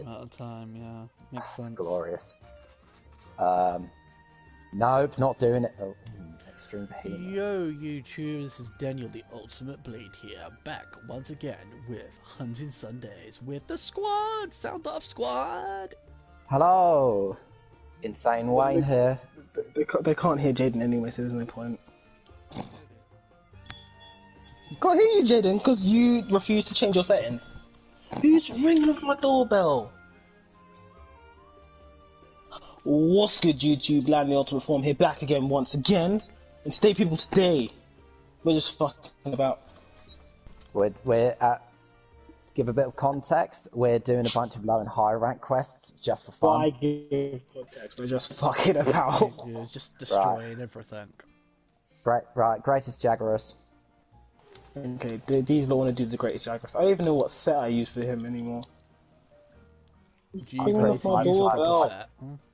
amount of time, yeah. Makes sense. It's glorious. Nope, not doing it. Oh, extreme behemoth. Yo, YouTube, this is Daniel the Ultimate Blade here, back once again with Hunting Sundays with the squad! Sound off, squad! Hello! Insane Wayne here. They can't hear Jaden anyway, so there's no point. Can't hear you, Jaden, because you refuse to change your settings. Who's ringing off my doorbell? What's good, YouTube? Land the Ultimate Form here, back again once again. And today, people, today, we're just fucking about. We're at, to give a bit of context, we're doing a bunch of low and high rank quests just for fun. I give context, we're just fucking about. Yeah, just destroying everything. Right, greatest Jagras. Okay, these don't want to do the greatest Jagras. I don't even know what set I use for him anymore. Do you guys my use doorbell. the set?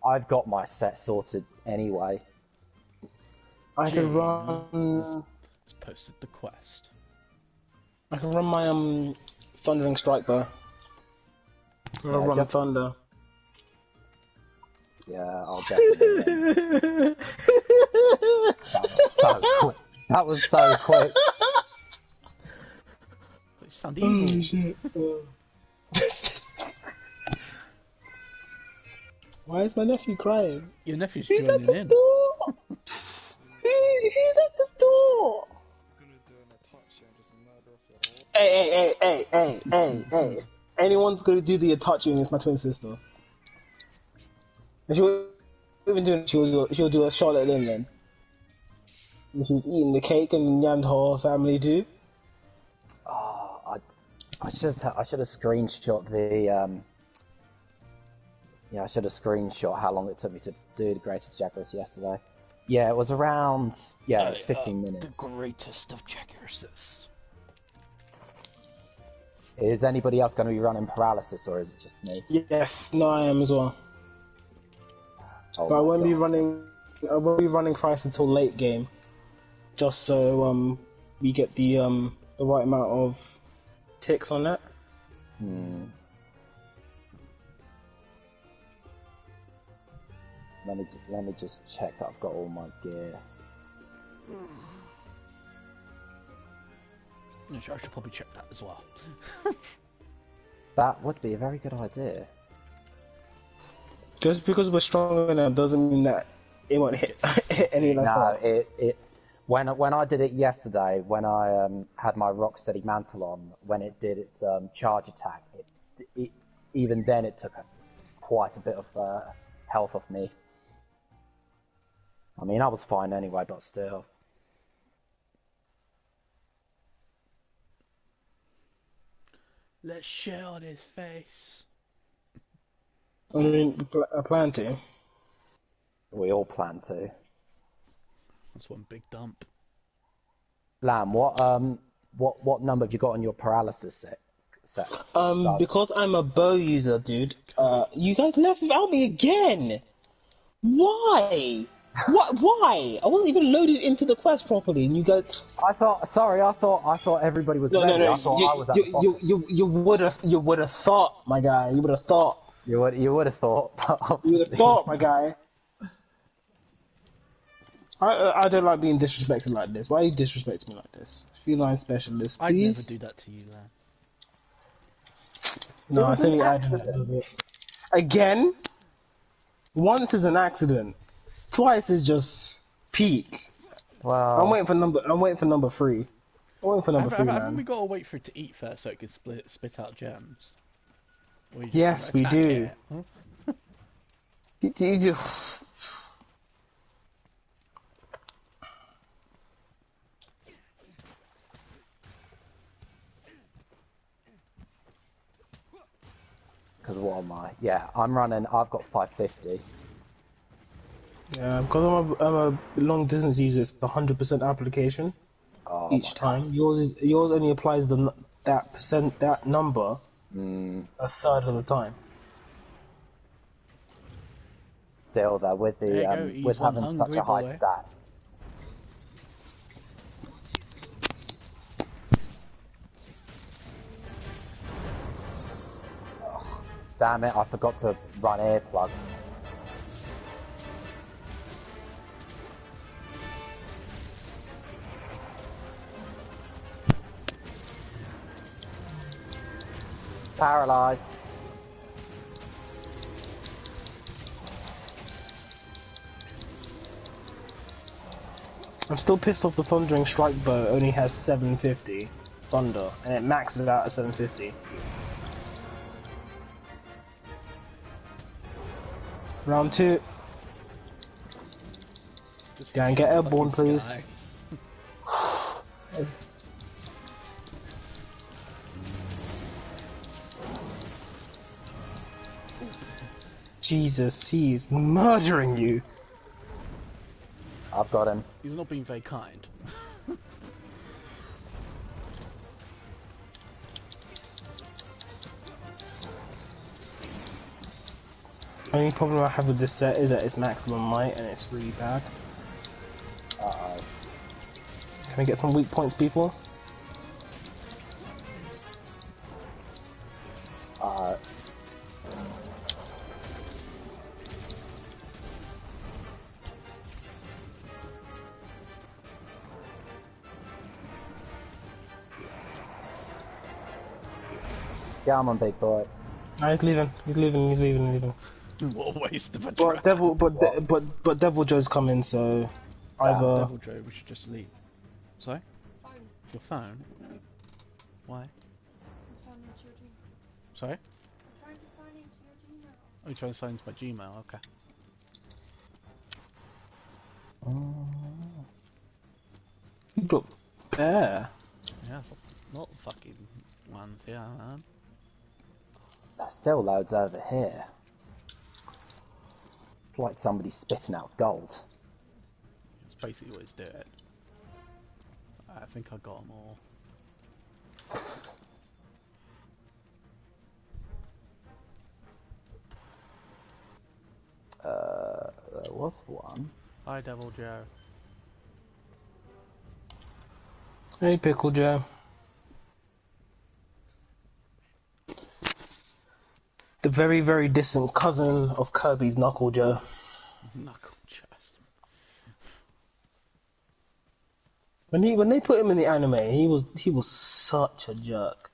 I've got my set sorted anyway. I can run. Let's posted the quest. I can run my Thundering Strike Bow. I'll run just- Thunder. Yeah, I'll definitely. That was so quick. That was so quick. You sound evil. Shit. Why is my nephew crying? Your nephew's He's at joining the in. door! He's at the door! Hey. Anyone's gonna do the Itachi is my twin sister. And she'll even do she'll do a Charlotte Lynn then. And she was eating the cake and yammed her whole family too. Oh, I should have screenshot the Yeah, I should have screenshot how long it took me to do the greatest Jagras yesterday. Yeah, it was around. Yeah, it was 15 minutes. The greatest of checkers. Is anybody else going to be running paralysis, or is it just me? Yes, no, I am as well. Oh But I my won't be God. running. I won't be running Christ until late game, just so we get the right amount of ticks on that. Let me just check that I've got all my gear. I should probably check that as well. That would be a very good idea. Just because we're stronger now doesn't mean that it won't hit any of No, that. when I did it yesterday, when I had my Rocksteady Mantle on, when it did its charge attack, even then it took quite a bit of health off me. I mean, I was fine anyway, but still. Let's shit on his face. I mean, I plan to. We all plan to. That's one big dump. Lamb, what number have you got on your paralysis set? Because I'm a bow user, dude. You guys left without me again. Why? What? Why? I wasn't even loaded into the quest properly, and you guys. I thought everybody was ready. No. I thought I was at the boss. You would have thought, my guy. You would have thought. You would have thought. But You would obviously... have thought, my guy. I don't like being disrespected like this. Why are you disrespecting me like this? Feline specialist, I'd please. never do that to you, Lamb. No, I was think an I accident. Again? Once is an accident. Twice is just peak. Well, I'm waiting for number 3. I'm waiting for number 3, Haven't we man. got to wait for it to eat first so it can spit out gems? Or you just Yes, gonna we attack do. it? Huh? You do. because what am I? Yeah, I'm running. I've got 550. Yeah, because I'm a long distance user. It's 100% application Oh, each time. Yours only applies that number a third of the time. Still though, with There you go, the he's with one having such hungry a high boy. stat. Damn it, I forgot to run earplugs. Paralyzed. I'm still pissed off the Thundering Strike Bow only has 750 thunder, and it maxes it out at 750. Round 2. Just Dan, get airborne, fucking please. sky. Jesus, he's murdering you. I've got him. He's not being very kind. Only problem I have with this set is that it's maximum might and it's really bad. Uh-oh. Can we get some weak points, people? Get on, big boy. Ah, he's leaving. He's leaving. He's leaving. He's leaving. What a waste of a But trap. but Devil Joe's coming, so either. Devil Joe, we should just leave. Sorry? Phone. Your phone? Why? I'm signing into your Gmail. Sorry? I'm trying to sign into your Gmail. Oh, you're trying to sign into my Gmail, okay. You got bear. Yeah, it's not fucking ones here, man. There's still loads over here. It's like somebody's spitting out gold. It's basically what it's doing. I think I got them all. There was one. Hi, Devil Joe. Hey, Pickle Joe. The very, very distant cousin of Kirby's Knuckle Joe. Knuckle Joe. When they put him in the anime, he was such a jerk.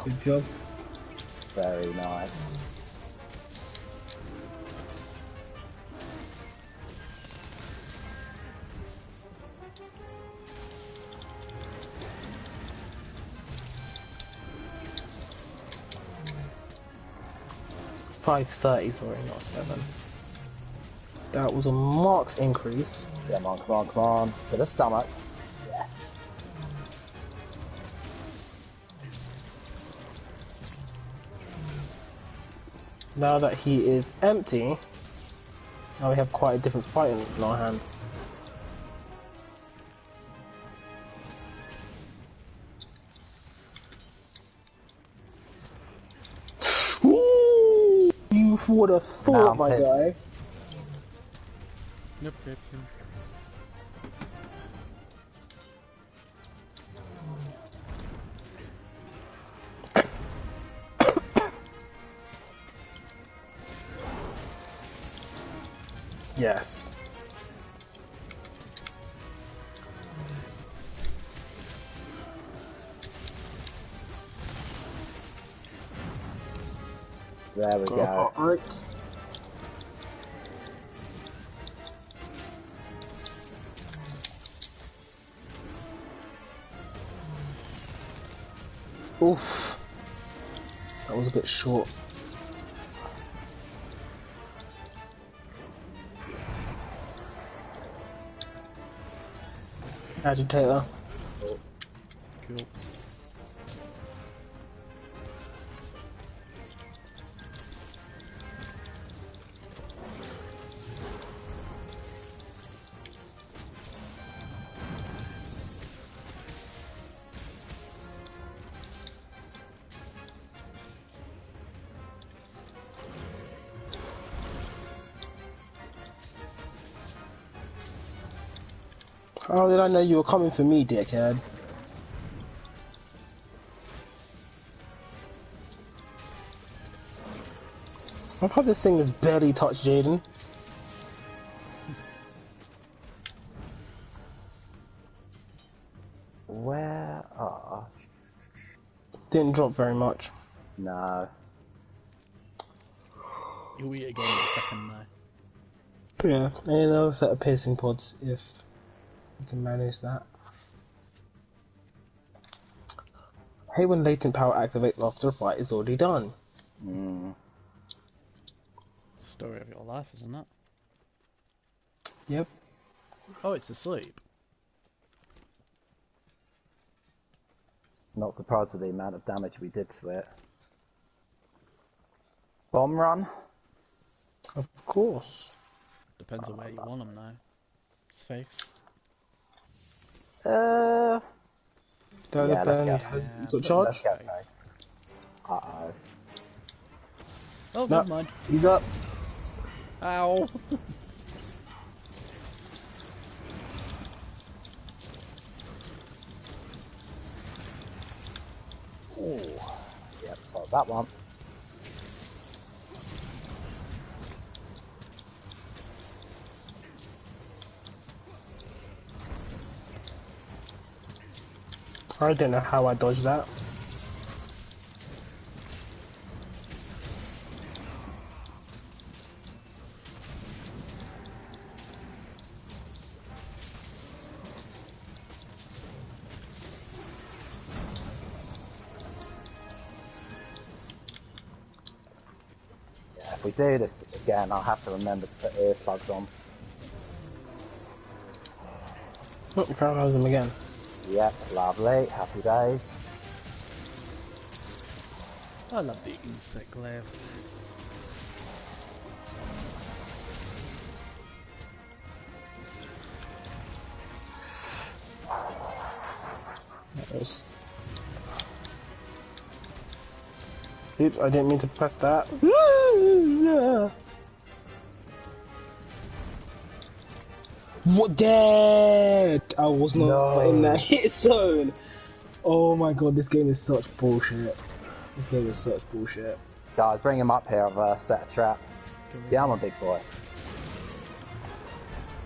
Good job. Very nice. $530, sorry, not 7. That was a marked increase. Come on, come on, come on. To the stomach. Yes. Now that he is empty, now we have quite a different fight in our hands. Ooh, you would have thought, my Mounted. guy. Yep, yep, yep. Yes. There we go. Rick. Oof. That was a bit short. Agitator. Cool. How did I know you were coming for me, dickhead? I've had this thing that's barely touched Jaden. Where are... Didn't drop very much. No. You'll eat again in a second though. Yeah, and another set of piercing pods if you can manage that. Hey, when latent power activates after a fight is already done. Story of your life, isn't it? Yep. Oh, it's asleep. Not surprised with the amount of damage we did to it. Bomb run? Of course. Depends on where you want them now. His face. That Yeah, let's depends. go. Has Yeah, you got but charge? Let's go, guys. Uh-oh. Oh, No, never mind. he's up. Ow. Ooh. Yep, got that one. I don't know how I dodged that. Yeah, if we do this again, I'll have to remember to put earplugs on. Oh, you paralyzed him again. Yep, lovely. Happy days. I love the insect glaive. That was... Oops, I didn't mean to press that. What? Dead! I was not in that hit zone. Oh my god, this game is such bullshit. This game is such bullshit. Guys, bring him up here. I've set a trap. Yeah, I'm a big boy.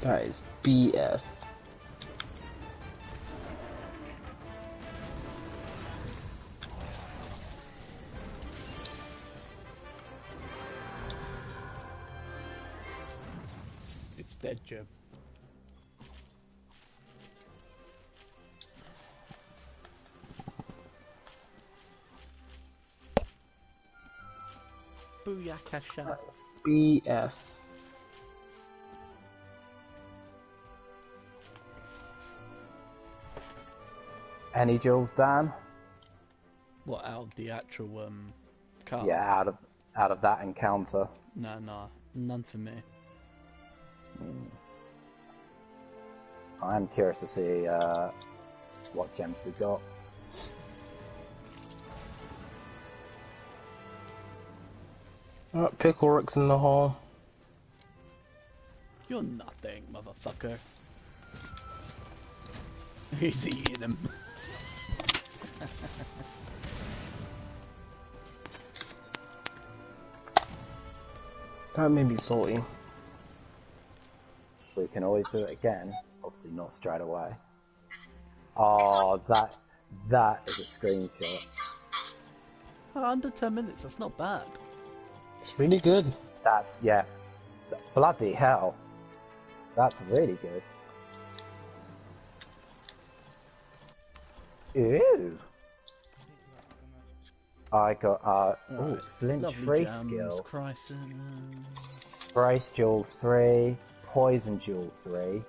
That is BS. It's dead, Jim. Booyaka shot. BS. Any jewels, Dan? What, out of the actual car? Yeah, out of that encounter. No, none for me. I'm curious to see what gems we got. Oh, Pickle Rick's in the hall. You're nothing, motherfucker. He's eating him. That made me salty. We can always do it again. Obviously not straight away. Oh, that is a screenshot. Under 10 minutes, that's not bad. It's really good. That's, yeah. Bloody hell. That's really good. Ew. I got, Alright, Flint lovely free jams, skill. Chryson. Brace Jewel 3. Poison Jewel 3.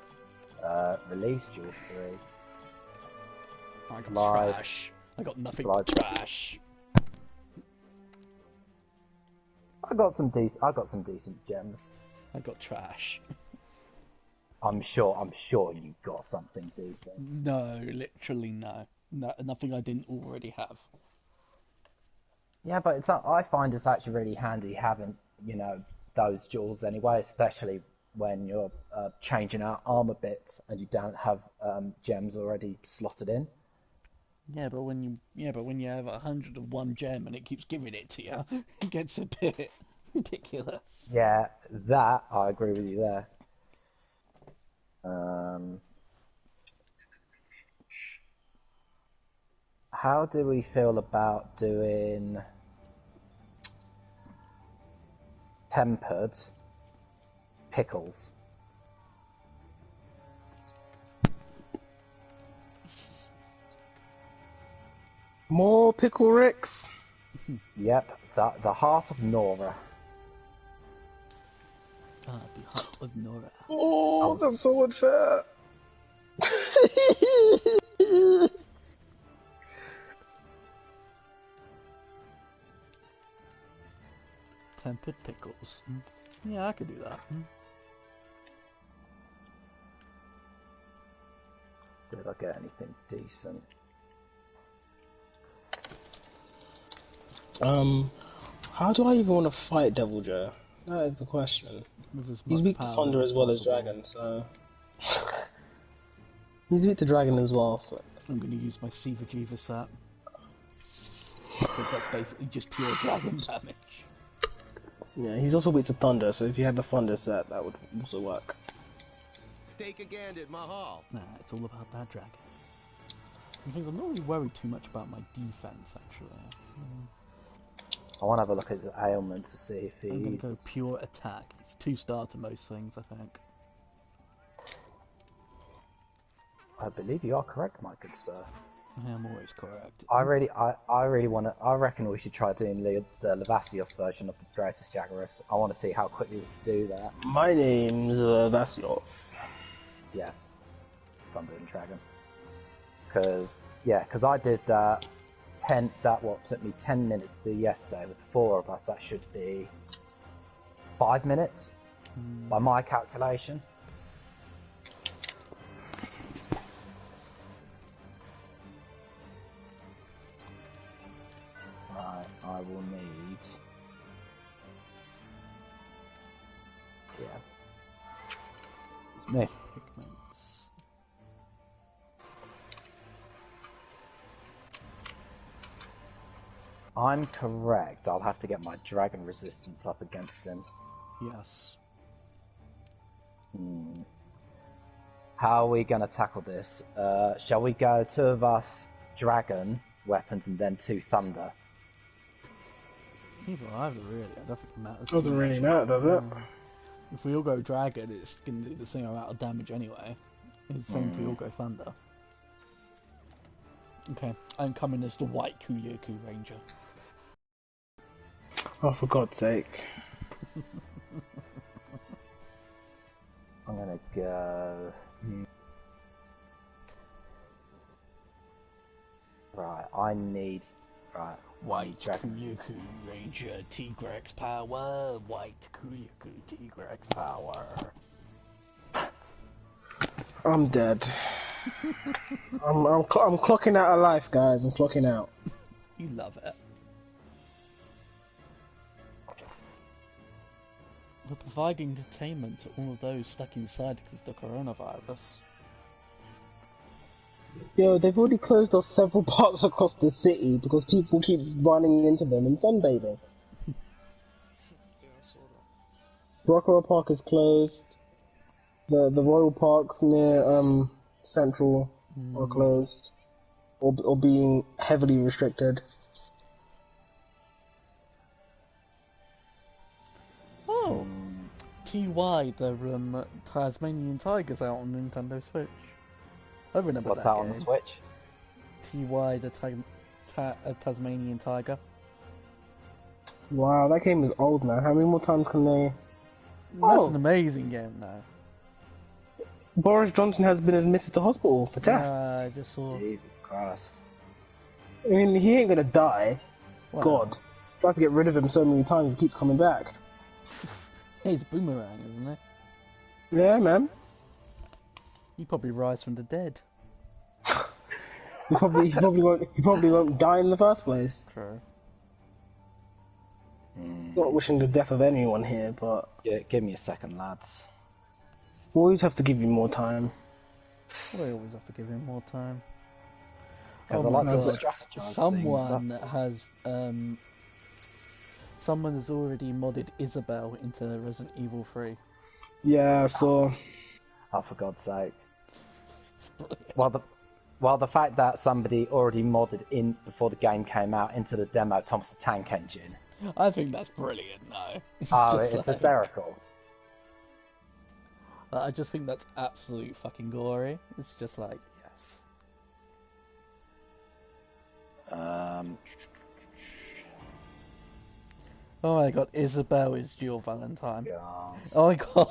Release Jewel 3. I got Lies. trash. I got nothing Lies. but trash. I got some decent gems. I got trash. I'm sure you got something decent. No, literally no. Nothing I didn't already have. Yeah, but I find it's actually really handy having, those jewels anyway, especially when you're changing out armor bits and you don't have gems already slotted in. Yeah, but when you have 101 gem and it keeps giving it to you, it gets a bit ridiculous. Yeah, that I agree with you there. How do we feel about doing tempered pickles? More pickle Ricks? Yep, the heart of Nora. Ah, the heart of Nora. Oh, that's so unfair. Tempered pickles. Yeah, I could do that. Did I get anything decent? How do I even want to fight Devil Joe? That is the question. With as He's much weak to power Thunder as well as possible. Dragon, so... He's weak to Dragon as well, so... I'm going to use my Siva Jiva set. Because that's basically just pure dragon damage. Yeah, he's also weak to Thunder, so if you had the Thunder set, that would also work. Take a gander at Mahal. Nah, it's all about that dragon. I think I'm not really worried too much about my defense, actually. I want to have a look at his ailments to see if he's... I'm going to go pure attack. It's 2-star to most things, I think. I believe you are correct, my good sir. I am always correct. I really want to... I reckon we should try doing the Lavasios version of the Dracis Jagras. I want to see how quickly we can do that. My name's Vasiov. Yeah. Thunder and Dragon. Because I did what took me 10 minutes to do yesterday with 4 of us. That should be 5 minutes by my calculation. Right, I will need... Yeah. It's me. Pigments. I'm correct. I'll have to get my dragon resistance up against him. Yes. How are we going to tackle this? Shall we go 2 of us dragon weapons and then 2 thunder? Either either, really. I don't think it matters. Doesn't too really much. matter, does it? If we all go dragon, it's going to do the same amount of damage anyway. It's the same if we all go thunder. Okay, I'm coming as the white Kuyoku Ranger. Oh, for God's sake. I'm going to go... Right, I need... Right. White Dragon Kuyoku resistance. Ranger Tigrex power. White Kuyoku Tigrex power. I'm dead. I'm clocking out of life, guys. I'm clocking out. You love it. We're providing entertainment to all of those stuck inside because of the coronavirus. Yo, they've already closed off several parks across the city because people keep running into them and sunbathing. Brockara Park is closed. The Royal Parks near Central are closed or being heavily restricted. Oh! TY, the Tasmanian Tigers out on Nintendo Switch. I remember What's that out on the game. Switch? TY, the Tasmanian Tiger. Wow, that game is old now. How many more times can they... That's Oh. an amazing game now. Boris Johnson has been admitted to hospital for tests. I just saw. Jesus Christ. I mean, he ain't gonna die. Well, God. Try to get rid of him so many times, he keeps coming back. It's Boomerang, isn't it? Yeah, man. He probably rise from the dead. He probably won't die in the first place. True. Not wishing the death of anyone here, but Give me a second, lads. We always have to give you more time. We always have to give him more time. Because Oh I my like to god! strategize Someone things. has someone has already modded Isabel into Resident Evil 3. Yeah, so Oh, for God's sake. It's brilliant. Well, the fact that somebody already modded in before the game came out into the demo Thomas the Tank Engine. I think that's brilliant. No, it's It's like- hysterical. I just think that's absolute fucking glory. It's just like yes. Oh my god, Isabel is Jill Valentine. Yeah. Oh my god.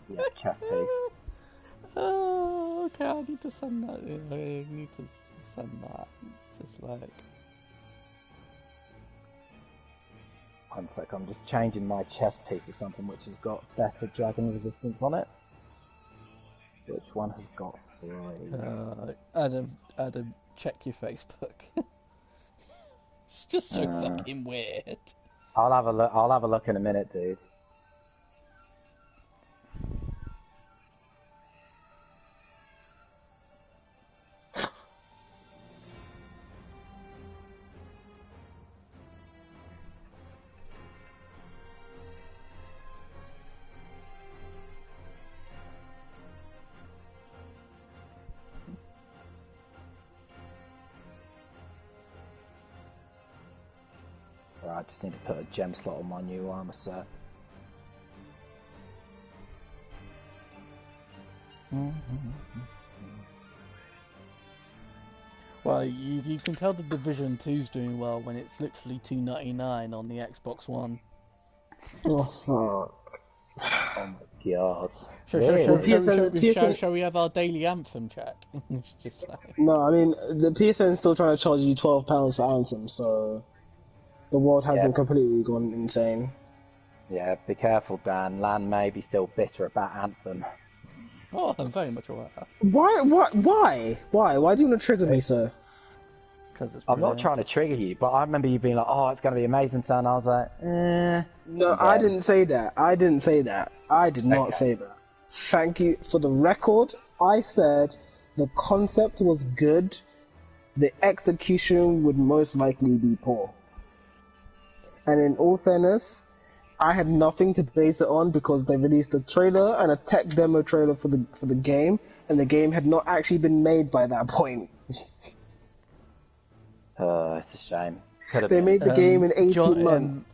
Yeah, chess piece. Oh, okay, I need to send that. I need to send that. It's just like. One sec, I'm just changing my chess piece to something which has got better dragon resistance on it. Which one has got 3? Adam, check your Facebook. It's just so fucking weird. I'll have a look. I'll have a look in a minute, dude. Right, I just need to put a gem slot on my new armor set. Well, you can tell the Division 2's doing well when it's literally $2.99 on the Xbox One. oh fuck. Oh my god. Shall we have our daily anthem check? It's just like... No, I mean the PSN is still trying to charge you £12 for Anthem, so the world hasn't completely gone insane. Yeah, be careful, Dan. Lan may be still bitter about Anthem. Oh, I'm very much aware. Why? Why do you want to trigger me, sir? Because it's I'm not brilliant. trying to trigger you, but I remember you being like, "Oh, it's going to be amazing, son." I was like, "Eh." No, Yeah. I didn't say that. I did not Okay. say that. Thank you for the record. I said the concept was good. The execution would most likely be poor. And in all fairness, I had nothing to base it on because they released a trailer and a tech demo trailer for the game, and the game had not actually been made by that point. It's a shame. Could have They been. made the game in 18 John, months.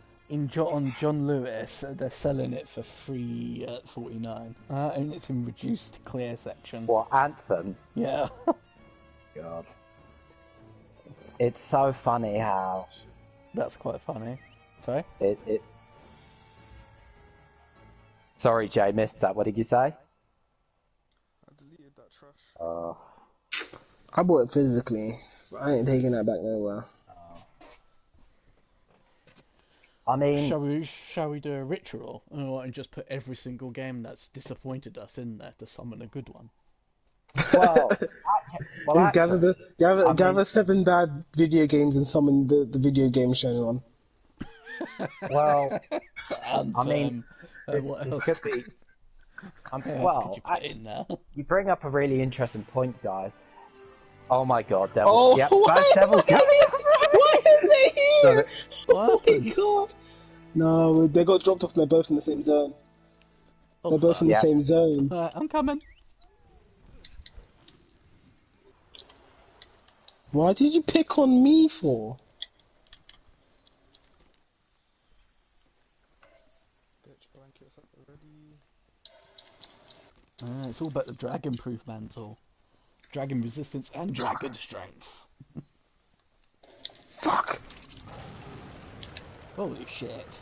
on John Lewis, they're selling it for $3.49, and it's in reduced clear section. What, Anthem? Yeah. God. It's so funny how That's quite funny. Sorry? it. Sorry, Jay, missed that. What did you say? I deleted that trash. I bought it physically, so I ain't taking that back nowhere. I mean, Shall we do a ritual and just put every single game that's disappointed us in there to summon a good one? well, actually, Gather 7 bad video games and summon the video game shown on. well, Anthem, I mean, this what else? could be. What else Well, could you put in there? you bring up a really interesting point, guys. Oh my God, Devil! Oh, yep, why Devil. Why are they here? Oh my What? god! No, they got dropped off and they're both in the same zone. They're both in the Yeah. same zone. I'm coming. Why did you pick on me for? Bitch blankets up already. It's all about the dragon proof mantle. Dragon resistance and dragon strength. Fuck! Holy shit.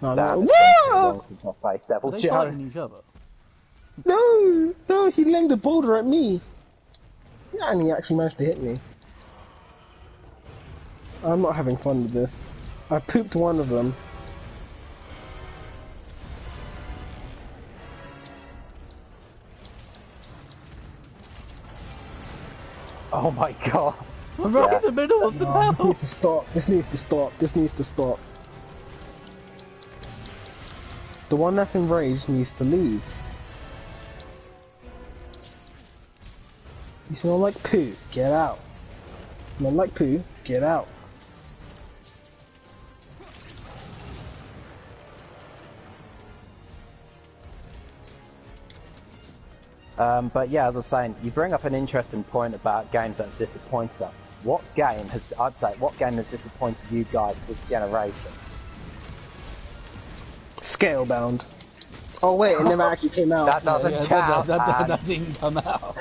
No, Damn, no. it's been too Whoa! long since I faced Devil Are they Joe. fighting each other? No, he aimed a boulder at me. Yeah, and he actually managed to hit me. I'm not having fun with this. I pooped one of them. Oh my god. I'm right Yeah. in the middle of the Oh, this battle. needs to stop. This needs to stop. This needs to stop. The one that's enraged needs to leave. You smell like poo. Get out. Smell like poo. Get out. But yeah, as I was saying, you bring up an interesting point about games that have disappointed us. What game has disappointed you guys this generation? Scalebound. Oh wait, it never actually came out. That doesn't Yeah, count. man. that didn't come out.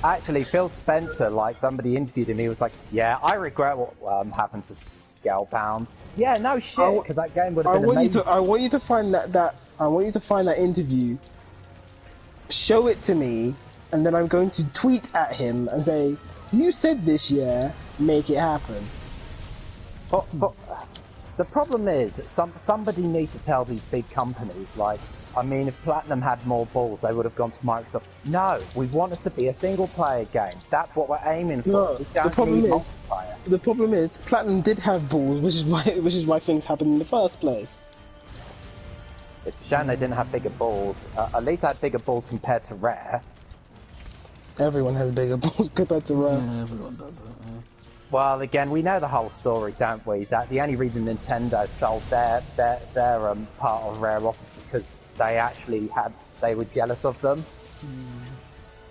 Actually, Phil Spencer, like somebody interviewed him, he was like, "Yeah, I regret what happened to Scalebound." Yeah, no shit, because that game would have been amazing. I want you to find that interview. Show it to me, and then I'm going to tweet at him and say, "You said this year, make it happen." But the problem is, that somebody needs to tell these big companies, like, I mean, if Platinum had more balls, they would have gone to Microsoft. No, we want us to be a single-player game. That's what we're aiming for. No, We don't the problem need is, multiplayer. the problem is, Platinum did have balls, which is why things happened in the first place. It's a shame they didn't have bigger balls. At least they had bigger balls compared to Rare. Everyone has bigger balls compared to Rare. Yeah, everyone does it. Yeah. Well, again, we know the whole story, don't we? That the only reason Nintendo sold their part of Rare off is because they were jealous of them.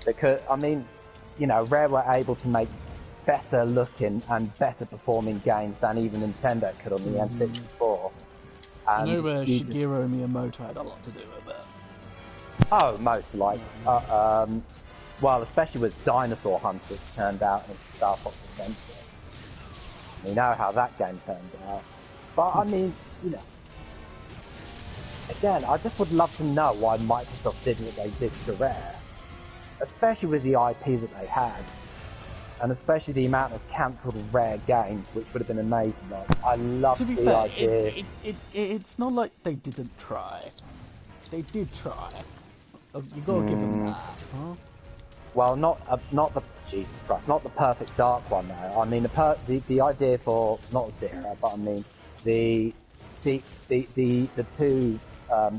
Because, I mean, you know, Rare were able to make better looking and better performing games than even Nintendo could on the N64. I And know you just- Shigeru Miyamoto had a lot to do with it. Oh, most like, well, especially with Dinosaur Hunters turned out into Star Fox Adventure. We know how that game turned out. But I mean, you know, again, I just would love to know why Microsoft did what they did to Rare, especially with the IPs that they had, and especially the amount of cancelled Rare games, which would have been amazing. Like, I love To be the fair, idea. it's not like they didn't try. They did try. You gotta give them that. Huh? Well, not the Jesus Christ, not the Perfect Dark one though. I mean the idea for not Zero, but I mean the two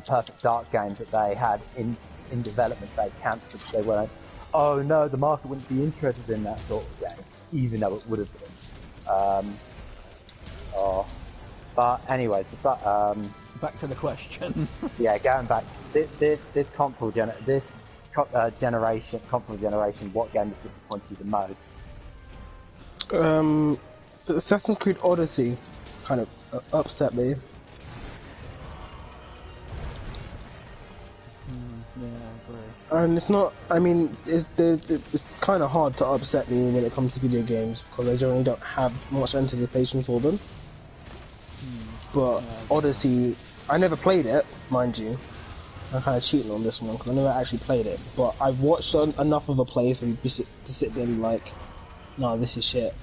Perfect Dark games that they had in development they cancelled because they weren't. Oh no, the market wouldn't be interested in that sort of game, even though it would have been. But anyway, Back to the question. yeah, going back, this console generation, what game has disappointed you the most? Assassin's Creed Odyssey kind of upset me. Yeah, I agree. And it's not, I mean, it's kind of hard to upset me when it comes to video games because I generally don't have much anticipation for them. But Odyssey, I never played it, mind you. I'm kind of cheating on this one because I never actually played it. But I've watched enough of a playthrough to sit there and be like, no, this is shit.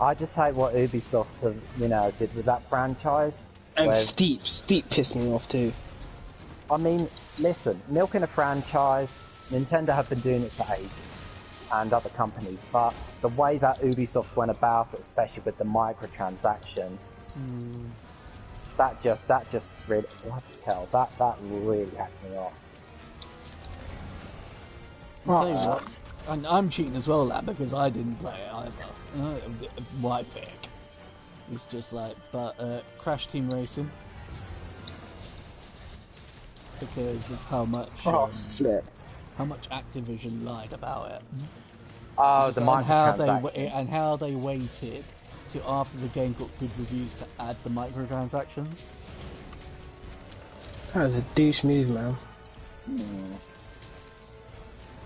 I just hate what Ubisoft have, did with that franchise. And where- Steep pissed me off too. I mean, listen, milking a franchise, Nintendo have been doing it for ages, and other companies, but the way that Ubisoft went about it, especially with the microtransaction, that just really, bloody hell, that really hacked me off. I'll tell you what, and I'm cheating as well, lad, because I didn't play it either. Why pick? It's just like, but Crash Team Racing, because of how much Flip. how much Activision lied about it. Oh, Just the and microtransactions. how they waited to after the game got good reviews to add the microtransactions. That was a douche move, man.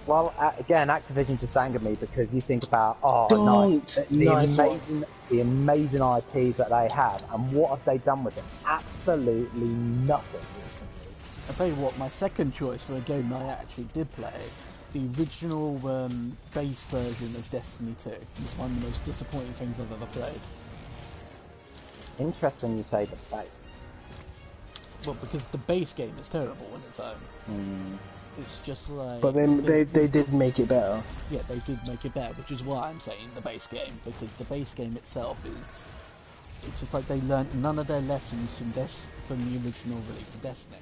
Well, again, Activision just angered me because you think about, Don't. Nice one. the amazing IPs that they have, and what have they done with them? Absolutely nothing recently. I'll tell you what, my second choice for a game that I actually did play, the original base version of Destiny 2, was one of the most disappointing things I've ever played. Interesting you say the base. Well, because the base game is terrible on its own. It's just like. But then they did make it better. Yeah, they did make it better, which is why I'm saying the base game, because the base game itself is. It's just like they learnt none of their lessons from the original release of Destiny.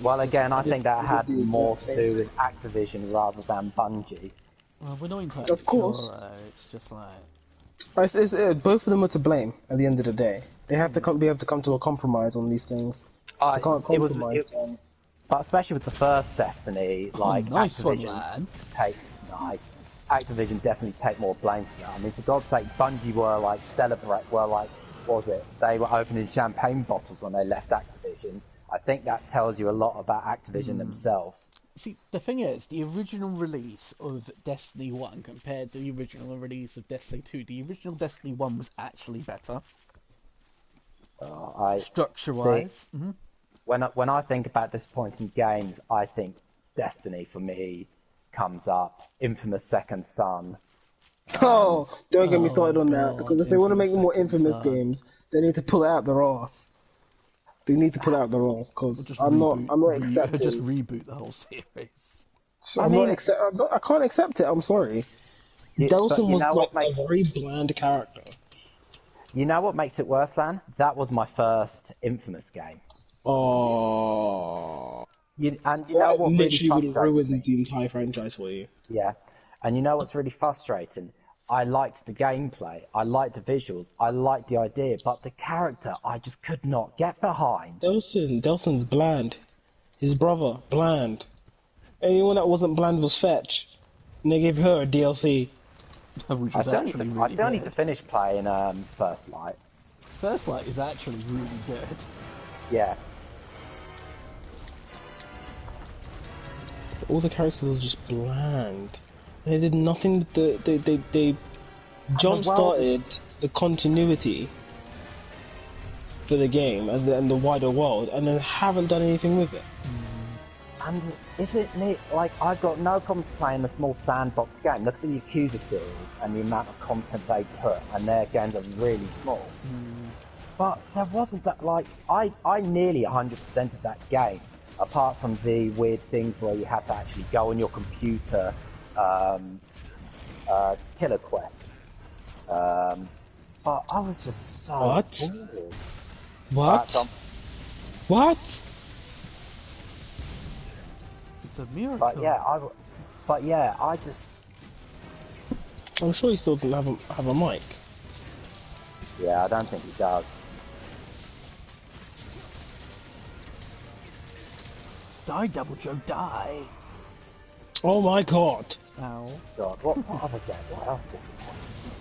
Well, again, I think that had the more exact to same do with Activision rather than Bungie. Well, we're not entirely Of course. sure, it's just like. Both of them are to blame at the end of the day. They have to be able to come to a compromise on these things. They can't compromise. But especially with the first Destiny, like nice one, Activision man. takes nice. Activision definitely take more blame for that. I mean, for God's sake, Bungie were like what was it? They were opening champagne bottles when they left Activision. I think that tells you a lot about Activision themselves. See, the thing is, the original release of Destiny 1 compared to the original release of Destiny 2, the original Destiny 1 was actually better. Structure-wise. See, when I think about disappointing games, I think Destiny, for me, comes up. Infamous Second Son. Oh, don't get me started on that, God, because if they want to make more Infamous infamous Second games, they need to pull it out their arse. They need to pull it out their arse, because I'm not accepting. Just reboot the whole series. I can't accept it. I'm sorry. Delson was like a very bland character. You know what makes it worse, Lan? That was my first Infamous game. Oh. You know what really literally would have frustrates ruined me? the entire franchise for you. Yeah. And you know what's really frustrating? I liked the gameplay, I liked the visuals, I liked the idea, but the character I just could not get behind. Delson's bland. His brother, bland. Anyone that wasn't bland was Fetch. And they gave her a DLC. Which I was still, actually need to, really I still need to good. finish playing First Light. First Light is actually really good. Yeah. All the characters were just bland. They did nothing. They jump-started the continuity for the game and the wider world, and then haven't done anything with it. And is it neat? Like, I've got no problem playing a small sandbox game. Look at the Yakuza series and the amount of content they put, and their games are really small. But there wasn't that, like, I nearly 100%ed that game, apart from the weird things where you had to actually go on your computer, Killer Quest. But I was just so What? bored. What? What? It's a miracle. But yeah, I just... I'm sure he still doesn't have a mic. Yeah, I don't think he does. Die, Double Joe, die! Oh my god! Ow. God, what other game? What else disappointed me?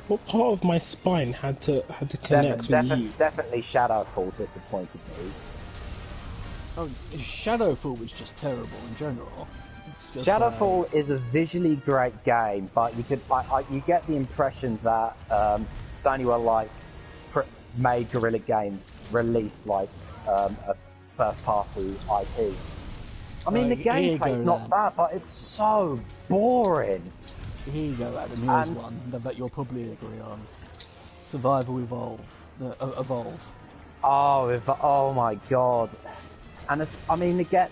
What part of my spine had to connect with you? Definitely Shadowfall disappointed me. Oh, Shadowfall was just terrible in general. It's just Shadowfall is a visually great game, but you get the impression that Sony were like made Guerrilla Games release like a first-party IP. I mean, the gameplay's not bad, but it's so boring. Here you go, Adam. Here's one that you'll probably agree on. Survival Evolve. Evolve. Oh my god. And I mean, the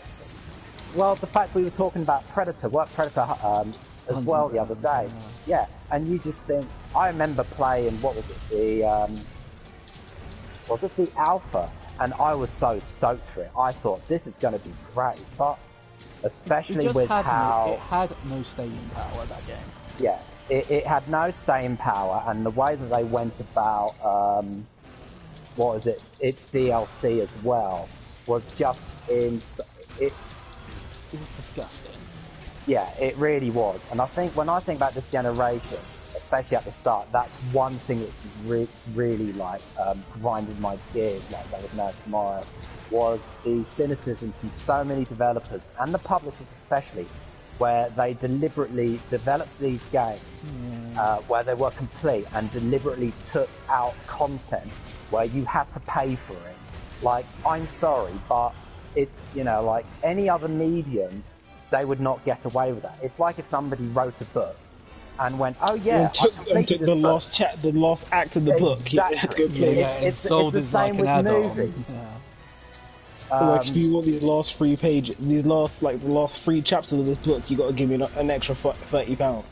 fact we were talking about Predator as well the other day. Yeah, and you just think, I remember playing, what was it, the Alpha, and I was so stoked for it. I thought, this is going to be great, but especially with how... It had no staying power, that game. Yeah, it had no staying power, and the way that they went about, its DLC as well, was just it was disgusting. Yeah, it really was. And I think when I think about this generation, especially at the start, that's one thing that really like grinded my gears like there was no tomorrow, was the cynicism from so many developers and the publishers especially, where they deliberately developed these games where they were complete and deliberately took out content where you had to pay for it. Like, I'm sorry, but it, like any other medium, they would not get away with that. It's like if somebody wrote a book and went, "Oh yeah," and took the last act of the book. Exactly. Sold it's the same with movies. Like, if you want these last the last 3 chapters of this book, you got to give me an extra £30.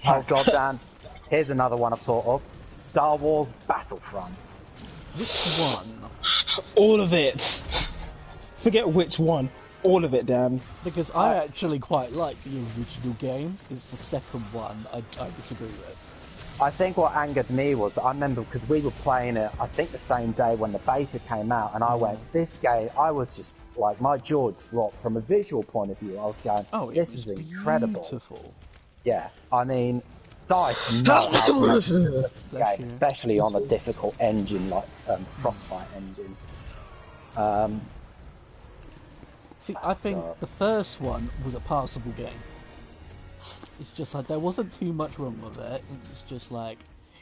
Oh god, Dan. Here's another one I've thought of. Star Wars Battlefront. Which one? All of it. Forget which one. All of it, Dan. Because I actually quite like the original game. It's the second one I disagree with. I think what angered me was, I remember because we were playing it, I think the same day when the beta came out, and I went, this game, I was just like, my jaw dropped from a visual point of view. I was going, this is incredible. Beautiful. Yeah, I mean, DICE know how to make a game, especially on a difficult engine like Frostbite engine. See, I think the first one was a passable game. It's just like there wasn't too much wrong with it. It's just like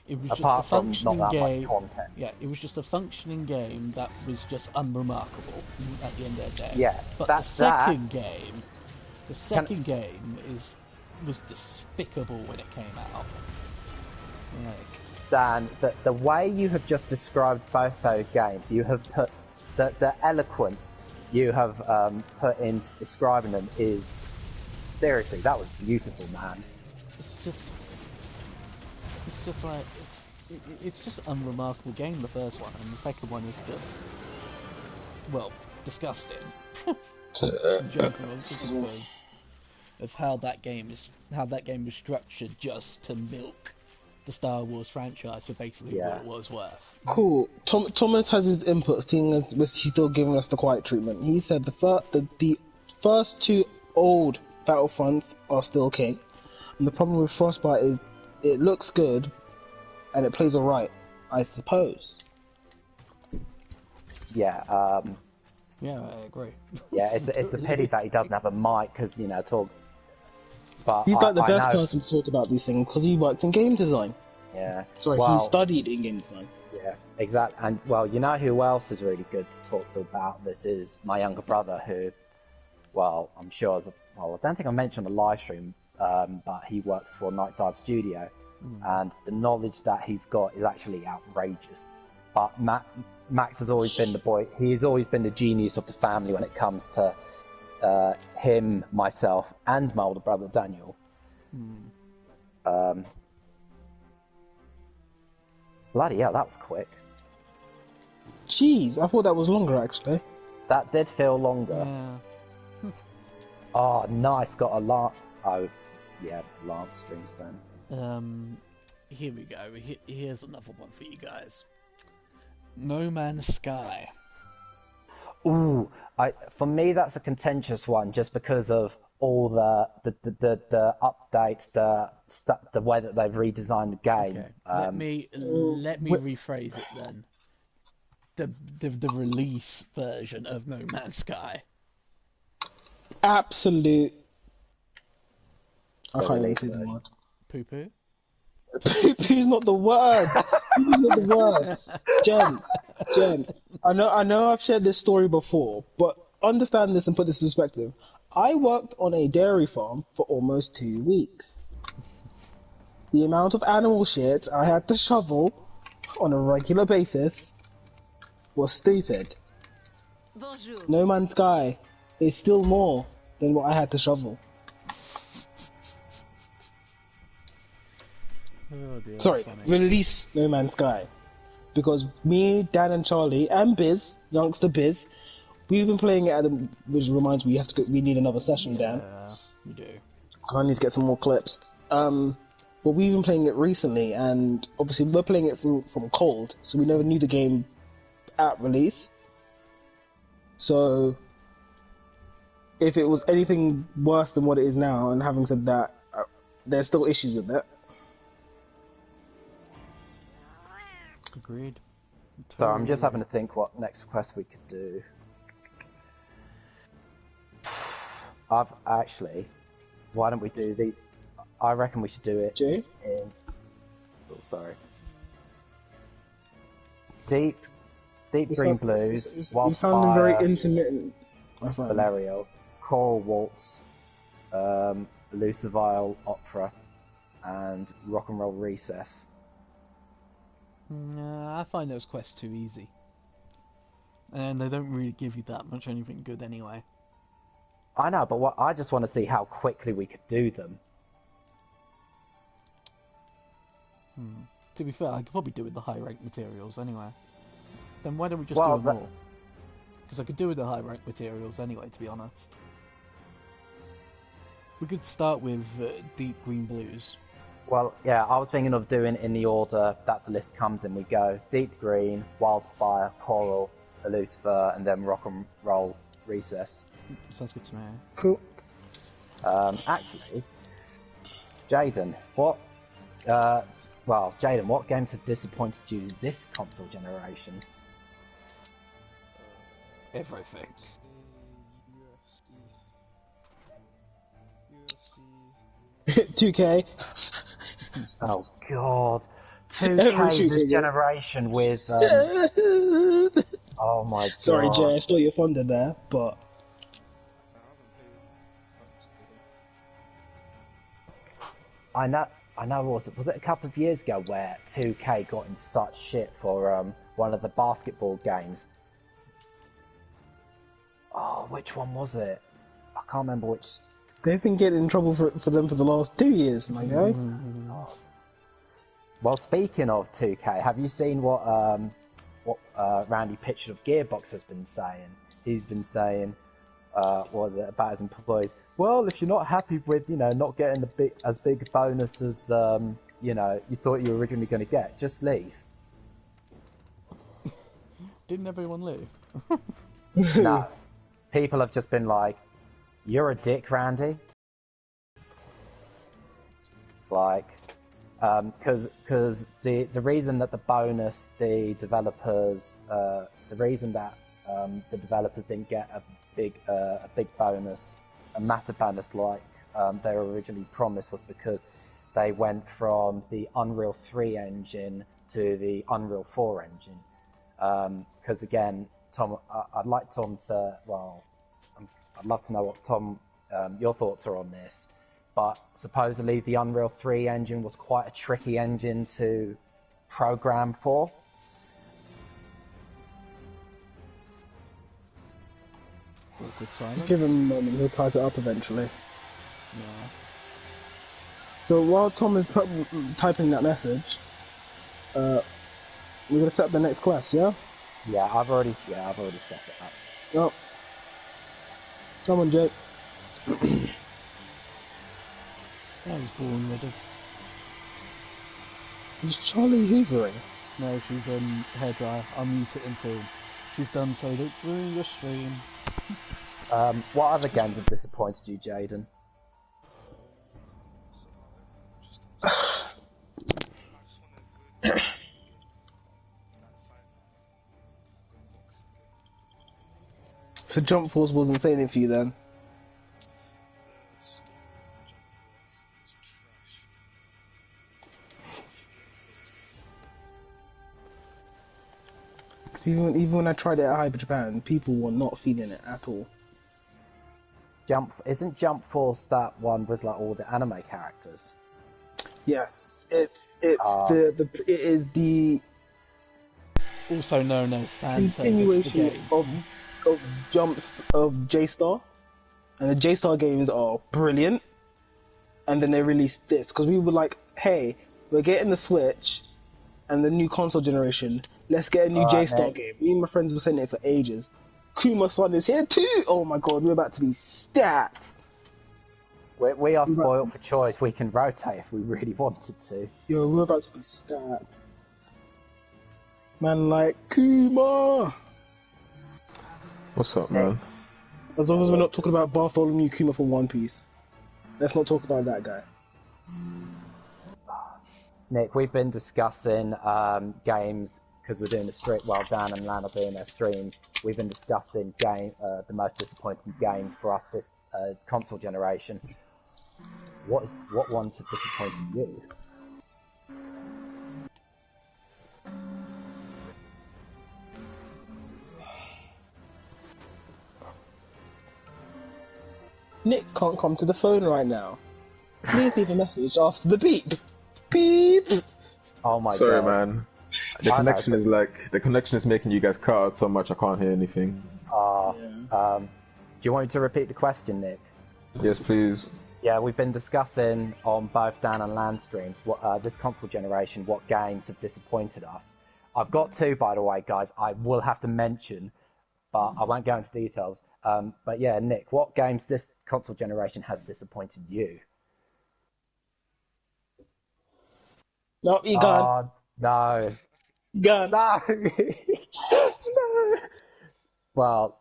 it was Apart just a from functioning not that game. much content. Yeah, it was just a functioning game that was just unremarkable at the end of the day. Yeah, but that's the second game, was despicable when it came out. Like, Dan, the way you have just described both those games, you have put the eloquence you have put into describing them is seriously, that was beautiful, man. it's just like it's just an unremarkable game. The first one, and the second one is just disgusting. In general, just because of how that game was structured, just to milk the Star Wars franchise for basically what it was worth. Cool. Thomas has his input, seeing as he's still giving us the quiet treatment. He said the first 2 old Battlefronts are still king, and the problem with Frostbite is it looks good and it plays alright, I suppose. Yeah, Yeah, I agree. yeah, it's a pity that he doesn't have a mic, because, talk. But He's like the I best know. person to talk about these things because he worked in game design. Yeah. Sorry, well, he studied in game design. Yeah, exactly. And, well, you know who else is really good to talk to about this is my younger brother, who, well, I'm sure, I don't think I mentioned on the live stream, but he works for Night Dive Studio, and the knowledge that he's got is actually outrageous. But Max has always been the boy, he's always been the genius of the family when it comes to him, myself, and my older brother Daniel. Bloody hell, that was quick. Jeez, I thought that was longer actually. That did feel longer. Yeah. Oh, nice, got a Lance. Oh, yeah, Lance Streamstone. Here we go. Here's another one for you guys. No Man's Sky. Ooh, for me that's a contentious one, just because of all the updates, the way that they've redesigned the game. Okay. Let me rephrase it then. The release version of No Man's Sky. Absolute. I can't even say the word. Poo poo. Poo-poo's not the word. Poo-poo's not the word. Jen. I know I've shared this story before, but understand this and put this in perspective. I worked on a dairy farm for almost 2 weeks. The amount of animal shit I had to shovel on a regular basis was stupid. Bonjour. No Man's Sky is still more than what I had to shovel. Oh dear. Sorry, that's funny. release No Man's Sky. Because me, Dan and Charlie, and Biz, youngster Biz, we've been playing it which reminds me, we need another session, Dan. Yeah, we do. I need to get some more clips. But we've been playing it recently, and obviously we're playing it from cold, so we never knew the game at release. So, if it was anything worse than what it is now, and having said that, there's still issues with it. Agreed. So I'm just having to think what next quest we could do. Why don't we do the? I reckon we should do it Jay? in. Oh, sorry. Deep Green Blues. You sounding very intermittent, my friend. Valerio, Choral Waltz, Lucivile Opera, and Rock and Roll Recess. Nah, I find those quests too easy. And they don't really give you that much anything good anyway. I know, but I just want to see how quickly we could do them. To be fair, I could probably do with the high rank materials anyway. Then why don't we just Well, do them all? Because I could do with the high rank materials anyway, to be honest. We could start with deep green blues. Well, yeah, I was thinking of doing in the order that the list comes in. We go Deep Green, Wildspire, Coral, Lucifer, and then Rock and Roll Recess. Sounds good to me. Cool. Actually, Jaden, what games have disappointed you this console generation? Everything. UFC. 2K. Oh God, 2K this generation with. Oh my God. Sorry, Jay, I stole your thunder there, but I know. Was it a couple of years ago where 2K got in such shit for one of the basketball games? Oh, which one was it? I can't remember which. they've been getting in trouble for them for the last 2 years, my guy. Well, speaking of 2K, have you seen what Randy Pitchford of Gearbox has been saying? He's been saying, what was it about his employees? Well, if you're not happy with, not getting as big a bonus as, you thought you were originally going to get, just leave. Didn't everyone leave? No. People have just been like, you're a dick, Randy. Like, because the reason that the bonus, the reason that the developers didn't get a big bonus, a massive bonus like they were originally promised, was because they went from the Unreal 3 engine to the Unreal 4 engine. Because again, Tom, I'd like Tom to, I'd love to know what Tom, your thoughts are on this. But supposedly the Unreal 3 engine was quite a tricky engine to program for. Awkward silence. Just give him a moment, he'll type it up eventually. Yeah. So while Tom is typing that message, we're gonna set up the next quest, yeah? Yeah, I've already set it up. Well, come on, Jake. That was born ready. Is Charlie hoovering? No, she's hairdryer. I'll mute it until she's done so don't ruin your stream. What other games have disappointed you, Jaden? So Jump Force wasn't saying it for you then? Even when I tried it at Hyper Japan, people were not feeling it at all. Isn't Jump Force that one with like all the anime characters? Yes, it is the Also known as fan service the continuation game. of jumps of J-Star, and the J-Star games are brilliant. And then they released this because we were like, "Hey, we're getting the Switch and the new console generation. Let's get a new J-Star game." Me and my friends were saying it for ages. Kuma-san is here too. Oh my god, we're about to be stacked. We are spoiled for choice. We can rotate if we really wanted to. Yo, we're about to be stacked. Man, like Kuma. What's up, man? As long as we're not talking about Bartholomew Kuma from One Piece. Let's not talk about that guy. Nick, we've been discussing games because we're doing a stream. Well, Dan and Lan are doing their streams. We've been discussing the most disappointing games for us this console generation. What ones have disappointed you? Nick can't come to the phone right now. Please leave a message after the beep. Beep. Oh my god. Sorry, man. The I know, connection is like the connection is making you guys cut out so much I can't hear anything. Do you want me to repeat the question, Nick? Yes, please. Yeah, we've been discussing on both Dan and Lan streams what this console generation, what games have disappointed us. I've got two, by the way, guys. I will have to mention, but I won't go into details. But yeah, Nick, what games this console generation has disappointed you? No, you gone. No. Gone. No. No. Well,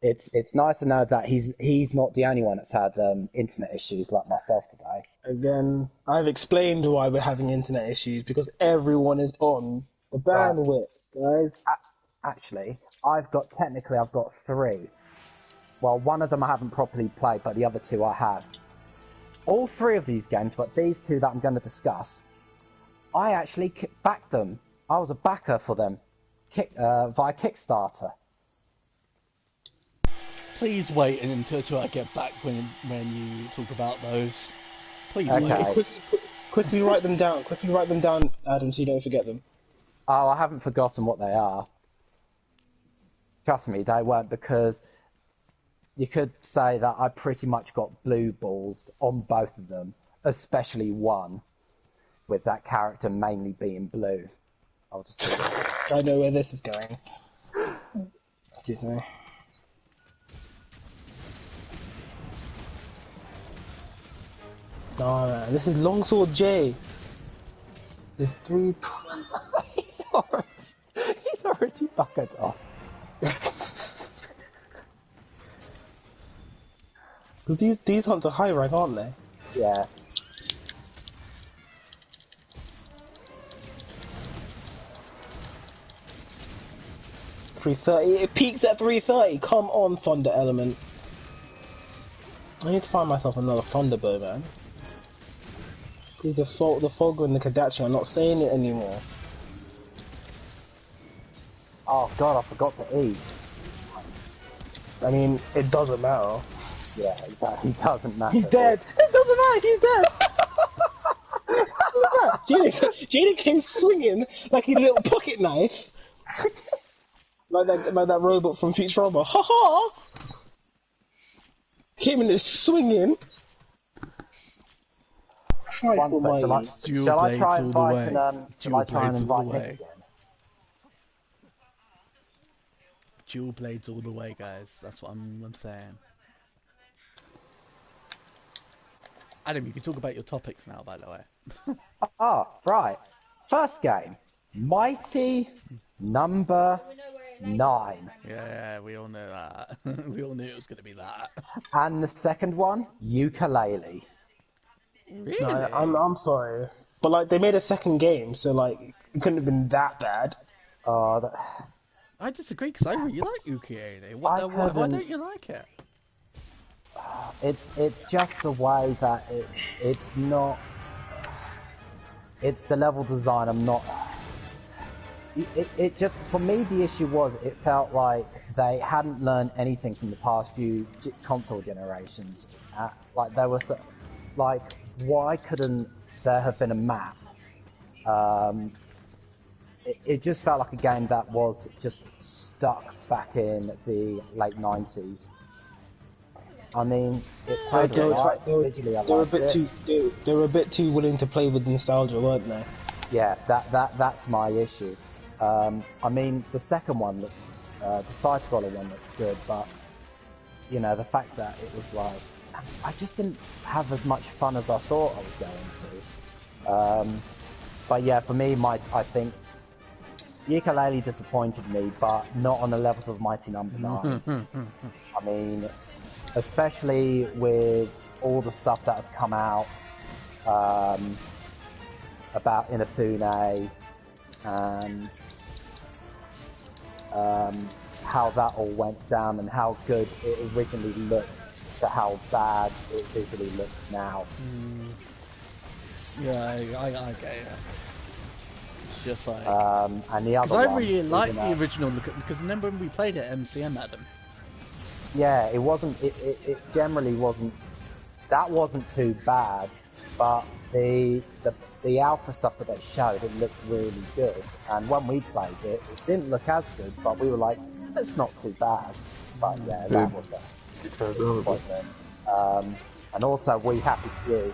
it's nice to know that he's not the only one that's had internet issues like myself today. Again, I've explained why we're having internet issues, because everyone is on the bandwidth, guys. Actually, I've got three. Well, one of them I haven't properly played, but the other two I have. All three of these games, but these two that I'm going to discuss, I actually backed them. I was a backer for them via Kickstarter. Please wait until I get back when you talk about those. Please Okay. wait. Quickly write them down. Quickly write them down, Adam, so you don't forget them. Oh, I haven't forgotten what they are. Trust me, they weren't, because you could say that I pretty much got blue balls on both of them, especially one, with that character mainly being blue. I'll just... I know where this is going. Excuse me. No, man, this is Longsword J. There's 3... he's already buggered off. These hunts are high rank, aren't they? Yeah. $330. It peaks at $330. Come on, Thunder Element. I need to find myself another Thunderbow, man. Because the Fogger and the Kadachi are not saying it anymore. Oh god, I forgot to eat. I mean, it doesn't matter. Yeah, exactly. It doesn't matter. He's dead. It doesn't matter. He's dead. Jada came swinging like a little pocket knife, like that robot from Futurama. Ha ha! Came in there swinging. Shall I try and invite Nick again? Dual blades all the way, guys. That's what I'm saying. Adam, you can talk about your topics now, by the way. Right. First game, Mighty Number 9. Yeah, we all know that. We all knew it was going to be that. And the second one, Yooka-Laylee. Really? No, I'm sorry, but like they made a second game, so like it couldn't have been that bad. I disagree, because I really like Yooka-Laylee. Why don't you like it? It's just a way that it's not. It's the level design. I'm not. It just, for me, the issue was it felt like they hadn't learned anything from the past few console generations. Like there was, like, why couldn't there have been a map? It just felt like a game that was just stuck back in the late 90s. I mean, they were a bit too willing to play with nostalgia, weren't they? Yeah, that's my issue. I mean, the second one looks, the side-scroller one looks good, but you know, the fact that it was like, I just didn't have as much fun as I thought I was going to. But yeah, for me, I think Yooka-Laylee disappointed me, but not on the levels of Mighty Number 9. I mean, especially with all the stuff that has come out about Inafune and how that all went down and how good it originally looked to how bad it visually looks now. Yeah, I get it. It's just like... and the other one... Because I really like the original look, because remember when we played it at MCM, Adam? Yeah, it wasn't... It generally wasn't... That wasn't too bad, but the the alpha stuff that they showed, it looked really good. And when we played it, it didn't look as good, but we were like, it's not too bad. But yeah, that was a disappointment. And also, We Happy Few.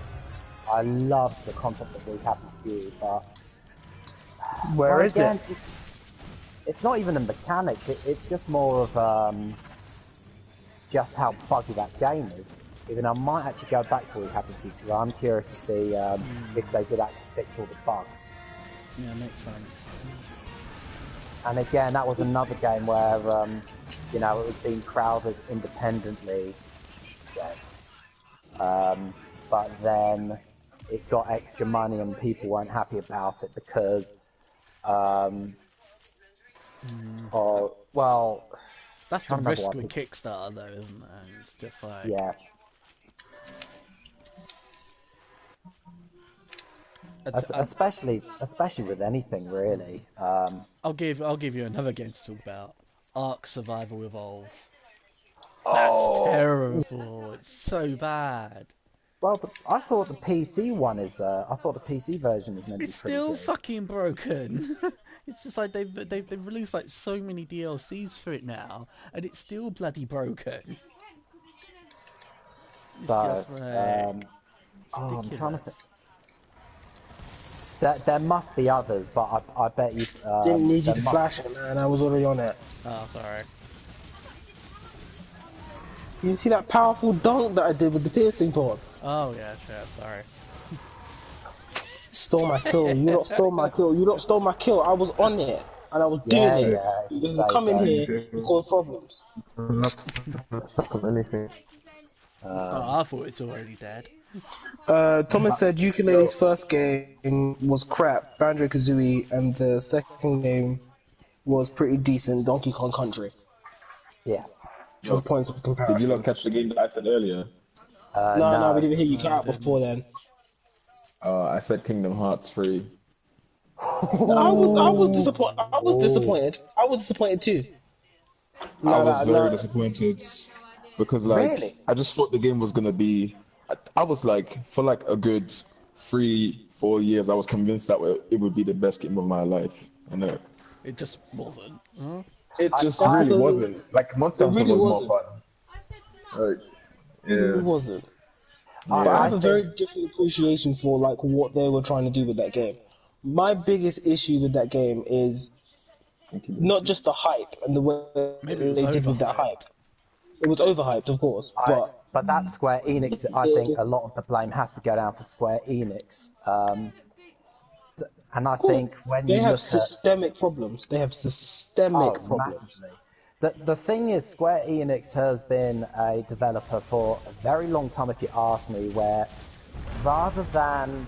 I love the concept of We Happy Few, but Where is it? It's not even the mechanics. It's just more of just how buggy that game is. Even I might actually go back to We Happy Few because I'm curious to see if they did actually fix all the bugs. Yeah, makes sense. And again, that was another game where you know, it was being crowded independently. Yes. But then it got extra money and people weren't happy about it because, well... That's the risk with Kickstarter though, isn't it? It's just like... Yeah. Especially with anything, really. I'll give you another game to talk about. Ark Survival Evolve. That's terrible. It's so bad. Well, I thought the PC one is. I thought the PC version is meant to be pretty good. It's still fucking broken. It's just like they've released like so many DLCs for it now, and it's still bloody broken. It's just like, I'm trying to think. There must be others, but I bet you... Didn't need you to flash it, man. I was already on it. Oh, sorry. You see that powerful dunk that I did with the piercing pods? Oh, yeah, sure, sorry. Stole my kill. You not stole my kill. You not stole my kill. I was on it. And I was doing it. Yeah, you come in here and cause problems. Not anything. I thought it's already dead. Thomas said Ukulele's first game was crap, Banjo-Kazooie, and the second game was pretty decent, Donkey Kong Country. Yeah. Those points of comparison. Did you not catch the game that I said earlier? No, we didn't hear you count before then. I said Kingdom Hearts 3. I was disappointed. I was disappointed too. I was very disappointed because Really? I just thought the game was gonna be. I was like, for like a good 3-4 years, I was convinced that it would be the best game of my life, and it just wasn't. Huh? It just really wasn't. Like Monster Hunter was more fun. Like, yeah. It wasn't. Yeah. But I have a very different appreciation for like what they were trying to do with that game. My biggest issue with that game is not just the hype and the way they did with that hype. It was overhyped, of course, but that's Square Enix. I think a lot of the blame has to go down for Square Enix. And I think when they you have look systemic problems. They have systemic problems. Massively. The thing is, Square Enix has been a developer for a very long time, if you ask me, where rather than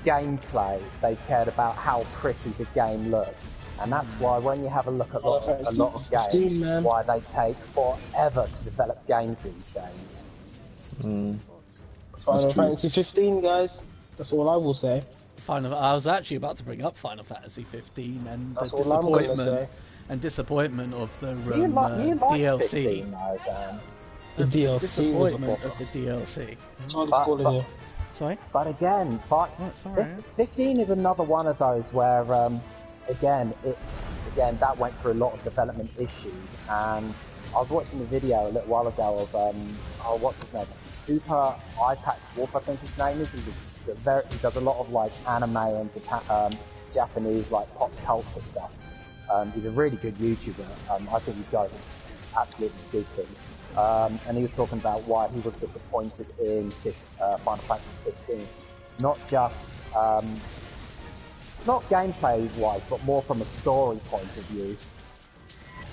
gameplay, they cared about how pretty the game looked. And that's why when you have a look at a lot of games, why they take forever to develop games these days. Final Fantasy 15, guys. That's all I will say. I was actually about to bring up Final Fantasy 15 and That's the all I'm gonna say. disappointment of the You like DLC. 15, though, Dan. The DLC was a Disappointment bother. of the DLC. Sorry? But again, sorry. 15 is another one of those where, again, that went through a lot of development issues. And I was watching a video a little while ago of, what's his name? Super iPad Wolf, I think his name is. He does a lot of like anime and Japanese like pop culture stuff. He's a really good YouTuber. I think you guys are absolutely dig him. And he was talking about why he was disappointed in Final Fantasy 15. Not just not gameplay wise, but more from a story point of view.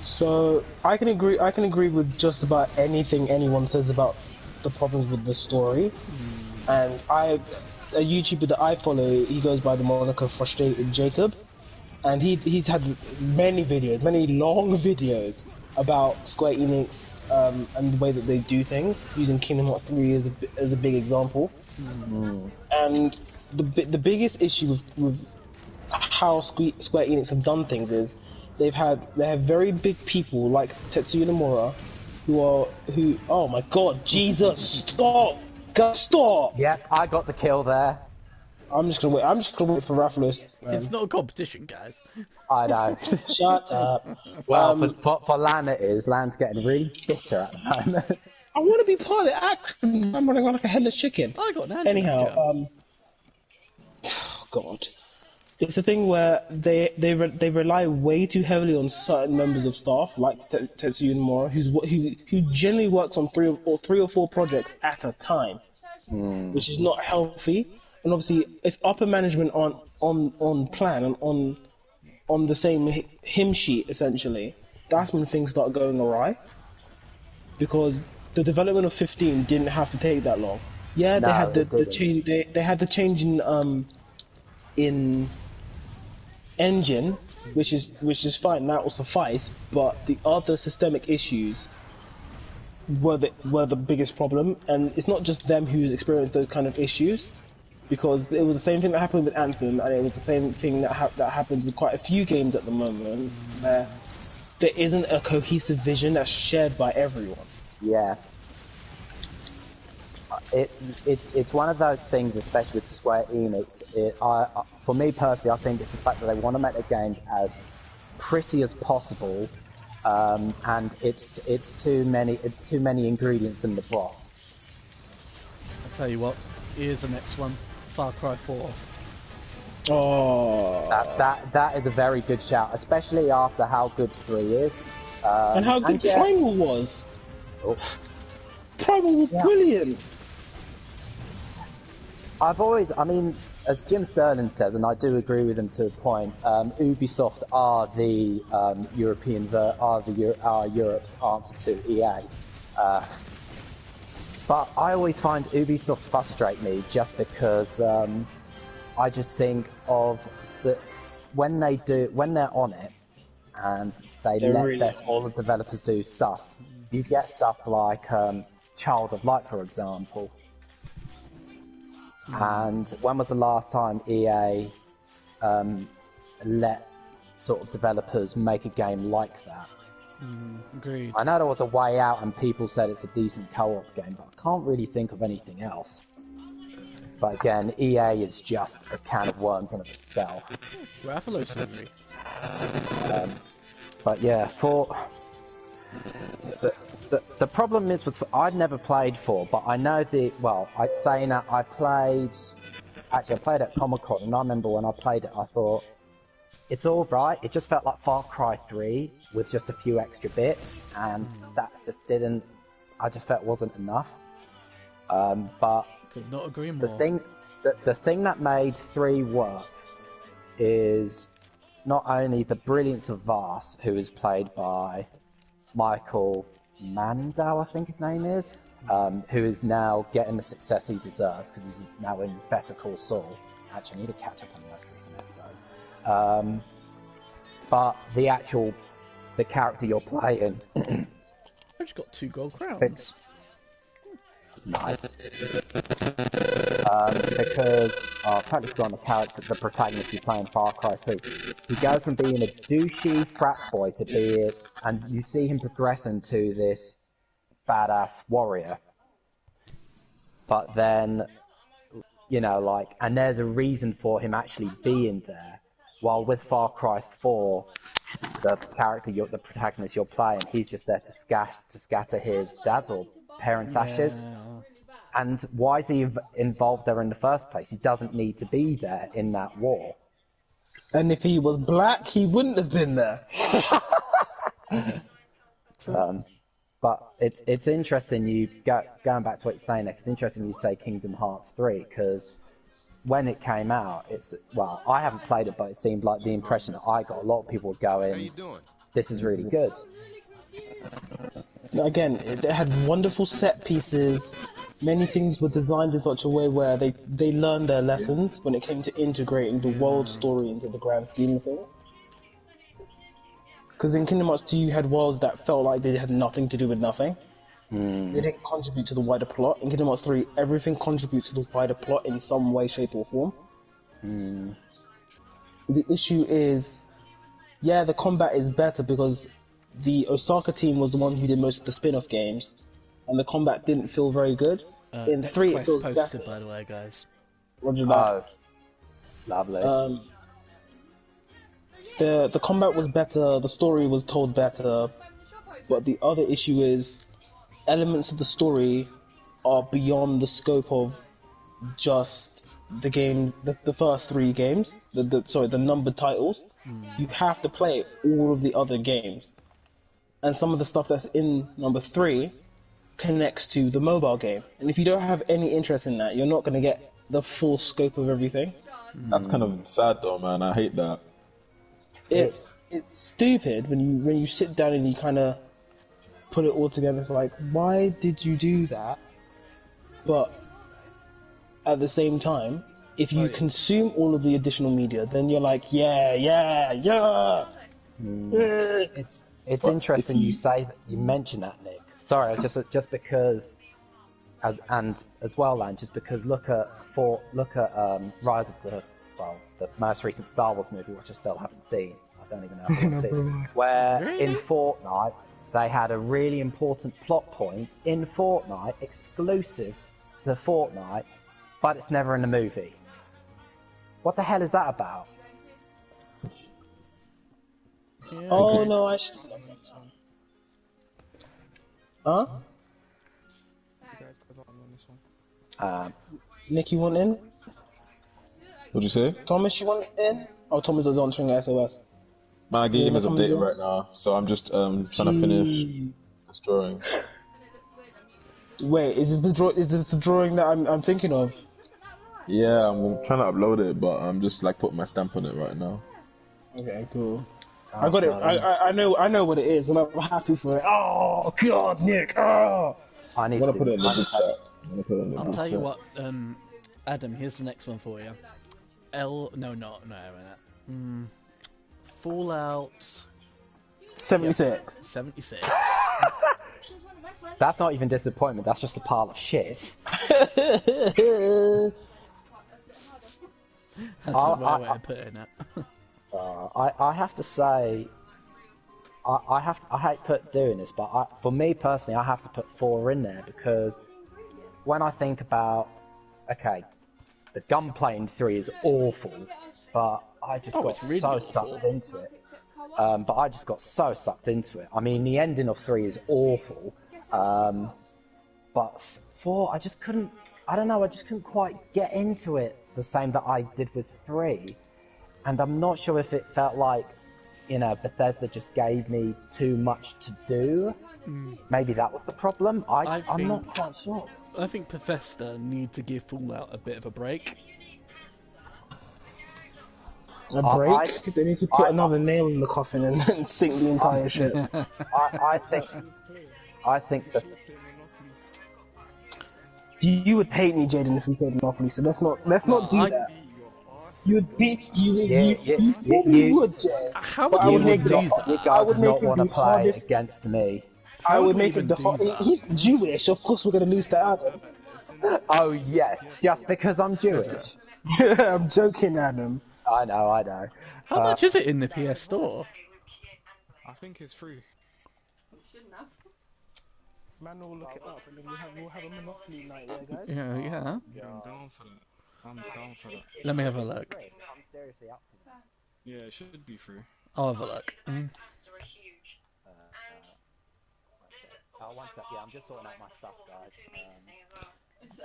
So I can agree with just about anything anyone says about the problems with the story. And a YouTuber that I follow, he goes by the moniker Frustrated Jacob, and he's had many long videos about Square Enix and the way that they do things, using Kingdom Hearts 3 as a big example. And the biggest issue with how Square Enix have done things is they have very big people like Tetsuya Nomura who oh my god, Jesus, stop! Stop! Yep, I got the kill there. I'm just gonna wait. I'm just gonna wait for Rathalos. It's not a competition, guys. I know. Shut up. Well, for Lan it is. Lan's getting really bitter at the moment. I want to be part of the action. I'm running around like a headless chicken. I got an Andrew Anyhow, matchup. oh God, it's a thing where they rely way too heavily on certain members of staff, like Tetsuya Nomura, who generally works on three or four projects at a time, which is not healthy. And obviously, if upper management aren't on plan and on the same hymn sheet, essentially, that's when things start going awry. Because the development of 15 didn't have to take that long. Yeah, they had the change. They had the change in engine, which is fine. That will suffice. But the other systemic issues were the biggest problem, and it's not just them who's experienced those kind of issues. Because it was the same thing that happened with Anthem, and it was the same thing that happens with quite a few games at the moment, where there isn't a cohesive vision that's shared by everyone. Yeah. It's one of those things, especially with Square Enix. For me personally, I think it's the fact that they want to make their games as pretty as possible, and it's too many ingredients in the broth. I'll tell you what. Here's the next one. Far Cry 4. Oh, that is a very good shout, especially after how good 3 is. And how good Primal was. Oh. Primal was brilliant. I mean, as Jim Sterling says, and I do agree with him to a point, Ubisoft are the Europe's answer to EA. But I always find Ubisoft frustrate me just because I just think of when they're on it and they let all the developers do stuff. You get stuff like Child of Light, for example. And when was the last time EA let sort of developers make a game like that? Agreed. I know there was a Way Out and people said it's a decent co-op game, but I can't really think of anything else. But again, EA is just a can of worms in of itself. Rathalos story. But yeah, for the problem is with I'd never played 4, but I know saying that I played at Comic-Con, and I remember when I played it, I thought it's all right. It just felt like Far Cry 3 with just a few extra bits, and that just didn't. I just felt it wasn't enough. But could not agree more. The thing that made 3 work is not only the brilliance of Vaas, who is played by Michael Mandow, I think his name is, who is now getting the success he deserves because he's now in Better Call Saul. Actually, I need to catch up on the most recent episodes. But the character you're playing. I just got 2 gold crowns. Nice. Because practically on the protagonist you play in Far Cry 3, he goes from being a douchey frat boy to and you see him progressing to this badass warrior. But then, and there's a reason for him actually being there. While with Far Cry 4, the character, the protagonist you're playing, he's just there to scatter his dad's or parents' ashes. And why is he involved there in the first place? He doesn't need to be there in that war. And if he was black, he wouldn't have been there. But it's interesting going back to what you're saying there, 'cause it's interesting you say Kingdom Hearts 3, because when it came out, I haven't played it, but it seemed like the impression that I got, a lot of people were going, this is really good. Again, it had wonderful set pieces. Many things were designed in such a way where they learned their lessons when it came to integrating the world story into the grand scheme of things. Because in Kingdom Hearts 2 you had worlds that felt like they had nothing to do with nothing. They didn't contribute to the wider plot. In Kingdom Hearts 3, everything contributes to the wider plot in some way, shape or form. The issue is, the combat is better because the Osaka team was the one who did most of the spin-off games, and the combat didn't feel very good. In 3 it feels posted, by the way, guys. Roger that. Lovely. The combat was better, the story was told better, but the other issue is elements of the story are beyond the scope of just the games, the first 3 games, the numbered titles. You have to play all of the other games, and some of the stuff that's in number 3 connects to the mobile game. And if you don't have any interest in that, you're not going to get the full scope of everything. That's kind of sad though, man. I hate that. It's stupid when you sit down and you kind of put it all together. It's like, why did you do that? But at the same time, if you consume all of the additional media, then you're like, yeah. It's interesting you mention that, Nick. Sorry, it's just because, as well, Lan, just because look at Rise of the most recent Star Wars movie, which I still haven't seen. I don't even know if I've seen. Where in Fortnite they had a really important plot point in Fortnite, exclusive to Fortnite, but it's never in the movie. What the hell is that about? Yeah. Oh no, I should. Huh? You guys could vote on this one. Nick, you want in? What'd you say? Thomas, you want in? Oh, Thomas is answering SOS. My game is Thomas updating right now, so I'm just trying to finish this drawing. Wait, is this the drawing that I'm thinking of? Yeah, I'm trying to upload it, but I'm just like putting my stamp on it right now. Okay, cool. I got it. I know what it is, and I'm happy for it. Oh God, Nick! Oh. I need I'm to gonna put it in the group chat. I'll tell you what, Adam, here's the next one for you. Fallout 76. 76. That's not even disappointment. That's just a pile of shit. That's a right way of putting it. I have to say, I hate doing this, but for me personally, I have to put 4 in there because when I think about, okay, the gunplay in 3 is awful, but I just got really so awful. sucked into it. But I just got so sucked into it. I mean, the ending of 3 is awful, but 4, I just couldn't. I don't know. I just couldn't quite get into it the same that I did with 3. And I'm not sure if it felt like, Bethesda just gave me too much to do. Maybe that was the problem. I'm not quite sure. I think Bethesda need to give Fallout a bit of a break. A break? They need to put another nail in the coffin and sink the entire ship. I think that you would hate me, Jaden, if we played Monopoly. So let's not do that. You would be you would, Jay. How would you even do that? You guys would not want to play against me. I would make it the hot. He's Jewish. Of course, we're gonna lose to Adam. Oh yes, just because I'm Jewish. I'm joking, Adam. I know. How much is it in the PS Store? I think it's free. Man, we'll look it up, and then we'll have a Monopoly night there, guys. Yeah. Yeah, I'm down for that. I'm down for that. Let me have a look. I'm seriously up for that. Yeah, it should be free. I'll have a look. One sec. Yeah, I'm just sorting out my stuff, guys.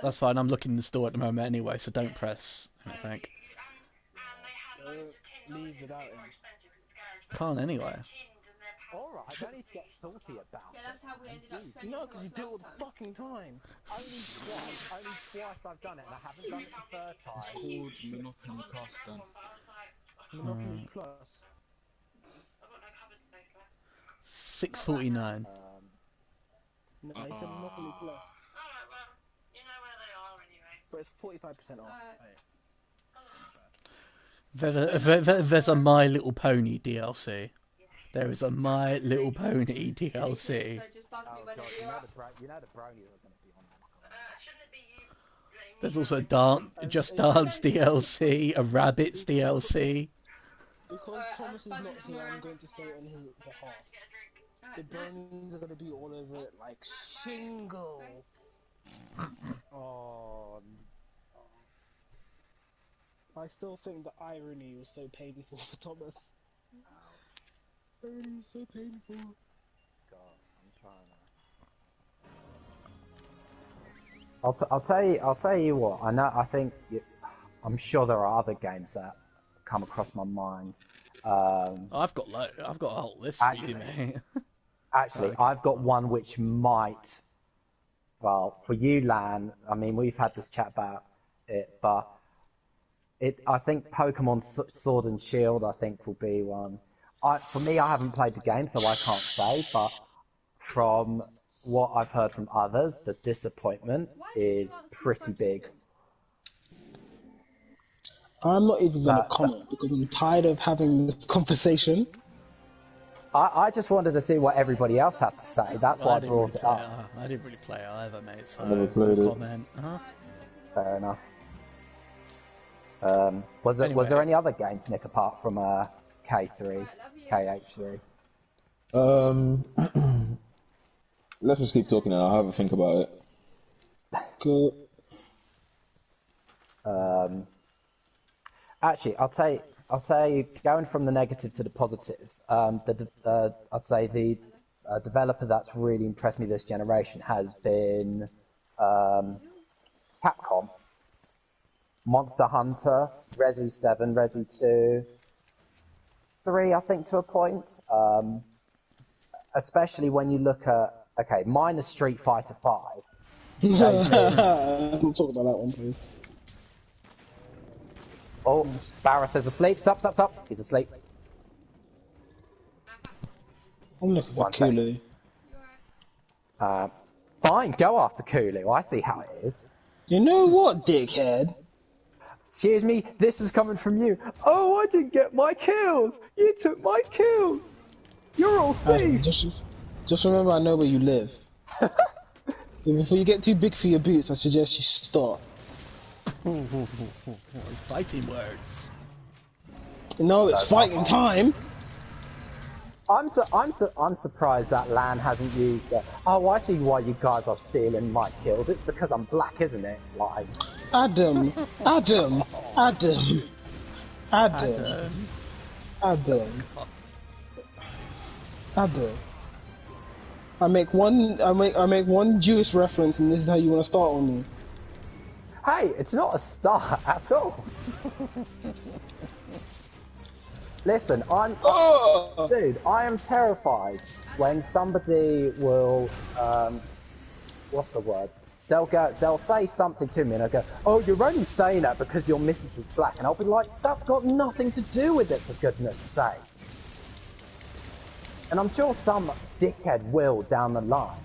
That's fine. I'm looking in the store at the moment anyway, so don't press anything. Leave without him. Can't anyway. Alright, I don't need to get salty about it. That's how we ended up spending No, because you do it all the fucking time. Only twice I've done it, and I haven't done it the third It's time. called Monopoly Plus then. Monopoly Plus. 6.49. No, he said Monopoly Plus. But it's 45% off. There's a My Little Pony DLC. There is a My Little Pony DLC. Oh god, you know the brownies are going to be on that. There's also Just Dance DLC, a Rabbids DLC. Because Thomas is not here, I'm going to say it on his behalf. The brownies are going to be all over it like shingles. Oh, I I still think the irony was so painful for Thomas. Irony was so painful. God, I'm trying to. I'll tell you what. I'm sure there are other games that come across my mind. I've got a whole list for you, mate. Actually, I've got one which might. Well, for you, Lan. I mean, we've had this chat about it, but I think Pokemon Sword and Shield, I think, will be one. For me, I haven't played the game, so I can't say. But from what I've heard from others, the disappointment is pretty big. I'm not even going to comment because I'm tired of having this conversation. I just wanted to see what everybody else had to say. That's why I brought it up. I didn't really play it either, mate. So I never played it. Comment. Fair enough. Was there any other games, Nick, apart from KH3? Let's just keep talking and I'll have a think about it. Good. Actually, I'll tell you, going from the negative to the positive, I'd say the developer that's really impressed me this generation has been Capcom. Monster Hunter, Resi 7, Resi 2, 3, I think, to a point. Especially when you look at, minus Street Fighter 5. Don't talk about that one, please. Oh, Barrett is asleep. Stop. He's asleep. I'm looking for Kulu. Fine, go after Kulu. I see how it is. You know what, dickhead? Excuse me, this is coming from you. Oh, I didn't get my kills. You took my kills. You're all thieves. Just remember, I know where you live. Before you get too big for your boots, I suggest you stop. It's fighting words. No, it's fighting time. I'm surprised that Lan hasn't used it. Oh, I see why you guys are stealing my kills. It's because I'm black, isn't it? Like Adam. I make one Jewish reference, and this is how you want to start on me. Hey, it's not a start at all. Listen, dude, I am terrified when somebody will, what's the word? They'll say something to me and I'll go, oh, you're only saying that because your missus is black. And I'll be like, that's got nothing to do with it, for goodness sake. And I'm sure some dickhead will down the line.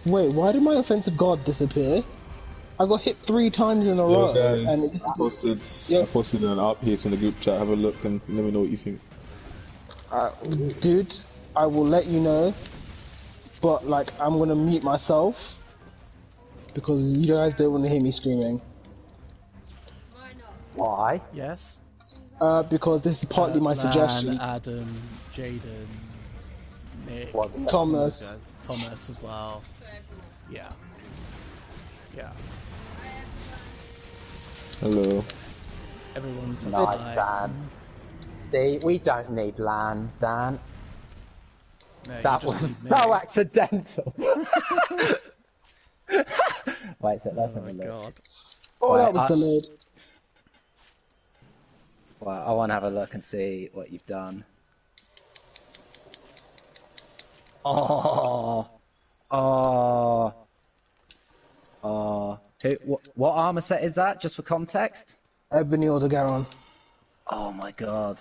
Wait, why did my offensive guard disappear? I got hit 3 times in a row. Guys, and I posted an art piece in the group chat. Have a look and let me know what you think. Dude, I will let you know. But I'm gonna mute myself because you guys don't want to hear me screaming. Why? Yes. Because this is partly my suggestion. Adam, Jaden, Nick, Thomas as well. Yeah. Hello. Everyone's nice, Dan. See, we don't need Lan, Dan. No, that was so accidental. Wait, so let's have a look. God. Oh, that was delayed. Well, I want to have a look and see what you've done. What armor set is that, just for context? Ebony Aldegaron. Oh my god.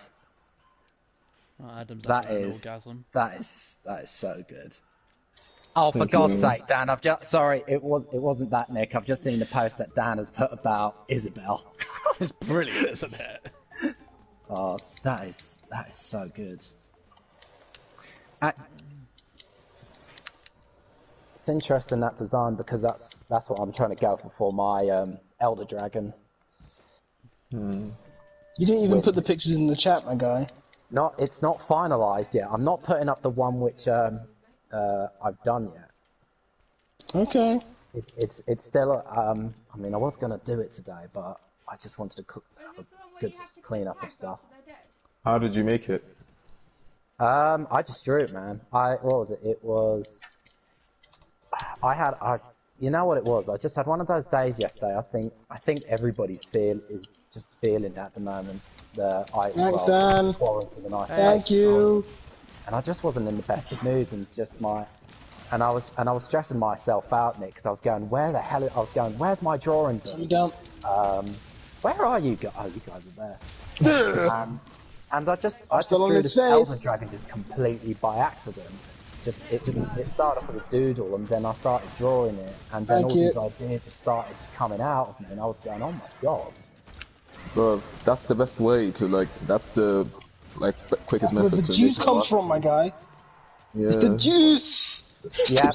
Adam's that is so good. Oh, for God's sake, Dan! Sorry, it wasn't that, Nick. I've just seen the post that Dan has put about Isabel. It's brilliant, isn't it? Oh, that is so good. It's interesting, that design, because that's what I'm trying to go for my Elder Dragon. You didn't even put the pictures in the chat, my guy. It's not finalised yet. I'm not putting up the one which I've done yet. Okay. it's still. I mean, I was gonna do it today, but I just wanted to have a good clean up of stuff. How did you make it? I just drew it, man. What was it? It was. You know what it was? I just had one of those days yesterday. I think everybody's is just feeling it at the moment. Thanks, Dan. Thank you. And I just wasn't in the best of moods, and I was stressing myself out, Nick, because I was going, where's my drawing book? I'm down. Where are you guys? Oh, you guys are there. and I just drew this Elder Dragon just completely by accident. It started off as a doodle, and then I started drawing it, and then these ideas just started coming out of me, and I was going, oh my god. Bro, that's the best way to that's the quickest method to. That's where the juice comes from, my guy. Yeah. It's the juice. Yeah.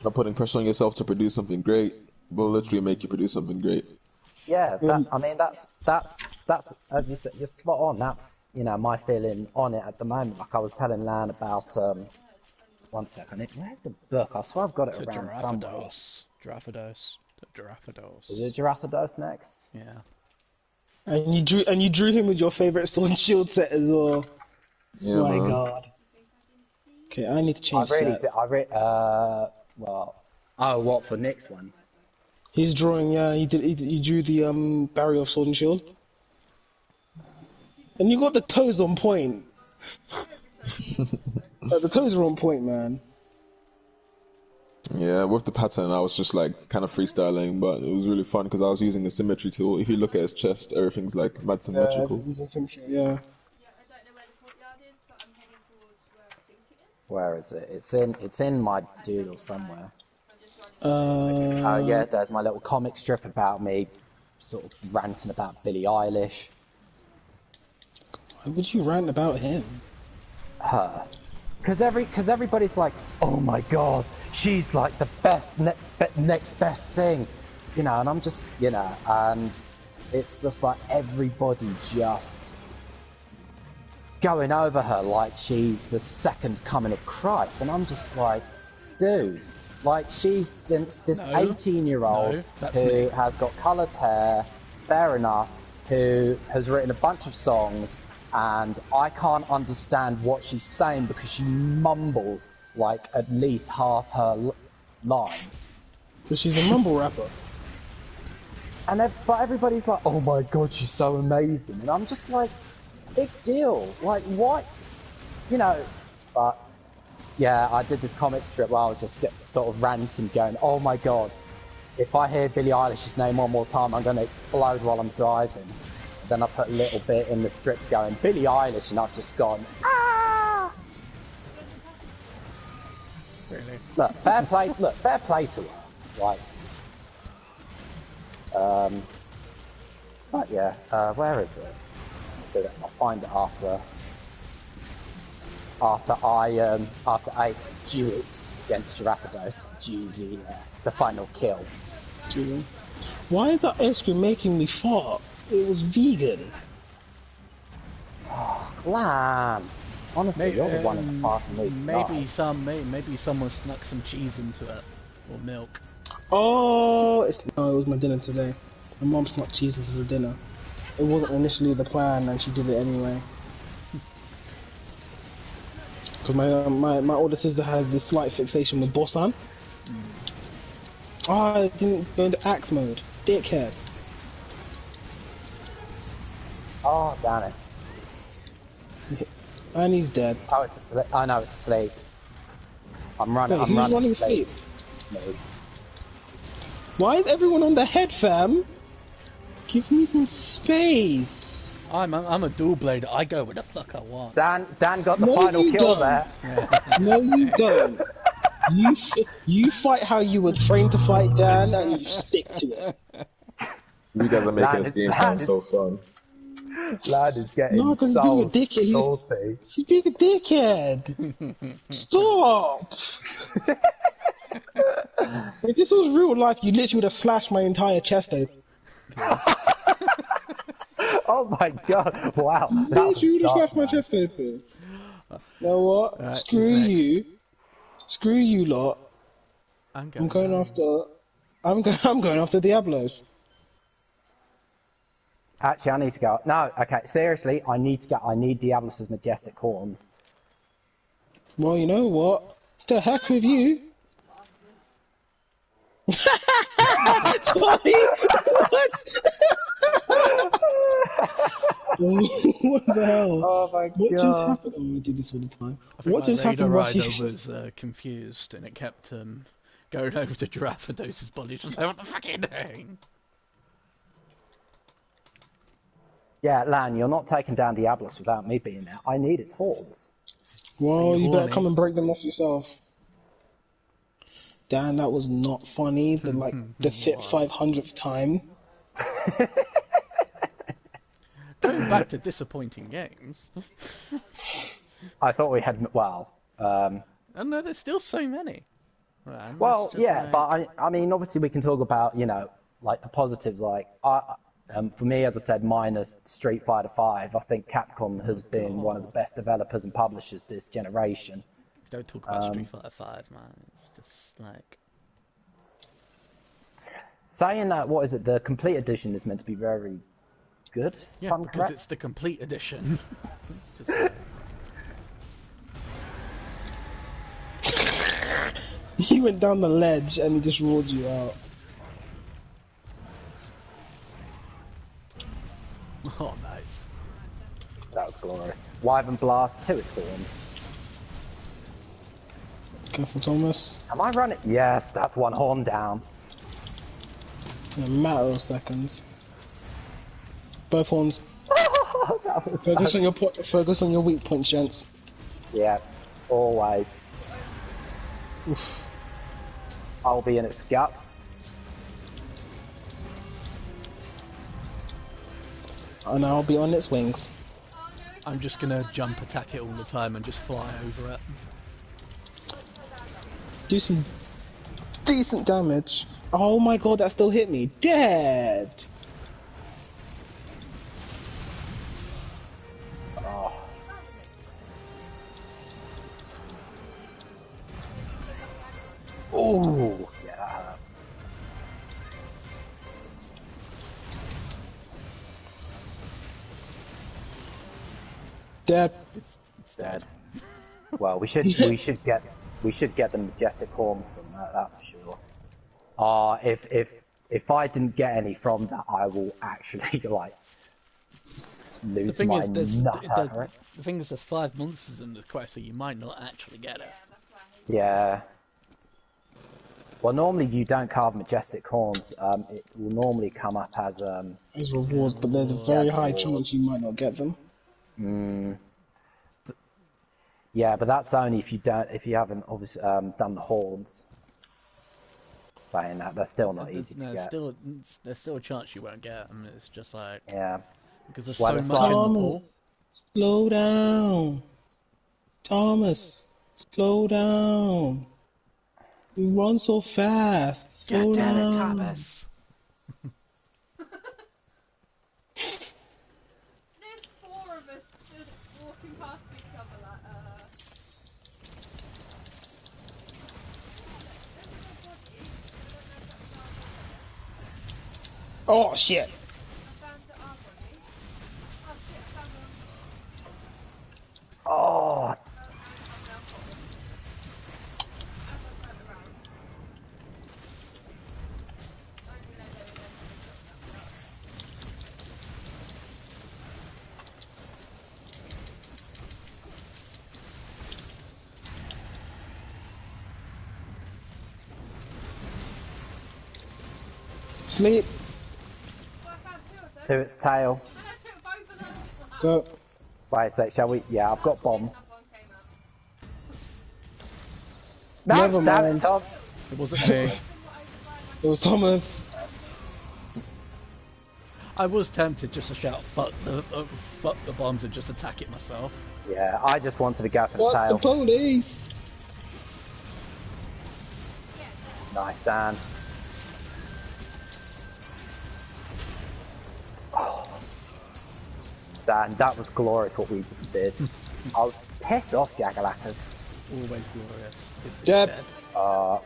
Not putting pressure on yourself to produce something great will literally make you produce something great. Yeah, I mean that's as you said, you're spot on. That's my feeling on it at the moment. Like I was telling Lan about 1 second. Where's the book? I swear I've got it around somewhere. Giraffados. Is it Giraffados next? Yeah. And you drew him with your favorite Sword and Shield set as well. Yeah, my man. God. Okay, I need to change sets. What for Nick's one? He's drawing. Yeah, he drew the barrier of Sword and Shield. And you got the toes on point. The toes are on point, man. Yeah, with the pattern, I was just kind of freestyling, but it was really fun because I was using the symmetry tool. If you look at his chest, everything's mad symmetrical. Yeah. Where is it? It's in my doodle somewhere. Yeah, there's my little comic strip about me, sort of ranting about Billie Eilish. Why would you rant about him? Her. Because everybody's like, oh my god, she's like the best, next best thing. And I'm just, and it's just like everybody just going over her like she's the second coming of Christ. And I'm just like, dude, she's this 18-year-old who has got coloured hair, fair enough, who has written a bunch of songs, and I can't understand what she's saying because she mumbles at least half her lines. So she's a mumble rapper. But everybody's like, oh my god, she's so amazing. And I'm just like, big deal. What? But yeah, I did this comic strip where I was just sort of ranting, going, oh my god, if I hear Billie Eilish's name one more time, I'm going to explode while I'm driving. Then I put a little bit in the strip going, Billie Eilish, and I've just gone, ah! Really? Look, fair play to her. But yeah, where is it? I'll find it after I duels against Giraffados, do the final kill. Why is that ice cream making me fart? It was vegan. Oh, Lamb. Honestly, you're the one in the party mood tonight. Maybe someone snuck some cheese into it, or milk. Oh, it was my dinner today. My mom snuck cheese into the dinner. It wasn't initially the plan, and she did it anyway. Because my older sister has this slight fixation with Bossan. I didn't go into axe mode. Dickhead. Oh, damn it. And he's dead. Oh, it's asleep. I know it's asleep. I'm running. Wait, I'm running running asleep. No. Why is everyone on the head, fam? Give me some space. I'm a dual blader. I go where the fuck I want. Dan got the final kill there. No, you don't. You fight how you were trained to fight, Dan, and you stick to it. You guys are making this game sound so fun. Lad is getting so salty. He's being a dickhead. Stop. If this was real life, you literally would have slashed my entire chest open. Oh my god! Wow. Literally would have slashed my chest open. You know what? Screw you. Screw you lot. I'm I'm going down. after. I'm going after Diablos. Actually, I need to go. No, okay, seriously, I need to go. I need Diablos' majestic horns. Well, you know what? The heck with you. Tommy, what? What the hell? Oh my What just god. happened? Oh, I do this all the time. I think What my just radar happened? rider Rocky? was confused and it kept going over to Giraffados's body. Just like, what the fuck are you doing? Yeah, Lan, you're not taking down Diablos without me being there. I need its horns. Well, you better horny? come and break them off yourself. Dan, that was not funny. The 500th time. Going back to disappointing games. I thought we had, well, Oh no, there's still so many. Man, well, it's just yeah, like- but I mean, obviously we can talk about, you know, like the positives. Like, for me, as I said, minus Street Fighter V. I think Capcom has been one of the best developers and publishers this generation. Don't talk about Street Fighter 5, man. It's just like... Saying that, what is it? The complete edition is meant to be very good. if Yeah, I'm because correct. it's the complete edition. It's just like... He went down the ledge and he just roared you out. Oh, nice. That was glorious. Wyvern Blast to its horns. Careful, Thomas. Am I running? Yes, that's one horn down. In a matter of seconds. Both horns. That was Focus on your focus on your weak point, gents. Yeah, always. Oof. I'll be in its guts. And I'll be on its wings. I'm just gonna jump attack it all the time and just fly over it. Do some decent damage. Oh my god, that still hit me. Dead! Oh, yeah, that hurt. Dead. It's dead. Well, we should get the majestic horns from that. That's for sure. If I didn't get any from that, I will actually like lose The thing my is, nut over it. the thing is, there's 5 monsters in the quest, so you might not actually get it. Yeah. Well, normally you don't carve majestic horns. It will normally come up as As rewards, but there's a very high chance you might not get them. yeah, but that's only if you haven't obviously done the horns. Saying that, they're still not easy to get. There's still a chance you won't get them. It's just like Yeah. because there's Well, so it's much like- in the pool. Thomas, slow down. Thomas, slow down. You run so fast. Slow God damn down. it, Thomas! There's 4 of us just walking past each other like, Oh shit. I found the our body. Oh shit, I found one. Oh, Sleep. Well, I found 2 of them. to its tail. And I took both of them. Go. Wait a sec, shall we? Yeah, I've got bombs. One came out. No, Never damn mind. it, Tom. It wasn't me. It was Thomas. I was tempted just to shout fuck the bombs and just attack it myself. Yeah, I just wanted to go for the What tail. the police? Nice, Dan. Oh. Dan, that was glorious what we just did. I'll piss off, Jagalakas. Always glorious. It's Jab. dead.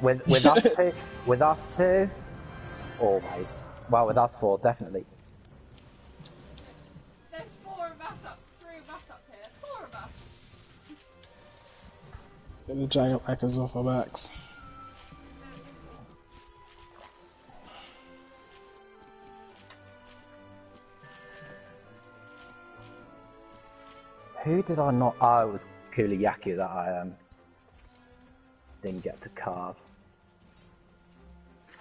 With us two, always. Well, with us four, definitely. There's 4 of us up, 3 of us up here. 4 of us. Let me drag up hackers off our backs. Who did I not? Oh, it was Kuliyaku that I didn't get to carve.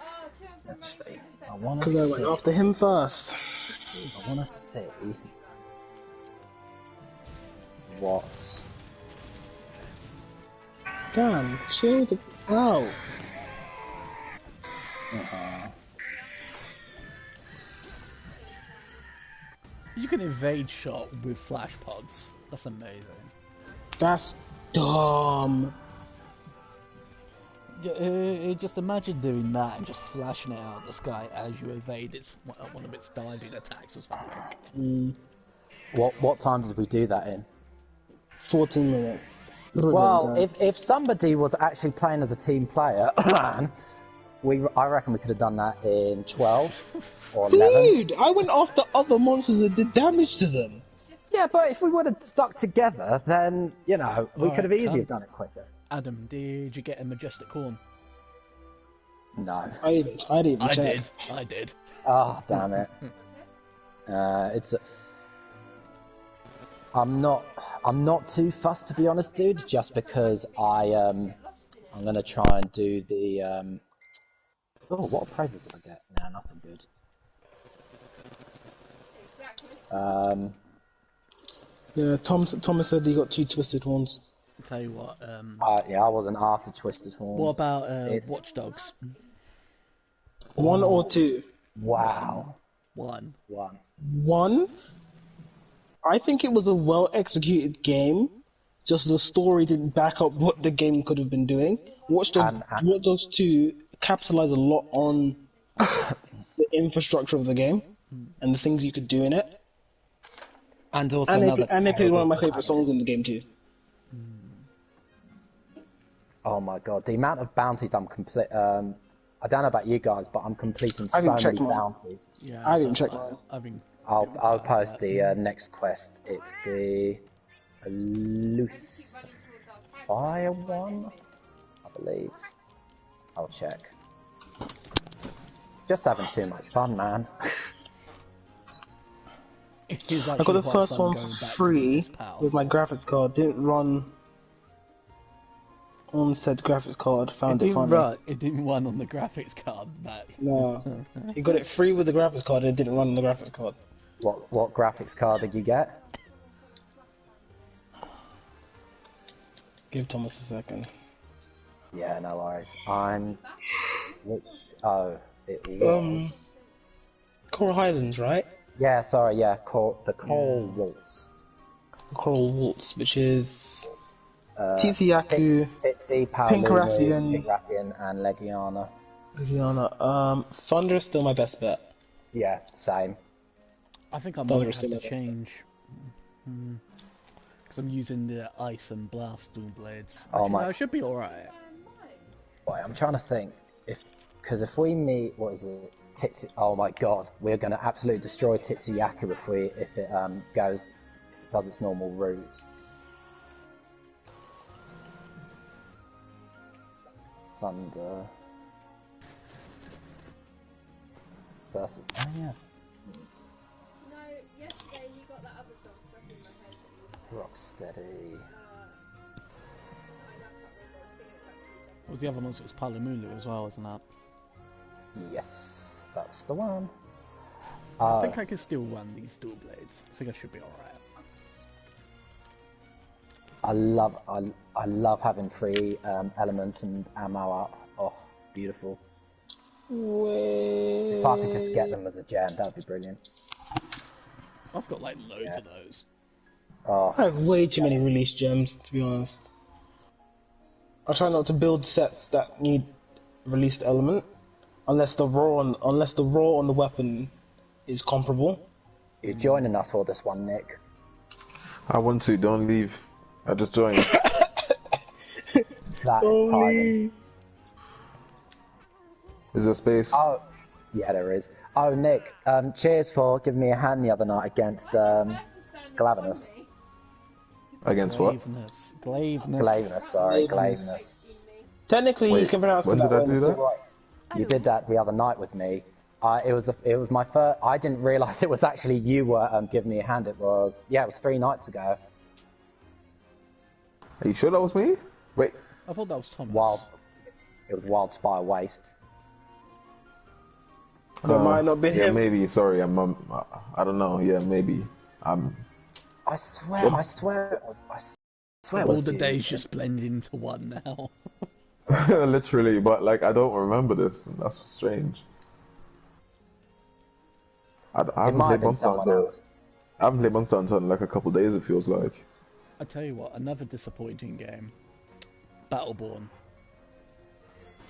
Oh, 2 of them Actually, managed I want to Because I see. went after him first. I want to see what. Damn, chill the out. You can evade shot with flash pods. That's amazing. That's dumb. Just imagine doing that and just flashing it out of the sky as you evade one of its diving attacks or something. What time did we do that in? 14 minutes. Well, if somebody was actually playing as a team player, I reckon we could have done that in 12 or 11. Dude, I went after other monsters that did damage to them. Yeah, but if we would have stuck together, then, you know, we could have easily come. done it quicker. Adam, did you get a majestic horn? No. I didn't check. I did. Oh, damn it. I'm not too fussed, to be honest, dude, just because I'm gonna try and do the oh, what prizes did I get? Nah, nothing good. Yeah, Thomas said he got 2 twisted horns. I'll tell you what, Yeah, I wasn't after Twisted Horns. what about It's- Watch Dogs? 1 or 2? Wow. 1. 1? I think it was a well executed game, just the story didn't back up what the game could have been doing. Watch Dogs 2 capitalized a lot on the infrastructure of the game and the things you could do in it. And also And they played one of my favorite songs in the game too. Oh my god, the amount of bounties I'm complete. I don't know about you guys, but I'm completing I so haven't checked many mine. bounties. Yeah, I didn't check mine. I've been. I'll post the next quest. It's the loose fire one, I believe. I'll check. Just having too much fun, man. I got the first one for free with my graphics card. Didn't run on said graphics card. Found it funny. It didn't run on the graphics card. No, he got it free with the graphics card. And it didn't run on the graphics card. What graphics card did you get? Give Thomas a second. Yeah, no worries. It was. Coral Highlands, right? Yeah, sorry, yeah, the Coral Waltz. Coral Waltz, which is Titiaku, Titsi, Pinkarasian, Pinkarasian, and Legiana. Legiana. Thunder is still my best bet. Yeah, same. I think I might have to change. Because I'm using the Ice and Blast dual blades. Oh my! I should be alright. Boy, I'm trying to think because if we meet, what is it? Oh my god, we're going to absolutely destroy Titsiyaku if it does its normal route. Thunder. Versus. Oh yeah. No, yesterday he got that other song stuck in my head that he was Rocksteady. What was the other one? It was Palamulu as well, wasn't that? Yes, that's the one. I think I can still run these dual blades. I think I should be alright. I love having free elements and ammo up. Oh, beautiful. If I could just get them as a gem, that'd be brilliant. I've got like loads of those. Oh, I have way too many release gems, to be honest. I try not to build sets that need released element, unless the raw on the weapon is comparable. you're joining us for this one, Nick. I want to. Don't leave. I just joined. That is timing. Is there space? Oh, yeah, there is. Oh, Nick, cheers for giving me a hand the other night against Glavenus. Against what? Glavenus, sorry, Glavenus. Technically, Wait, you can pronounce when it did I do that? Right. You did that the other night with me. It was my first. I didn't realise it was actually you were giving me a hand. It was 3 nights ago. Are you sure that was me? Wait. I thought that was Thomas. It was Wild Spire Waste. That might not be Yeah, him. maybe. Sorry, I don't know. Yeah, maybe. I swear it was All the you. days just blend into one now. Literally, but like I don't remember this. That's strange. I haven't might played have been Monster someone Hunter. else. I haven't played Monster Hunter in like a couple days. It feels like. I tell you what, another disappointing game. Battleborn.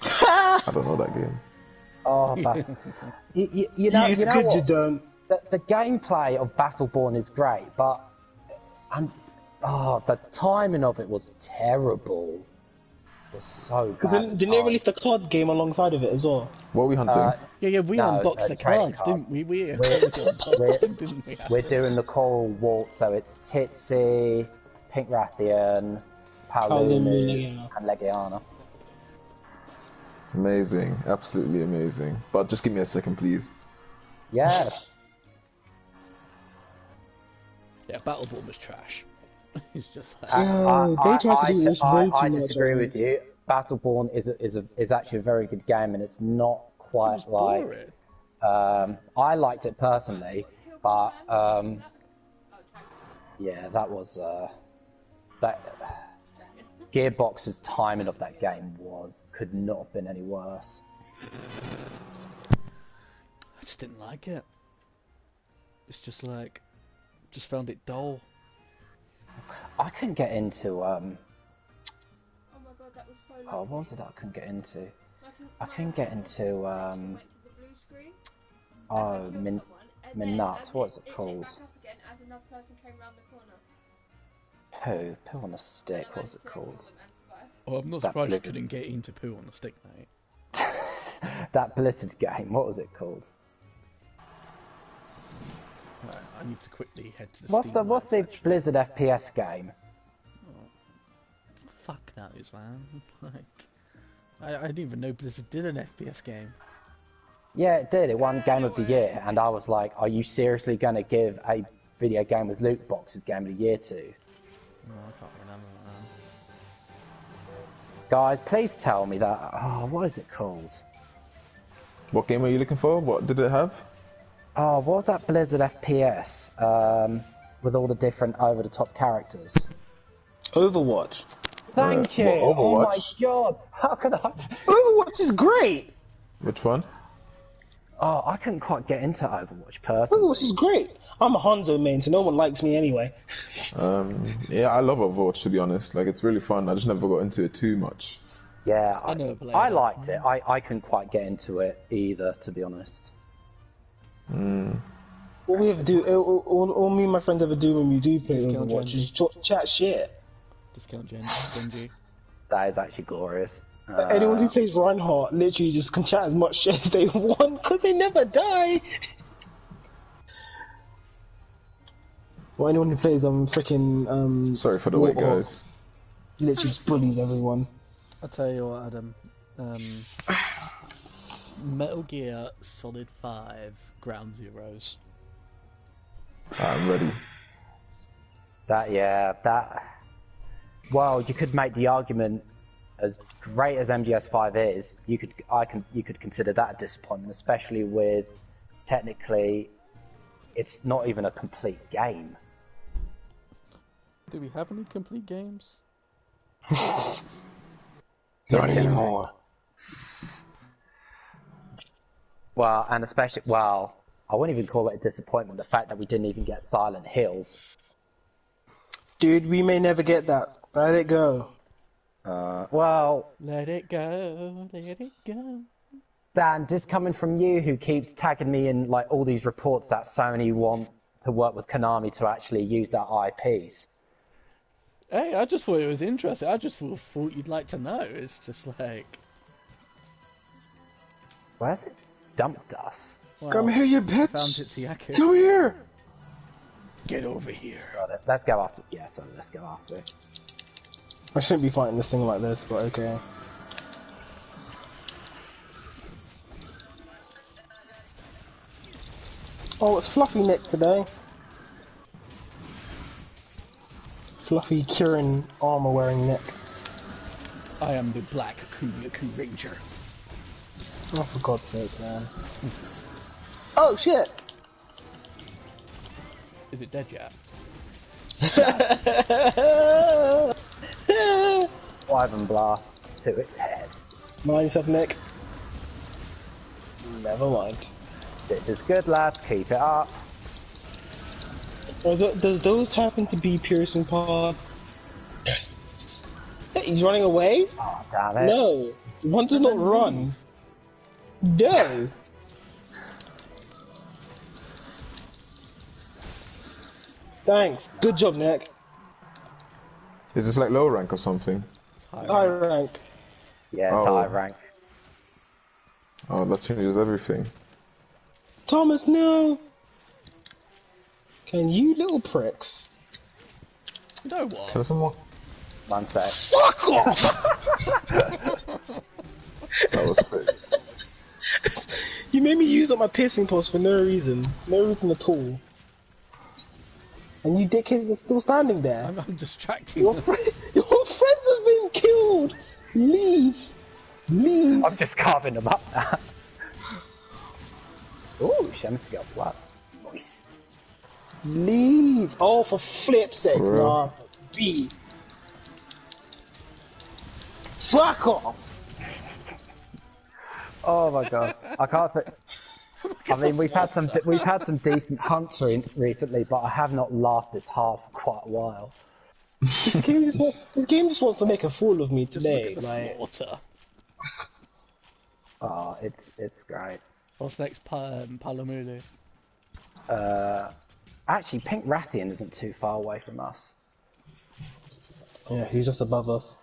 I don't know that game. Oh, that's... you know It's good what? you don't. The gameplay of Battleborn is great, but the timing of it was terrible. It was so bad. Didn't they release the card game alongside of it as well? What are we hunting? Yeah, we No, unboxed the trading cards, card. didn't we? We We're- didn't we? We're doing the Coral Waltz, so it's Titsy, Pink Rathian, Paulunu, and Legiana. Amazing, absolutely amazing. But just give me a second, please. Yeah. Yeah, Battleborn was trash. It's just like... They tried to do this way too I much, disagree I with you. Battleborn is actually a very good game, and it's not quite like. boring. I liked it personally, but yeah, that was that. Gearbox's timing of that game could not have been any worse. I just didn't like it. It's just like... Just found it dull. I couldn't get into Oh my god, that was so oh, long. what was it that I couldn't get into? I couldn't get into oh, Minut. What is it called? Poo on a stick. What was it called? Oh, I'm not That surprised you Blizzard. couldn't get into Poo on a Stick, mate. That Blizzard game. What was it called? Right, I need to quickly head to the What's Steam the section. Blizzard FPS game? Fuck knows, man. Like, I didn't even know Blizzard did an FPS game. Yeah, it did. It won Game of the Year, and I was like, "Are you seriously going to give a video game with loot boxes Game of the Year to?" No, I can't remember, man. Guys, please tell me that. Oh, what is it called? What game are you looking for? What did it have? Oh, what was that Blizzard FPS with all the different over-the-top characters? Overwatch. Thank you. what, Oh my Overwatch? god, how could I? Overwatch is great. Which one? Oh, I couldn't quite get into Overwatch personally. Overwatch is great. I'm a Hanzo main, so no one likes me anyway. Yeah, I love Overwatch, to be honest. Like, it's really fun. I just never got into it too much. Yeah, I never played I it. liked it. I couldn't quite get into it either, to be honest. All we ever do, all me and my friends ever do when we do play Discount Overwatch Gen. is chat shit. Discount Genji. That is actually glorious. Anyone who plays Reinhardt literally just can chat as much shit as they want because they never die. Or anyone who plays freaking Sorry for the wait, Warhawk guys. literally just bullies everyone. I'll tell you what, Adam. Metal Gear Solid 5 Ground Zeroes. I'm ready. Well, you could make the argument, as great as MGS5 is, you could consider that a disappointment, especially with technically, it's not even a complete game. Do we have any complete games? Not anymore. Well, and especially, I wouldn't even call it a disappointment, the fact that we didn't even get Silent Hills. Dude, we may never get that. Let it go. Well, Let it go, let it go. Dan, just coming from you, who keeps tagging me in like all these reports that Sony want to work with Konami to actually use their IPs. Hey, I just thought it was interesting. I just thought you'd like to know. It's just like... Where's it dumped us? Well, Come here, you found bitch! its Yaku. Come here! Get over here. Got it. Let's go after. Yeah, so let's go after it. I shouldn't be fighting this thing like this, but okay. Oh, it's Fluffy Nick today. Fluffy Kieran armor wearing Nick. I am the Black Kuyaku Ranger. Oh, for God's sake, man. Oh, shit! Is it dead yet? Wyvern blast to its head. Mind yourself, Nick. Never mind. This is good, lads. Keep it up. Does those happen to be piercing pods? Yes. Hey, he's running away? Oh, damn it. No. One does not run. No. Thanks. Good job, Nick. Is this like low rank or something? High rank. Yeah, it's Oh. high rank. Oh, that changes everything. Thomas, no. Can you little pricks? You know what? Can someone? 1 sec. Fuck off! That was sick. You made me use up my piercing post for no reason. No reason at all. And you dickheads are still standing there. I'm distracting Your, them. your friends have been killed! Leave! Leave! I'm just carving them up now. Ooh, Shemscale plus. Nice. Leave! Oh, for flip's sake, Bro. nah. B. Fuck off! Oh my god. I can't think. I mean, we've had some decent hunts recently, but I have not laughed this hard for quite a while. This game just wants to make a fool of me today. Look at the Like, slaughter. Oh, it's great. What's next? Palamulu. Actually, Pink Rathian isn't too far away from us. yeah, he's just above us.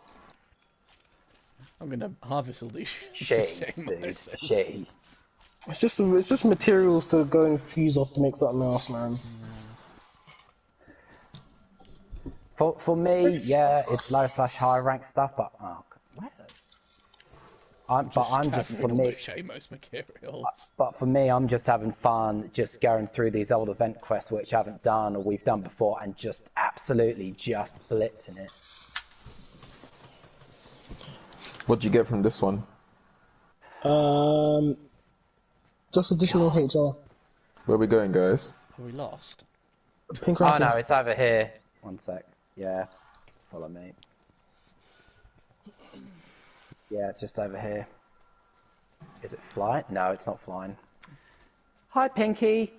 I'm gonna harvest all these Shit, dude. Shit. It's just materials to go and fuse off to make something else, man. For me, yeah, it's low / high rank stuff, but where? I'm just for me. most materials. But for me, I'm just having fun, just going through these old event quests which I haven't done or we've done before, and just absolutely just blitzing it. What'd you get from this one? Just additional HR. Where we going, guys? Are we lost? Pink Oh Raptor. no, it's over here. 1 sec. Yeah, follow me. Yeah, it's just over here. Is it flying? No, it's not flying. Hi, Pinky.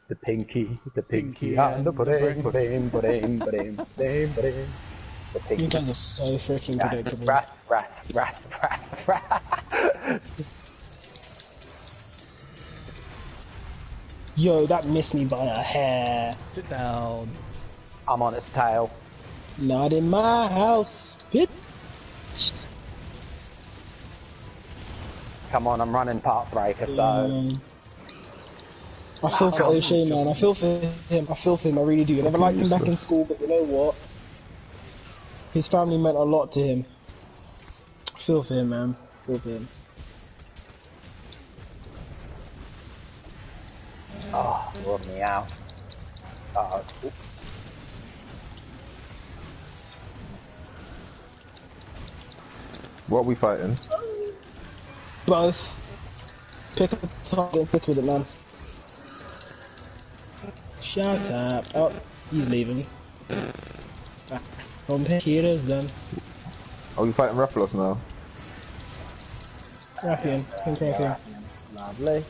The Pinky and the pudding. The You Pinky. guys are so freaking predictable. Rat. Yo, that missed me by a hair. Sit down. I'm on its tail. Not in my house, bitch. Come on, I'm running Park Breaker, so... I feel for O'Shea, man. I feel for him. I really do. I never liked him back in school, but you know what? His family meant a lot to him. I feel for him, man. I feel for him. Oh, rub me out. Oh, What are we fighting? Both. Pick up the target, pick with it, man. Shut up. Oh, he's leaving. From Pinky it is then. Are we fighting Rathalos now? Rappian. Pink Rappian. lovely.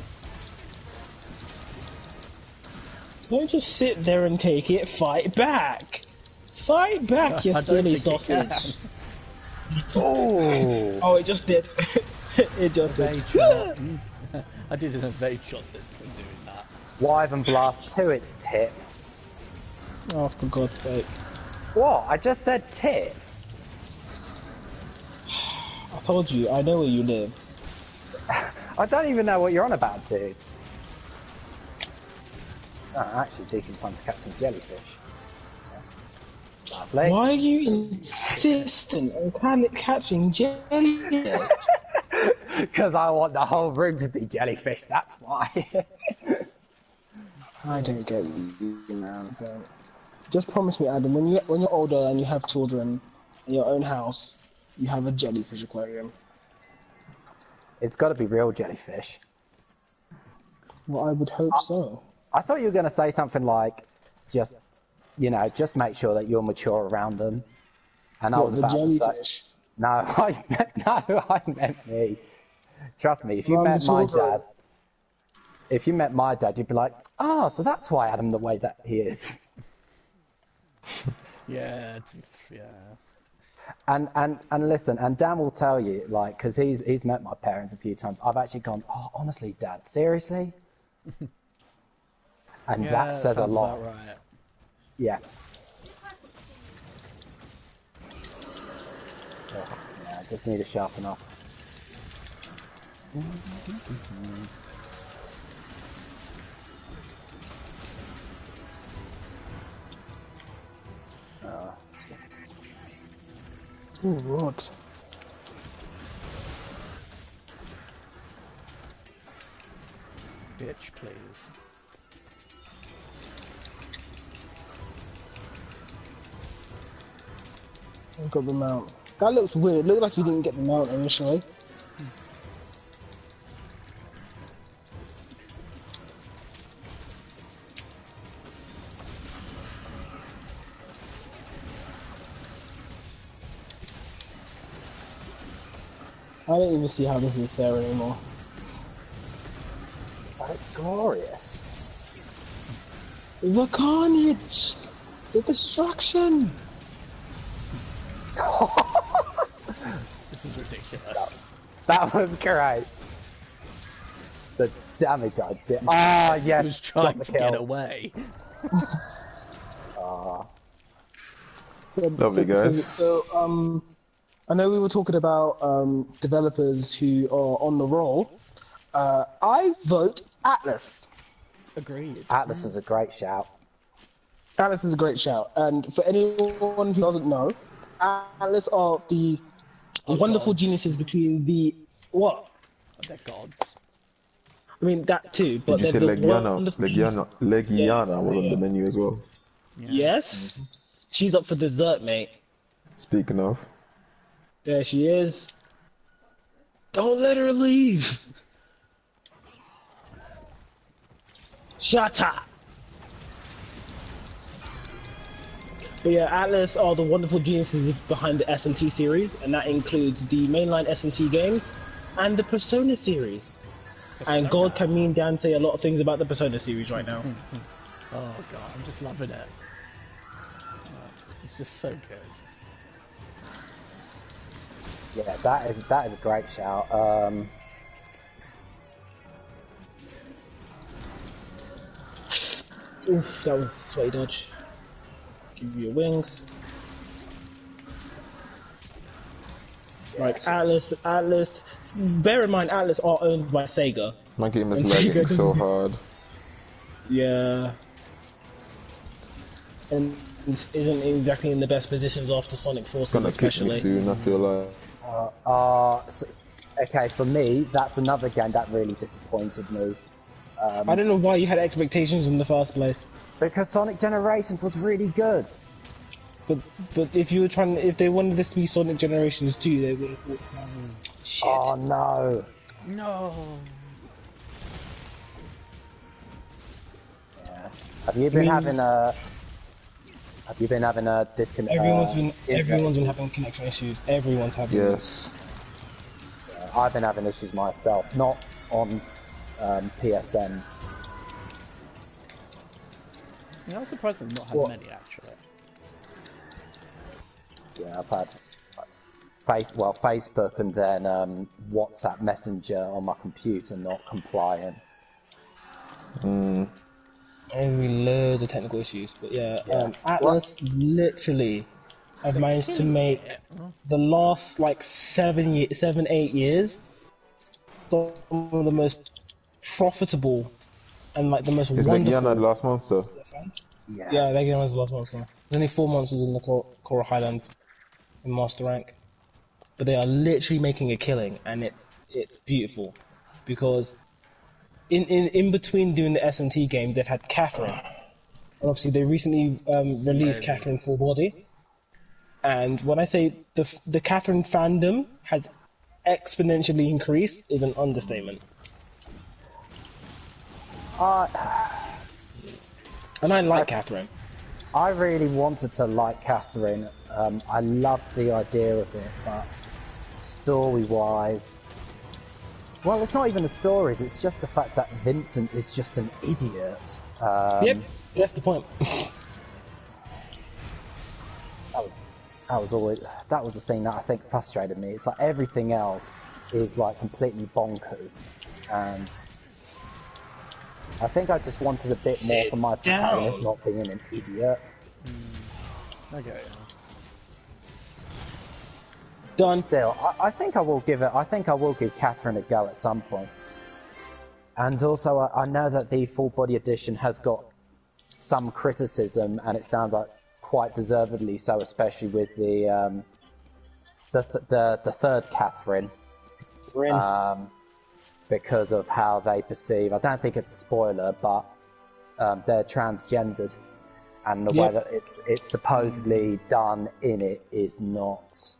Don't just sit there and take it, fight back! Fight back, you I don't silly think it can. sausage! Oh, Oh, it just did. It just did. Evade shot. I did an evade shot from doing that. Wyvern blast to its tip. Oh, for God's sake. What? I just said tip. I told you, I know where you live. I don't even know what you're on about, dude. Oh, actually, decent time to catch some jellyfish. Lovely. Why are you insistent on catching jellyfish? Because I want the whole room to be jellyfish, that's why. I don't get you, man. Don't. Just promise me, Adam, when you're older and you have children in your own house, you have a jellyfish aquarium. It's got to be real jellyfish. Well, I would hope so. I thought you were going to say something like, just make sure that you're mature around them. And I was about to say, no, I meant me. Trust me, if you met my dad, you'd be like, oh, so that's why Adam the way that he is. Yeah. And listen, and Dan will tell you, like, because he's met my parents a few times. I've actually gone, oh, honestly, Dad, seriously? And Yeah, that says a lot. about right. Yeah. Yeah, I just need to sharpen up. Oh, what? Bitch, please. I got the mount. That looked weird. It looked like you didn't get the mount initially. I don't even see how this is fair anymore. Oh, it's glorious. The carnage! The destruction! This is ridiculous. That was great. The damage I did. Ah, yes. He was trying got to the get kill. away. Lovely, guys. So, I know we were talking about developers who are on the roll. I vote Atlas. Agreed. Atlas is a great shout. Atlas is a great shout. And for anyone who doesn't know, Atlas are the wonderful gods. geniuses between the... What? They're gods. I mean, that too, but Did you say they're the wonderful Legiana was on the menu as well. Yeah. Yes? She's up for dessert, mate. Speaking of, There she is. Don't let her leave. Shut up. But yeah, Atlas are the wonderful geniuses behind the S&T series, and that includes the mainline S&T games and the Persona series. And God can mean Dan say a lot of things about the Persona series right now. Oh god, I'm just loving it. It's just so good. Yeah, that is a great shout. Oof, that was a sweaty dodge. Give you your wings. Like Atlas, bear in mind Atlas are owned by Sega. my game is And lagging Sega so doesn't- hard. Yeah. And isn't exactly in the best positions after Sonic Forces, It's gonna kick me especially. soon, I feel like. Okay, for me, that's another game that really disappointed me. I don't know why you had expectations in the first place. Because Sonic Generations was really good. But if you were trying, if they wanted this to be Sonic Generations 2, they would. Shit. Oh no. No. Yeah. Have you been having a disconnect? Everyone's been having connection issues. Everyone's having. Yes. I've been having issues myself, not on PSN. Yeah, I'm surprised I've not had What? many actually. Yeah, I've had Facebook and then WhatsApp Messenger on my computer not compliant. Only loads of technical issues, but yeah, Yeah. Atlas literally have managed to make the last like 7, 8 years some of the most profitable and like the most It's like wonderful. Yana the Last Monster. Yeah, Legion was the last monster. There's only 4 monsters in the Coral Highland in Master Rank. But they are literally making a killing, and it's beautiful. Because in between doing the SMT game, they've had Catherine. And obviously they recently released Catherine Full Body. And when I say the Catherine fandom has exponentially increased is an understatement. And I like Catherine. I really wanted to like Catherine. I loved the idea of it, but story-wise... Well, it's not even the stories, it's just the fact that Vincent is just an idiot. Yep, that's the point. That was the thing that I think frustrated me. It's like everything else is like completely bonkers, and I think I just wanted a bit more from my protagonist not being an idiot. Okay. Done. Still, I think I will give Catherine a go at some point. And also, I know that the full body edition has got some criticism, and it sounds like quite deservedly so, especially with the third Catherine, because of how they perceive. I don't think it's a spoiler, but they're transgendered, and the way that it's supposedly done in it is not.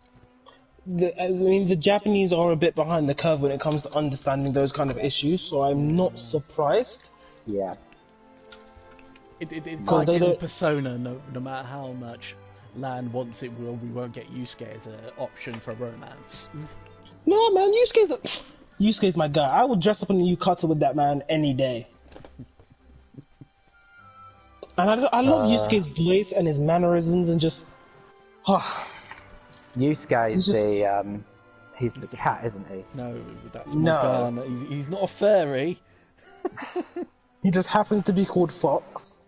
I mean, the Japanese are a bit behind the curve when it comes to understanding those kind of issues, so I'm not surprised. Yeah. It's like in Persona, no matter how much Lan wants it, we won't get Yusuke as an option for romance. No, man, Yusuke's my guy. I would dress up in a yukata with that man any day. And I love Yusuke's voice and his mannerisms and just... Yusuke's he's the cat, isn't he? No, that's Morgana. He's not a fairy. He just happens to be called Fox.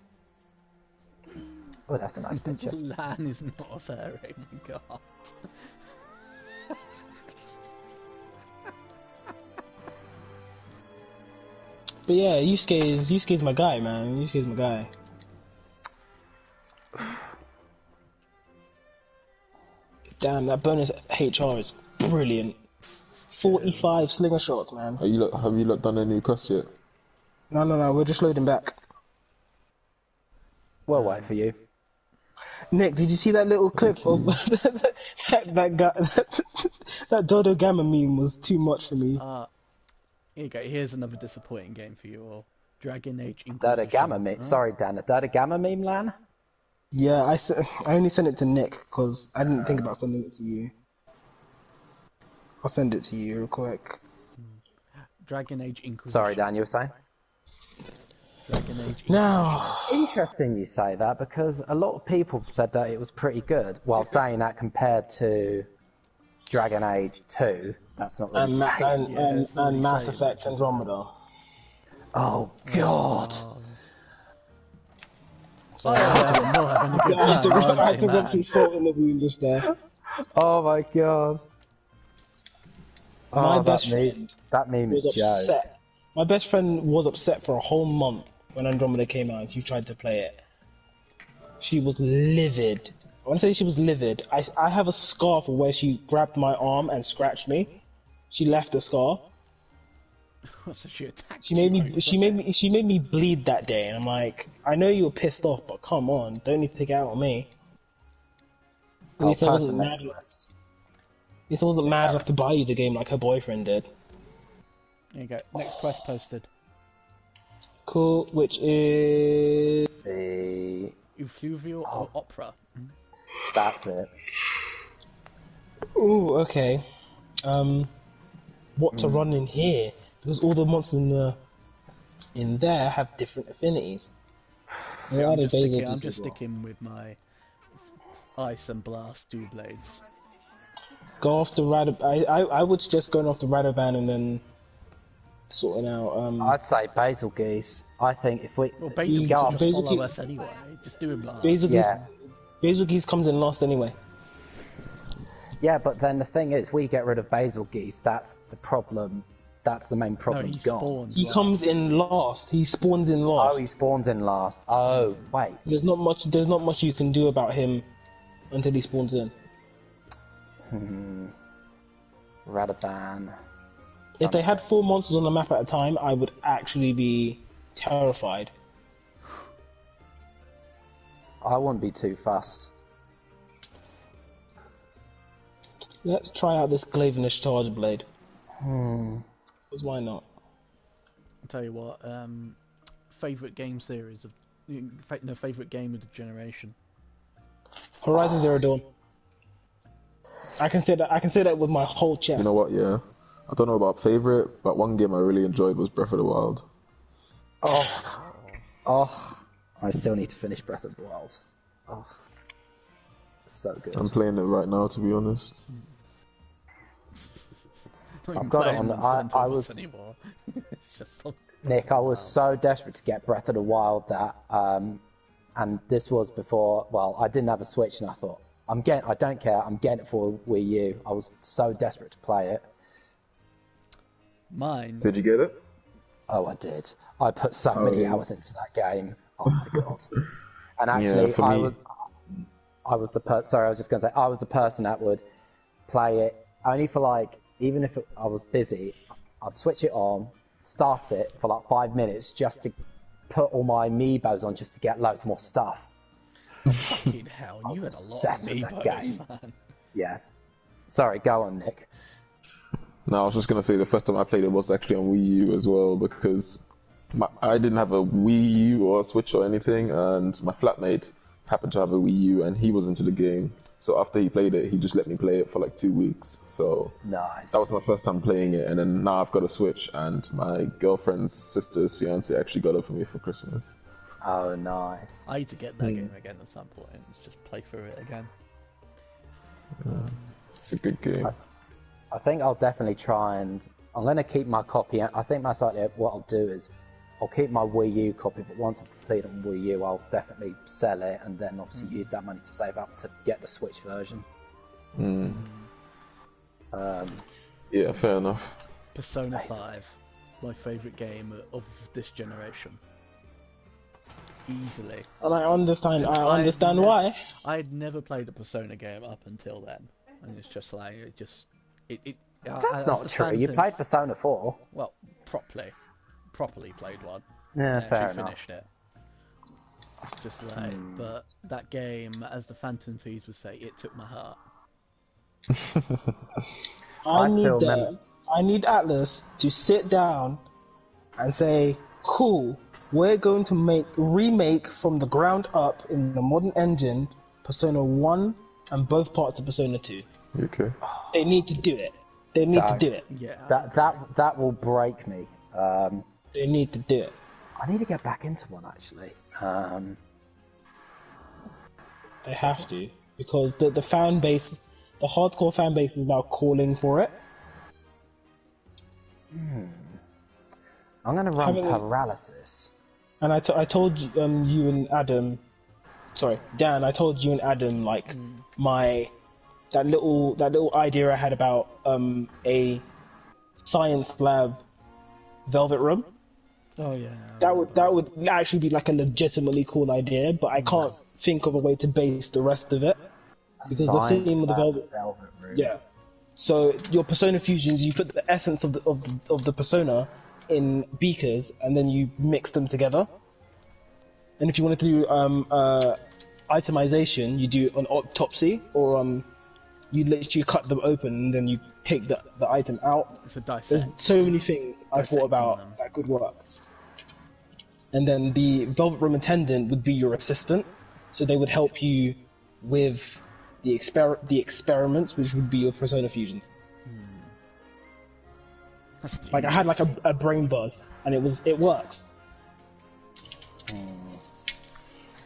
Oh, that's a nice picture. Lan is not a fairy, my god. But yeah, Yusuke's my guy, man. Yusuke's my guy. Damn, that bonus HR is brilliant. 45 slinger shots, man. Have you lot done any quests yet? No, we're just loading back. We'll wait for you. Nick, did you see that little clip of that guy? That Dodo Gamma meme was too much for me. Here you go. Here's another disappointing game for you all. Dragon Age Inquisition. Dodo Gamma meme. Sorry, Dan. A Dodo Gamma meme, Lan? Yeah, I only sent it to Nick because I didn't think about sending it to you. I'll send it to you real quick. Dragon Age Inquisition. Sorry, Dan, you were saying? Dragon Age Inquisition. No. Interesting you say that, because a lot of people said that it was pretty good, while saying that compared to Dragon Age 2, that's not really saying. And Mass Effect Andromeda. Oh, God. So I'm not having a good time. I had to rub some salt in the wound just there. Oh my god. My best friend that meme is upset. My best friend was upset for a whole month when Andromeda came out and she tried to play it. She was livid. I want to say she was livid. I have a scar for where she grabbed my arm and scratched me. She left a scar. So she attacked She made me bleed that day, and I'm like, I know you were pissed off, but come on, don't need to take it out on me. At least I wasn't mad enough to buy you the game like her boyfriend did. There you go. Next quest posted. Cool, which is the Ufluvial Opera. That's it. Ooh, okay. What to run in here? Because all the monsters in there have different affinities. So I'm just sticking with my Ice and Blast dual blades. Go off the Radoban. I would suggest going off the Radoban and then sorting out. I'd say Basil Geese. I think if we Basil Geese will just follow us anyway. Just do him last. Basil Geese comes in last anyway. Yeah, but then the thing is, we get rid of Basil Geese. That's the problem That's the main No, problem. he gone. spawns. He last. comes in last. He spawns in last. Oh, he spawns in last. Oh, wait. There's not much you can do about him until he spawns in. Radaban. If they had 4 monsters on the map at a time, I would actually be terrified. I wouldn't be too fussed. Let's try out this Glavenish Charge Blade. Because why not? I'll tell you what. Favorite game series of no favorite game of the generation. Horizon Zero Dawn. I can say that with my whole chest. You know what? Yeah, I don't know about favorite, but one game I really enjoyed was Breath of the Wild. Oh, I still need to finish Breath of the Wild. Oh, so good. I'm playing it right now, to be honest. I've got it on. I was. It's just Nick, I was so desperate to get Breath of the Wild that, and this was before. Well, I didn't have a Switch, and I thought, I don't care. I'm getting it for Wii U. I was so desperate to play it. Mine. Did you get it? Oh, I did. I put so many hours into that game. Oh my god! And actually, yeah, I was the sorry, I was just going to say I was the person that would play it only for like, even if I was busy, I'd switch it on, start it for like 5 minutes just to put all my amiibos on, just to get loads more stuff. Fucking hell! You had a lot of obsessed with that amiibos, game. man. Yeah. Sorry, go on, Nick. No, I was just gonna say the first time I played it was actually on Wii U as well, because I didn't have a Wii U or a Switch or anything, and my flatmate happened to have a Wii U, and he was into the game. So after he played it, he just let me play it for like 2 weeks. So Nice. that was my first time playing it, and then now I've got a Switch, and my girlfriend's sister's fiance actually got it for me for Christmas. Oh, nice. I need to get that game again at some point and just play through it again. It's a good game. I think I'll definitely try and I'm going to keep my copy. I think most likely what I'll do is I'll keep my Wii U copy, but once I've completed on Wii U, I'll definitely sell it and then obviously use that money to save up to get the Switch version. Yeah, fair enough. Persona 5, my favourite game of this generation. Easily. And I understand why. I had never played a Persona game up until then, and it's just like That's not true. You played Persona 4. Well, properly played one. Yeah, and fair actually enough. finished it. It's just like, but that game, as the Phantom Thieves would say, it took my heart. I need Atlas to sit down and say, cool, we're going to remake from the ground up in the modern engine Persona 1 and both parts of Persona 2. Okay. They need to do it. They need to do it. Yeah. That will break me. They need to do it. I need to get back into one actually. They have to, because the fan base, the hardcore fan base is now calling for it. I'm going to run Paralysis. And I told you and Adam, sorry, Dan, I told you and Adam like that little idea I had about a science lab Velvet Room. Oh yeah. That would actually be like a legitimately cool idea, but I can't think of a way to base the rest of it because the theme of the Velvet Room. Yeah. So your Persona fusions, you put the essence of the Persona in beakers, and then you mix them together. And if you wanted to do itemization, you do an autopsy, or you literally cut them open and then you take the item out. It's a dissect. There's so many things I thought about that could work. And then the Velvet Room attendant would be your assistant, so they would help you with the experiments, which would be your Persona fusions. Like I had like a brain buzz, and it works.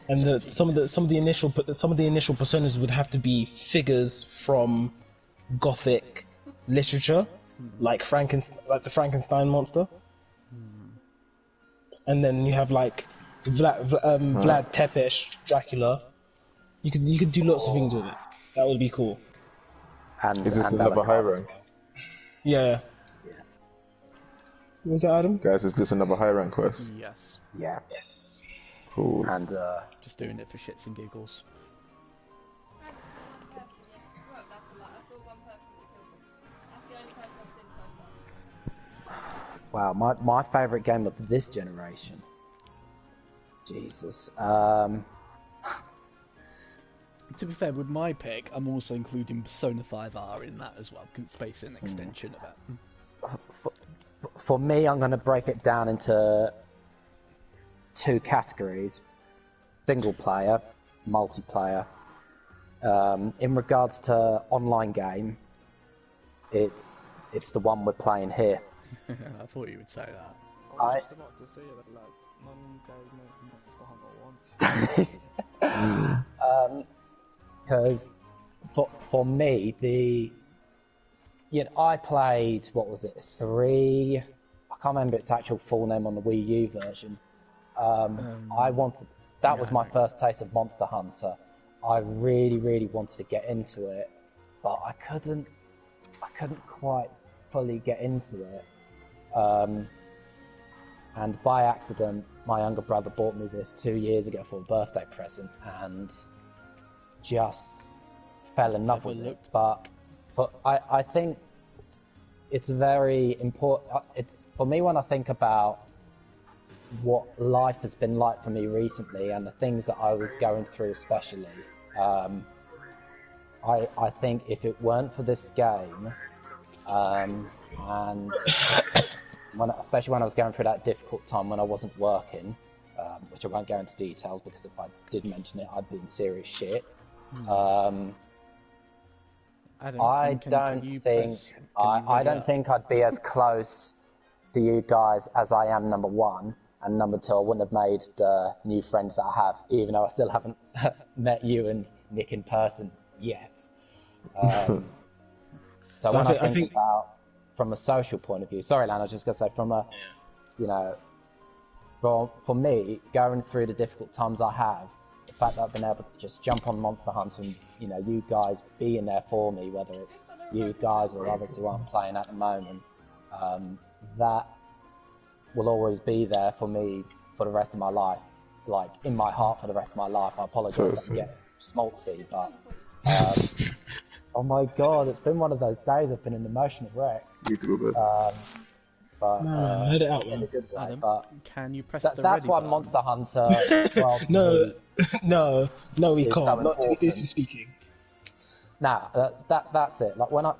And some of the initial personas would have to be figures from Gothic literature, like the Frankenstein monster. And then you have like Vlad Tepes, Dracula. You could do lots of things with it. That would be cool. And is this another high rank? Yeah. Was that Adam? Guys, is this another high rank quest? Yes. Yeah. Cool. And Just doing it for shits and giggles. Well, that's a lot. I saw one person that killed them. That's the only person I've seen so far. wow, my favourite game of this generation. Jesus. To be fair, with my pick, I'm also including Persona 5R in that as well, because it's basically an extension of it. For me, I'm going to break it down into two categories: single player, multiplayer. In regards to online game, it's the one we're playing here. I thought you would say that. I was just about to say that, like, none guys know Monster Hunter once. Because for me, I played, what was it, 3? I can't remember its actual full name on the Wii U version. That was my first taste of Monster Hunter. I really, really wanted to get into it, but I couldn't quite fully get into it. And by accident, my younger brother bought me this 2 years ago for a birthday present, and just fell in love with it. But I think it's very important. It's for me, when I think about what life has been like for me recently and the things that I was going through, especially, I think if it weren't for this game, and especially when I was going through that difficult time when I wasn't working, which I won't go into details because if I did mention it, I'd be in serious shit. I don't think I'd be as close to you guys as I am, number one, and number two, I wouldn't have made the new friends that I have, even though I still haven't met you and Nick in person yet. So when I think about from a social point of view, sorry, Lan, I was just gonna say from a, for me, going through the difficult times I have, the fact that I've been able to just jump on Monster Hunter and, you guys being there for me, whether it's you guys or others who aren't playing at the moment, that will always be there for me for the rest of my life, like in my heart for the rest of my life. I apologise if I get schmaltzy, but oh my god, it's been one of those days. I've been an emotional wreck. But no, I had it out, man. in a good way. Adam, but can you press the that's ready why button? Monster Hunter. Well, no, we It's can't. so Not important. this is speaking. That's it. Like when I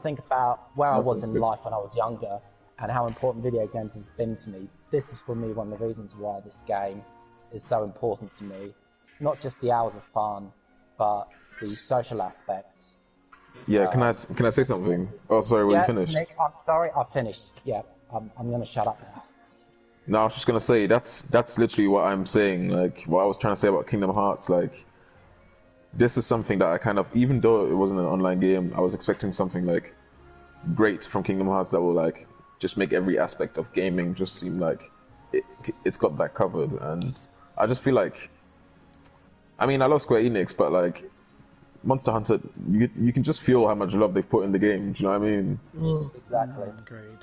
think about where I That was sounds in good. life when I was younger and how important video games has been to me, this is for me one of the reasons why this game is so important to me. Not just the hours of fun, but the social aspect. Yeah, can I say something? Oh, sorry, were you finished? Nick, I'm sorry, I've finished. Yeah, I'm gonna shut up now. No, I was just gonna say that's literally what I'm saying. Like what I was trying to say about Kingdom Hearts. Like this is something that I kind of, even though it wasn't an online game, I was expecting something like great from Kingdom Hearts that will like just make every aspect of gaming just seem like it's got that covered. And I just feel like, I mean, I love Square Enix, but like Monster Hunter, you can just feel how much love they've put in the game. Do you know what I mean? Exactly. Agreed.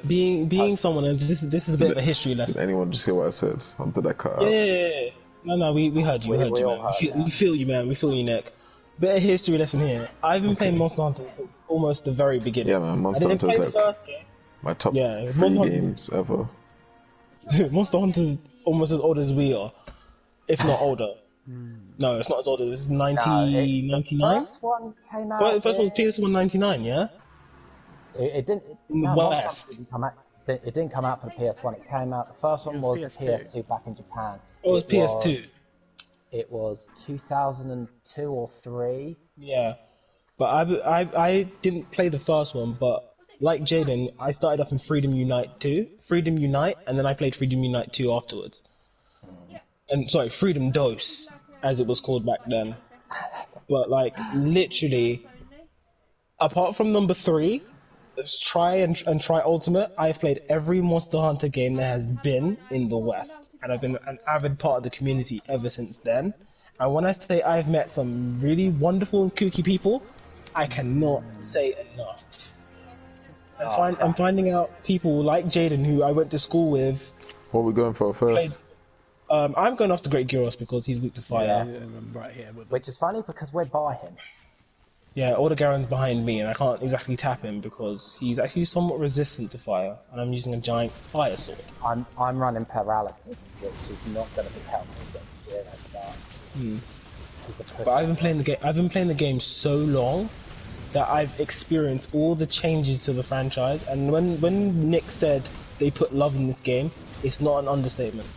Being someone, and this is a bit of a history Did lesson. anyone just hear what I said? Or did I cut out? Yeah. No, we heard you. We heard we you, all man. heard We feel you, man. We feel you, Nick. Bit of history lesson here. I've been playing Monster Hunter since almost the very beginning. Yeah, man, Monster I didn't Hunter's play the like first game. my top Yeah, 3 Monster Hunter- games ever. Monster Hunter's almost as old as we are, if not older. No, it's not as old as it's 1999. First one came out. The first one was PS1 99, yeah? It didn't. In the no, Monster West. Hunter didn't come out. It didn't come out for the PS1. It came out. The first one It was was the PS2. PS2 back in Japan. Oh, it was PS2. It was 2002 or 3. Yeah. But I didn't play the first one, but like Jaden, I started off in Freedom Unite 2. Freedom Unite, and then I played Freedom Unite 2 afterwards. And sorry, Freedom Dose, as it was called back then. But like, literally, apart from number 3, let's try and try Ultimate, I've played every Monster Hunter game there has been in the West. And I've been an avid part of the community ever since then. And when I say I've met some really wonderful and kooky people, I cannot say enough. I'm finding out people like Jaden, who I went to school with. What are we going for first? I'm going after Great Gyros because he's weak to fire. Yeah, I'm right here with Which is funny because we're by him. Yeah, Aldegaren's behind me, and I can't exactly tap him because he's actually somewhat resistant to fire, and I'm using a giant fire sword. I'm running paralysis, which is not going to be helpful against Zero. But I've been playing the game so long that I've experienced all the changes to the franchise, and when Nick said they put love in this game, it's not an understatement.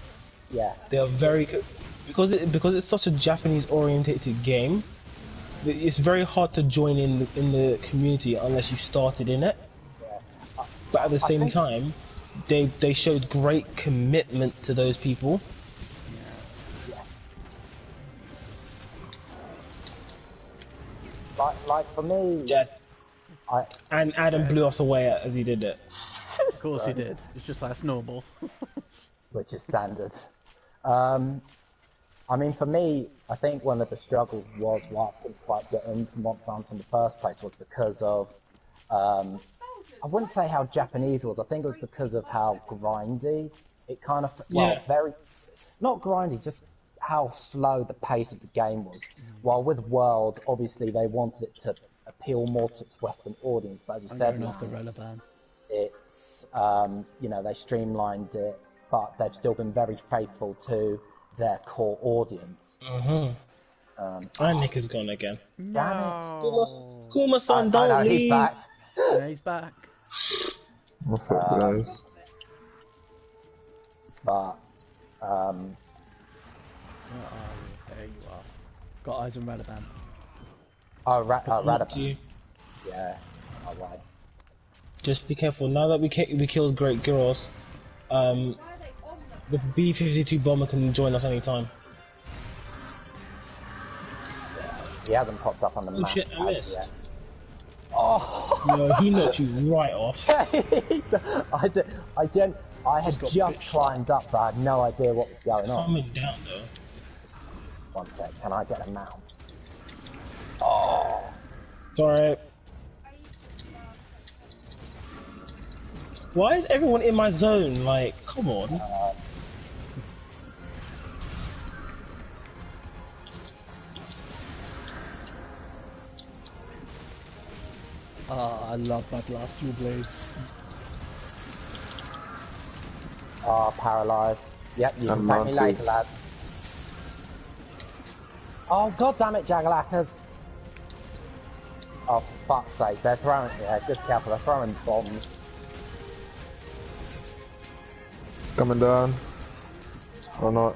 Yeah. They are very good because it's such a Japanese orientated game. It's very hard to join in the community unless you started in it. Yeah. But at the same time, they showed great commitment to those people. Like for me, Yeah. And Adam blew us away as he did it. Of course he did. It's just like a snowball. which is standard. I mean, for me, I think one of the struggles was why I couldn't quite get into Monster Hunter in the first place was because of, I wouldn't say how Japanese it was, I think it was because of how grindy it kind of, very, not grindy, just how slow the pace of the game was. While with World, obviously they wanted it to appeal more to its Western audience, but as you said, going after Reliban. It's, you know, they streamlined it, but they've still been very faithful to their core audience. And Nick is gone again. No. Kuma-san, don't I know, leave. he's back. Yeah, he's back. What's up, guys? But, Where are you? There you are. Got eyes on Reliban. Radaban. You. Yeah, alright. Just be careful. Now that we killed Great Gyros, the B-52 bomber can join us anytime. He hasn't popped up on the Oh map shit, I missed. yet. Oh! No, he knocked you right off. I had just climbed up, but I had no idea what was going on. Coming down though. One sec, can I get a mount? Oh! It's alright. Why is everyone in my zone? Like, come on. I love my blast dual blades. Paralysed. Yep, you can And take me later, mounted. lad. Oh, god damn it, Jagalakas! Oh, for fuck's sake, they're throwing, good careful, they're throwing bombs. Coming down. Or not.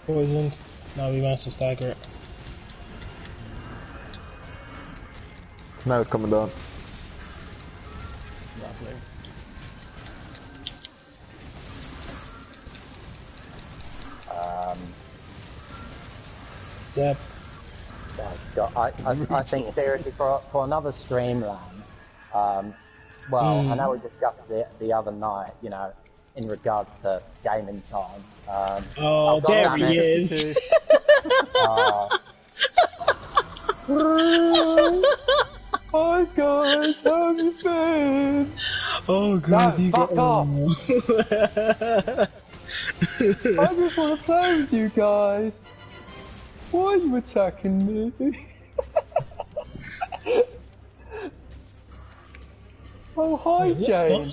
Poisoned. Now we managed to stagger it. Now it's coming down. Lovely. Yep. Oh, God. I think seriously for another Streamland, well, I know we discussed it the other night, you know, in regards to gaming time. Oh, God there damn he it. is. Hi guys, how have you been? Oh god, No, you fuck off. I just want to play with you guys. Why are you attacking me? Oh, hi Jane.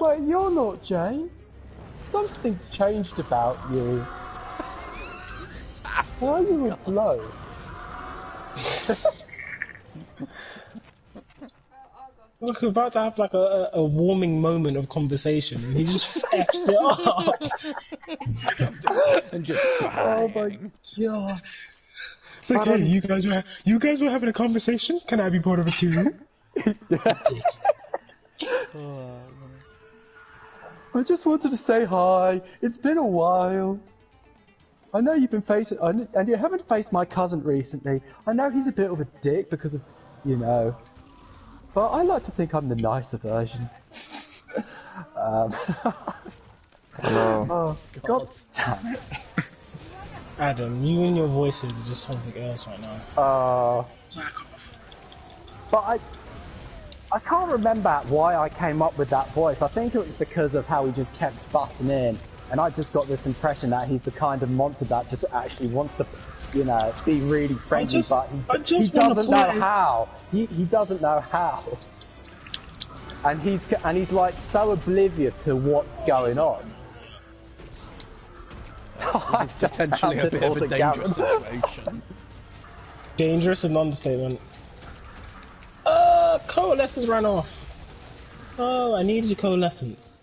Wait, you're not Jane. Something's changed about you. Why are you with Blow? Look, we're about to have like a warming moment of conversation, and he just f's it up. And just Oh my god. It's like, hey, you guys were having a conversation. Can I be part of it too? I just wanted to say hi. It's been a while. I know you've been facing, and you haven't faced my cousin recently. I know he's a bit of a dick because of, you know. But I like to think I'm the nicer version. Oh, God damn it. Adam, you and your voices are just something else right now. But I can't remember why I came up with that voice. I think it was because of how he just kept butting in, and I just got this impression that he's the kind of monster that just actually wants to, you know, be really friendly, but he doesn't know how. He doesn't know how. And he's like so oblivious to what's going on. This is potentially a bit of a dangerous situation. Dangerous is an understatement. Coalescence ran off. Oh, I needed a coalescence.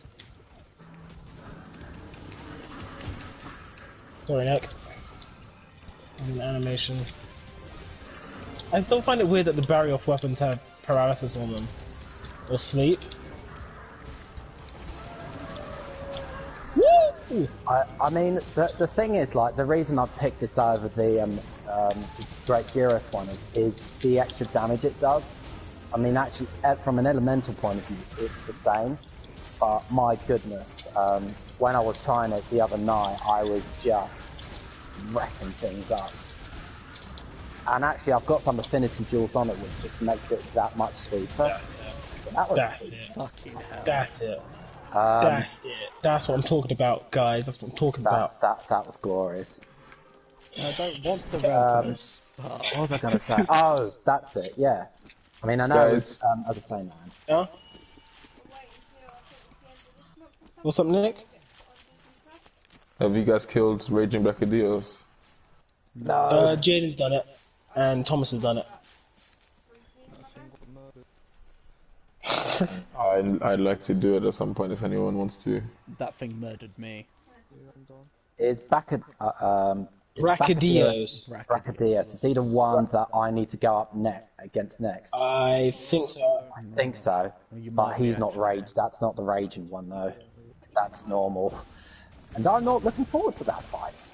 Sorry, Nick. An animation. I still find it weird that the barrier off weapons have paralysis on them. Or sleep. Woo! I mean, the thing is, like, the reason I picked this over the Great Gyros one is the extra damage it does. I mean, actually, from an elemental point of view, it's the same. But my goodness, when I was trying it the other night, I was just wrecking things up. And actually, I've got some affinity jewels on it, which just makes it that much sweeter. That's it. Fucking hell. That's it. That's it. That's what I'm talking about, guys. That's what I'm talking about. That was glorious. I don't want the Rampos. What was I going to say? Oh, that's it, yeah. I mean, I know it's the same man. Yeah? What's up, Nick? Have you guys killed Raging Brachydios? No. Jaden's done it, and Thomas has done it. I'd like to do it at some point if anyone wants to. That thing murdered me. Is Brachydios. Brachydios. Is he the one that I need to go up against next? I think so. I think so. But he's not rage. That's not the raging one though. That's normal. And I'm not looking forward to that fight.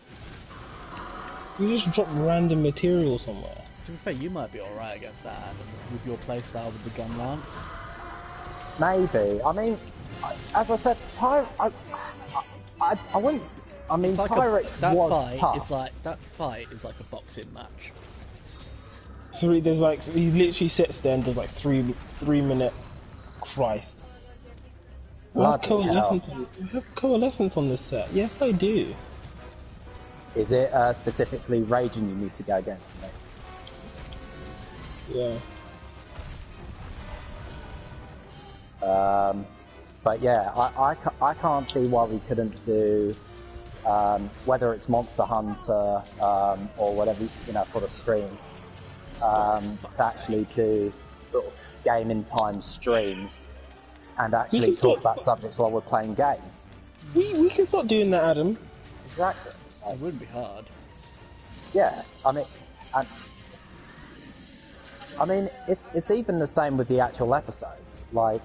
You just drop random material somewhere. To be fair, you might be alright against that, Adam, with your playstyle with the gun lance. Maybe. I mean, as I said, I wouldn't. I mean, It's like Tyrix was tough. That fight is like a boxing match. There's like, he literally sits there and does like 3 minute. Christ. I have coalescence on this set. Yes, I do. Is it specifically raging you need to go against me? Yeah. But yeah, I can't see why we couldn't do whether it's Monster Hunter or whatever, you know, for the streams, to actually do sort of gaming time streams and actually talk about subjects while we're playing games. We can start doing that, Adam. Exactly. It wouldn't be hard. Yeah, I mean, it's even the same with the actual episodes. Like,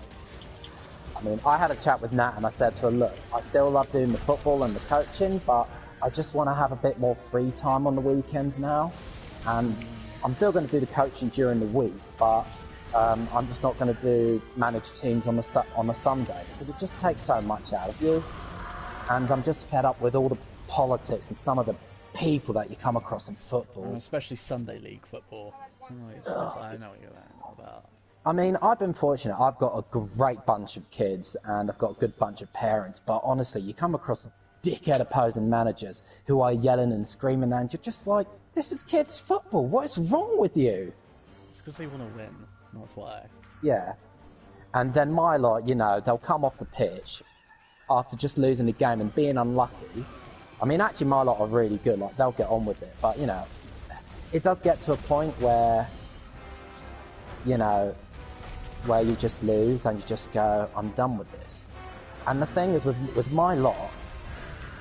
I mean, I had a chat with Nat and I said to her, look, I still love doing the football and the coaching, but I just want to have a bit more free time on the weekends now. And I'm still going to do the coaching during the week, but I'm just not going to manage teams on a Sunday, because it just takes so much out of you. And I'm just fed up with all the politics and some of the people that you come across in football. And especially Sunday League football. It's just, I know what you're about. I mean, I've been fortunate. I've got a great bunch of kids and I've got a good bunch of parents. But honestly, you come across dickhead opposing managers who are yelling and screaming and you're just like, this is kids' football. What is wrong with you? It's because they want to win. That's why. Yeah. And then my lot, you know, they'll come off the pitch after just losing the game and being unlucky. I mean, actually, my lot are really good. Like, they'll get on with it. But, you know, it does get to a point where, you know, where you just lose and you just go, I'm done with this. And the thing is, with my lot,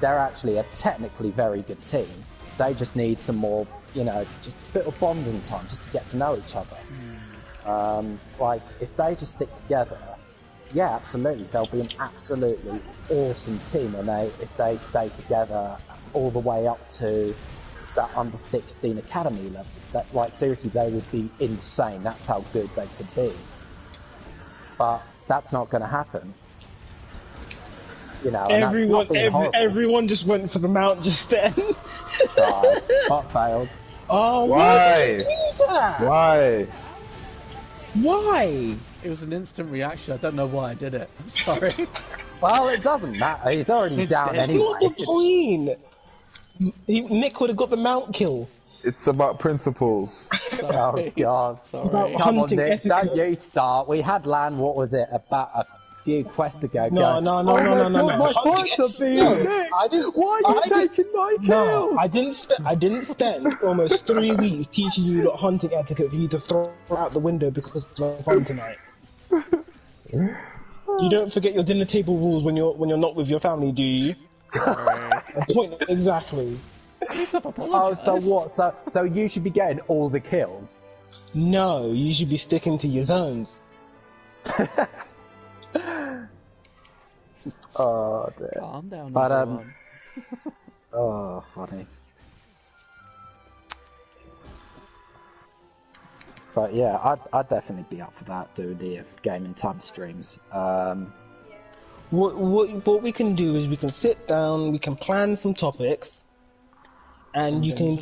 they're actually a technically very good team. They just need some more, you know, just a bit of bonding time just to get to know each other. Like, if they just stick together, yeah, absolutely, they'll be an absolutely awesome team if they stay together all the way up to that under 16 academy level. That, like, seriously, they would be insane. That's how good they could be. But that's not going to happen. You know, everyone just went for the mount just then. Bot failed. Oh, why? Why? Why? Why? It was an instant reaction. I don't know why I did it. I'm sorry. Well, it doesn't matter. He's already It's down dead. anyway. What's the point? Nick would have got the mount kill. It's about principles. Oh Sorry. God! Sorry. Come on, Hunting Nick. etiquette. Don't you start. We had land. What was it? About a few quests ago. No. My points are being mixed. I didn't. Why are you taking my kills? No, I didn't spend almost 3 weeks teaching you lot hunting etiquette for you to throw out the window because it's fun tonight. You don't forget your dinner table rules when you're not with your family, do you? Point exactly. Oh, so what? So you should be getting all the kills. No, you should be sticking to your zones. Oh dear. Calm down, But, everyone. Oh, funny. But yeah, I'd definitely be up for that, doing the gaming time streams. What we can do is we can sit down, we can plan some topics, and we can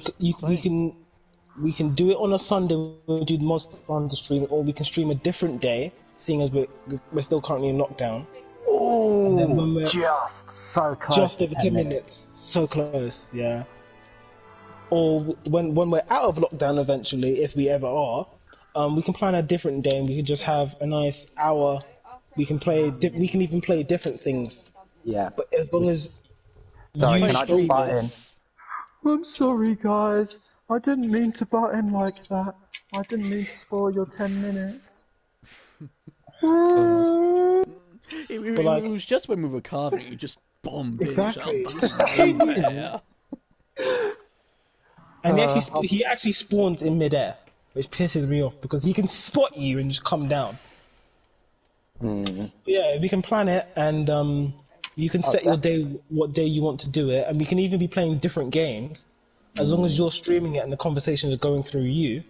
do it on a Sunday. We'll do the most fun to stream, or we can stream a different day, seeing as we're still currently in lockdown. Oh, just so close. Just to over 10 minutes. So close, yeah. Or when we're out of lockdown eventually, if we ever are, we can plan a different day and we can just have a nice hour. We can even play different things. Yeah. But as long as Sorry, you can I just butt in? Yes. I'm sorry, guys. I didn't mean to butt in like that. I didn't mean to spoil your 10 minutes. It was just when we were carving, you just bombed Exactly. in. Nowhere. And he actually spawns in midair, which pisses me off because he can spot you and just come down. But yeah, we can plan it, and you can set your day, what day you want to do it, and we can even be playing different games, as long as you're streaming it and the conversations are going through you.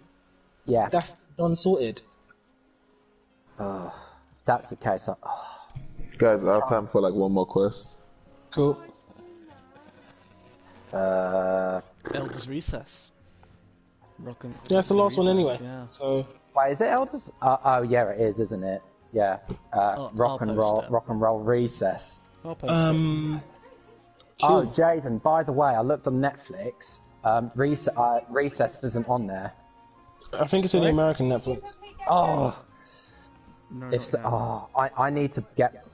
Yeah. That's done sorted. If that's the case. Guys, I have time for like one more quest. Cool. Elder's Recess. Yeah, it's the last one anyway. Yeah. So Wait, is it Elders? Oh, yeah, it is, isn't it? Yeah. Rock and roll recess. I'll post it. Oh, Jaden, by the way, I looked on Netflix. Recess isn't on there. I think it's on the American Netflix. Oh, No, if so, I need to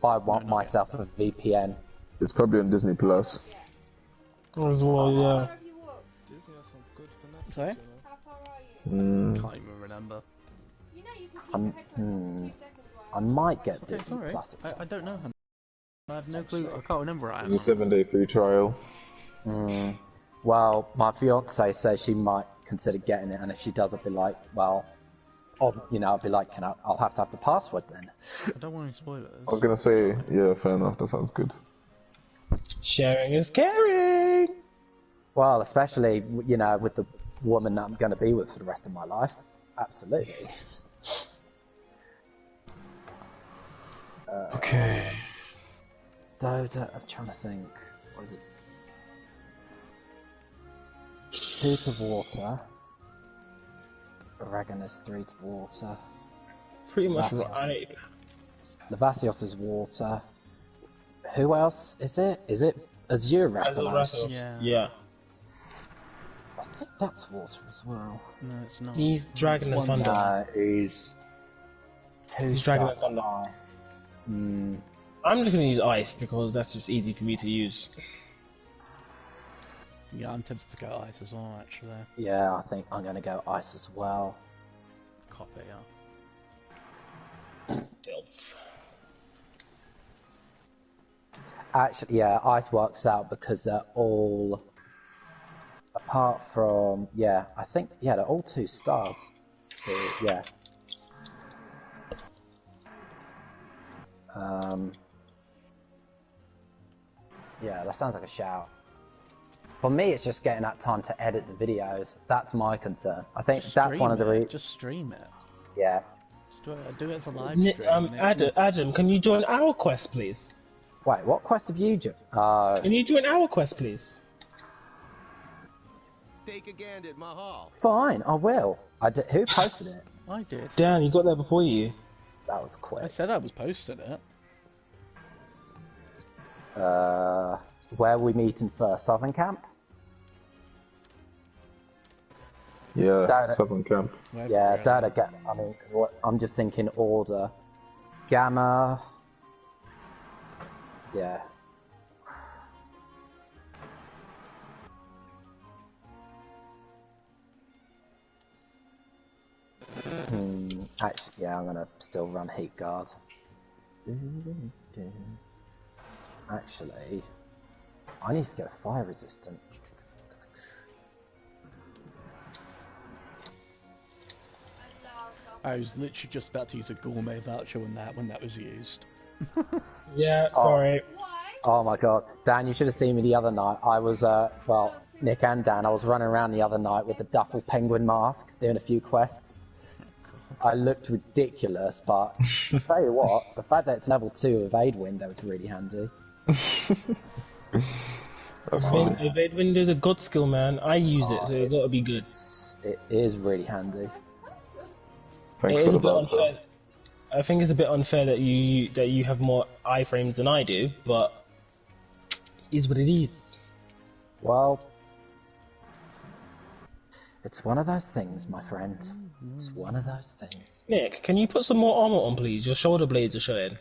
buy myself a VPN. It's probably on Disney Plus. As well, yeah. Have you walked? Disney has some good fanatics, Sorry? you know. How far are you? Can't even remember. You know you can keep your headphones for 2 seconds I while might get Okay, Disney sorry. Plus. At I don't know. I have no clue. I can't remember where I am. It's a 7-day free trial. Well, my fiance says she might consider getting it, and if she does, I'll be like, well, I'll be like, I'll have to have the password then. I don't want any spoilers. I was gonna say, yeah, fair enough. That sounds good. Sharing is caring. Well, especially, with the woman that I'm going to be with for the rest of my life. Absolutely. Okay. Doda, I'm trying to think. What is it? 2 to water. Oregonus 3 to water. Pretty much That's right. Levasios is water. Who else is it? Is it Azure Rakdos? Yeah. Yeah. I think that's water as well. No, it's not. He's Dragon and It's one Thunder. He's He's Dragon and Thunder. ice. I'm just gonna use Ice because that's just easy for me to use. Yeah, I'm tempted to go ice as well, actually. Yeah, I think I'm going to go ice as well. Copy, yeah. Actually, yeah, ice works out because they're all, apart from, I think, they're all 2 stars. Yeah. Yeah, that sounds like a shout. For me, it's just getting that time to edit the videos. That's my concern. I think Just that's one of the stream it. reasons. Just stream it. Yeah. Just do it as a live stream. Adam, can you join our quest, please? Wait, what quest have you done? Can you join our quest, please? Take a gander at Mahal. Fine, I will. Who posted it? I did. Dan, you got there before you. That was quick. I said I was posting it. Where are we meeting first? Southern Camp? Yeah, Southern Camp. Yeah, I mean, I'm just thinking order. Gamma. Yeah. Actually, yeah, I'm gonna still run Heat Guard. Actually, I need to go fire resistant. I was literally just about to use a gourmet voucher when that was used. Yeah, sorry. Oh my god. Dan, you should have seen me the other night. I was, well, Nick and Dan, I was running around the other night with the duffel penguin mask, doing a few quests. I looked ridiculous, but I'll tell you what, the fact that it's level 2 evade window is really handy. That's fine. Evade window is a god skill, man. I use it, so it gotta be good. It is really handy. Thanks It for is the a bit voucher. unfair. I think it's a bit unfair that you have more iframes than I do, but is what it is. Well, it's one of those things, my friend. It's one of those things. Nick, can you put some more armor on, please? Your shoulder blades are showing.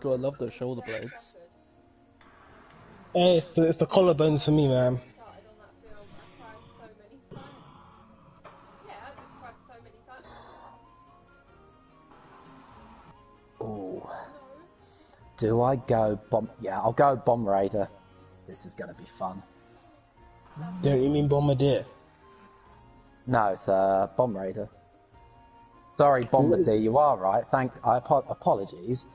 God, I love those shoulder blades. Hey, it's the collarbones for me, man. Oh, do I go bomb? Yeah, I'll go Bomb Raider. This is gonna be fun. Don't you mean Bombardier? No, it's Bomb Raider. Sorry, Bombardier, you are right. Apologies.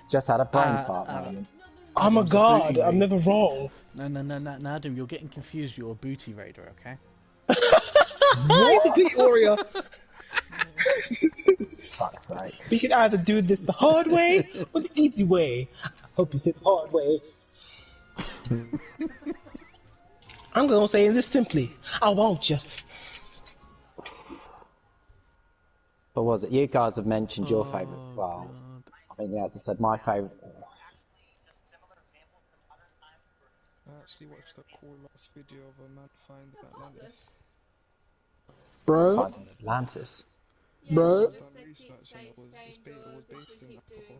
Just had a brain fart moment. Oh my god, I'm never wrong. No, Adam, you're getting confused. You're a booty raider, okay? What? The booty warrior. Fuck's sake. We can either do this the hard way or the easy way. I hope you hit the hard way. I'm gonna say this simply. I want you. What was it? You guys have mentioned your favourite. Well, I mean, yeah, as I said, my favourite. I actually watched that cool last video of a man finding Atlantis. Bro? Finding Atlantis. Bro? I've done research and it was based in Africa.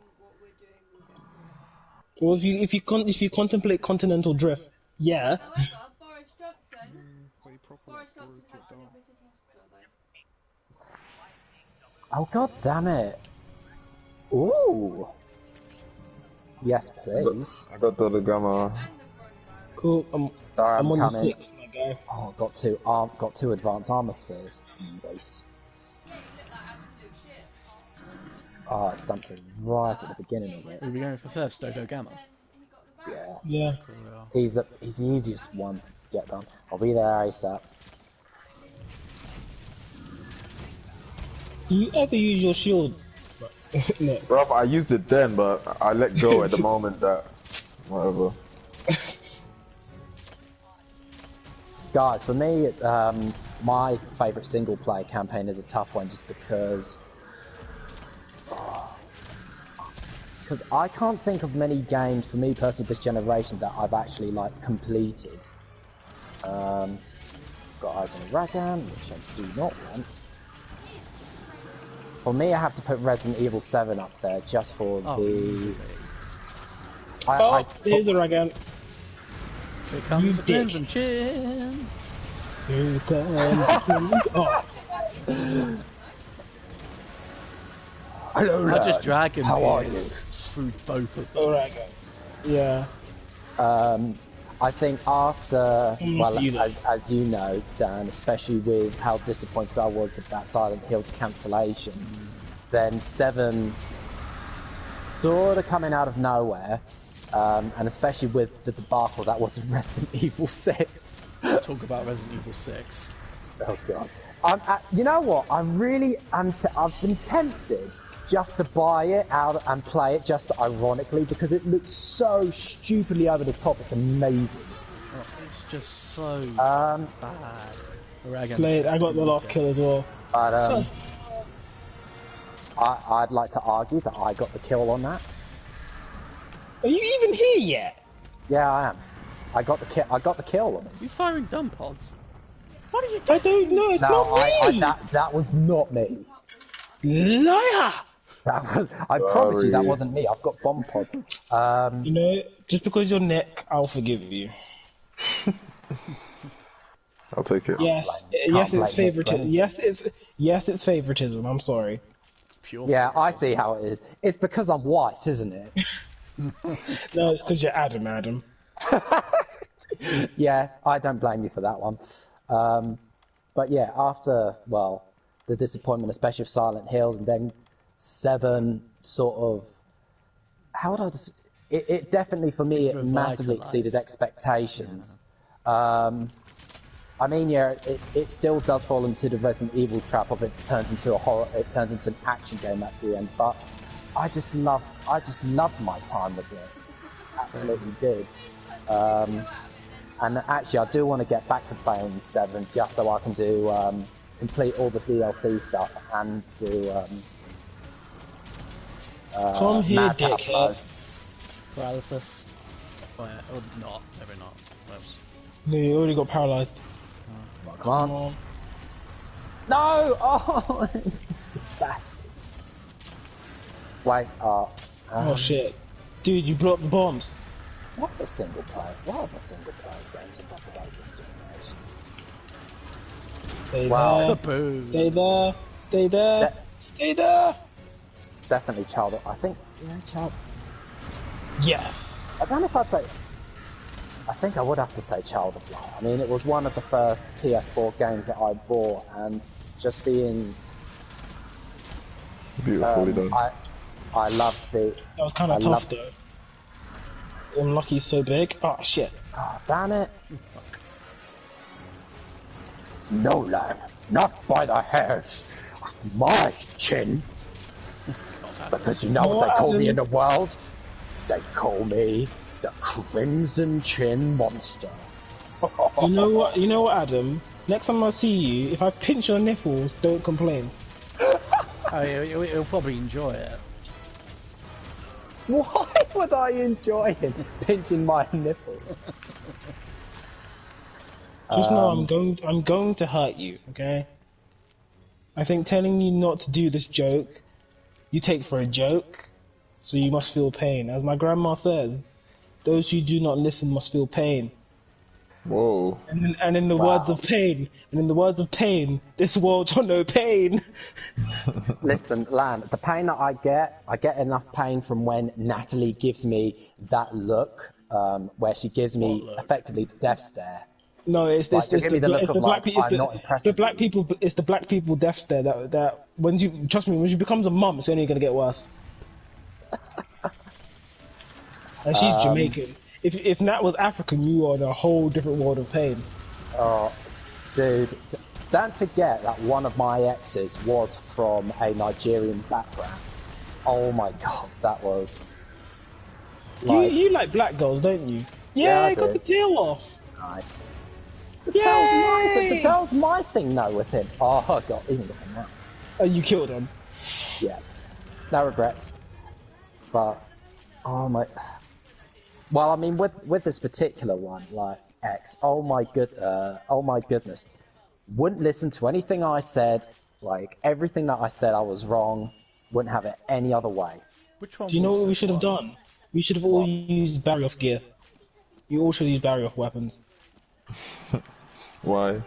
Well, if you contemplate continental drift, yeah. However, Boris Johnson But he properly Boris broke Johnson it has been down. admitted to hospital though. Oh, god damn it. Ooh. Yes, please. I got the gamma. And the coronavirus. Cool. Sorry, I'm on the coming. 6, my guy. Oh, got two advanced armor spheres. Nice. Yeah, you look like absolute shit. Oh, I stumped him right at the beginning of it. Are we going for first, Dodo Gamma? Then he got the virus. Yeah. Yeah. He's the easiest one to get done. I'll be there ASAP. Do you ever use your shield? No. Bruv, I used it then, but I let go at the moment that... Whatever. Guys, for me, my favourite single-player campaign is a tough one just because I can't think of many games, for me personally, this generation that I've actually, like, completed. Got Eyes on a Dragon, which I do not want. For me, I have to put Resident Evil 7 up there just for the... Here's a Ragan. Here comes You the dick. Crimson Chin! Here comes oh. Hello, I just lad. dragon How are you? through both of them. Alright, yeah. I think after, well, see that. as you know, Dan, especially with how disappointed I was about Silent Hill's cancellation, then 7 sort of coming out of nowhere, and especially with the debacle that was in Resident Evil 6. Talk about Resident Evil 6. Oh god. You know what? I've been tempted just to buy it out and play it just ironically because it looks so stupidly over the top. It's amazing. Oh, it's just so Um, bad. Slade, I got the last kill as well. But I'd like to argue that I got the kill on that. Are you even here yet? Yeah, I am. I got the kill. I got the kill on him. Who's firing dumb pods? What are you doing? I don't know. It's not me. That was not me. Liar! That was. I promise you, that wasn't me. I've got bomb pods. You know, just because you're Nick, I'll forgive you. I'll take it. Yes, yes, it's favoritism. Yes, it's favoritism. I'm sorry. Yeah, I see how it is. It's because I'm white, isn't it? No, it's because you're Adam. Yeah, I don't blame you for that one. But yeah, after, well, the disappointment, especially of Silent Hills, and then 7 sort of... How would I just... It definitely, for me, it massively exceeded expectations. I mean, yeah, it still does fall into the Resident Evil trap of it turns into a horror, it turns into an action game at the end, but I just loved my time with it. Absolutely did. And actually, I do want to get back to playing 7 just so I can do complete all the DLC stuff and do Come here, dickhead. Paralysis. Oh, yeah. Or not. Maybe not. Whoops. No, you already got paralyzed. Come on. No! Oh! Bastard. Wait, oh shit. Dude, you blew up the bombs. What are the single player games above the latest generation? Stay wow. there. Stay there. Stay there. Stay there. Definitely Child. I think. Yeah, Child. Yes. I don't know if I'd say. I think I would have to say Child of Light. I mean, it was one of the first PS4 games that I bought, and just being beautifully done. I loved the. That was kind of tough though. Unlucky's so big. Oh shit. Oh, damn it. No, lad, not by the hairs of my chin. Because you know what they call me in the world? They call me the Crimson Chin Monster. You know what? You know what, Adam? Next time I see you, if I pinch your nipples, don't complain. Oh, he'll probably enjoy it. Why would I enjoy him pinching my nipples? Just know I'm going to hurt you, okay? I think telling you not to do this joke, you take for a joke, so you must feel pain. As my grandma says, those who do not listen must feel pain. Whoa. And in the words of pain, this world's got no pain. Listen, Lan, the pain that I get enough pain from when Natalie gives me that look, where she gives me effectively the death stare. No, it's the black people death stare that when you trust me, when she becomes a mum, it's only gonna get worse. And she's Jamaican. If Nat was African, you are in a whole different world of pain. Oh, dude, don't forget that one of my exes was from a Nigerian background. Oh my god, that was. Like... You like black girls, don't you? Yeah, I got the tail off. Nice. The tail's my thing though with him. Oh god, even with him now. Oh, you killed him. Yeah. No regrets. But oh my. Well, I mean, with this particular one, like X, oh my goodness, wouldn't listen to anything I said. Like everything that I said, I was wrong. Wouldn't have it any other way. Which one? Do you know what we should have done? We should have all used barrier off gear. You all should use barrier off weapons. Why?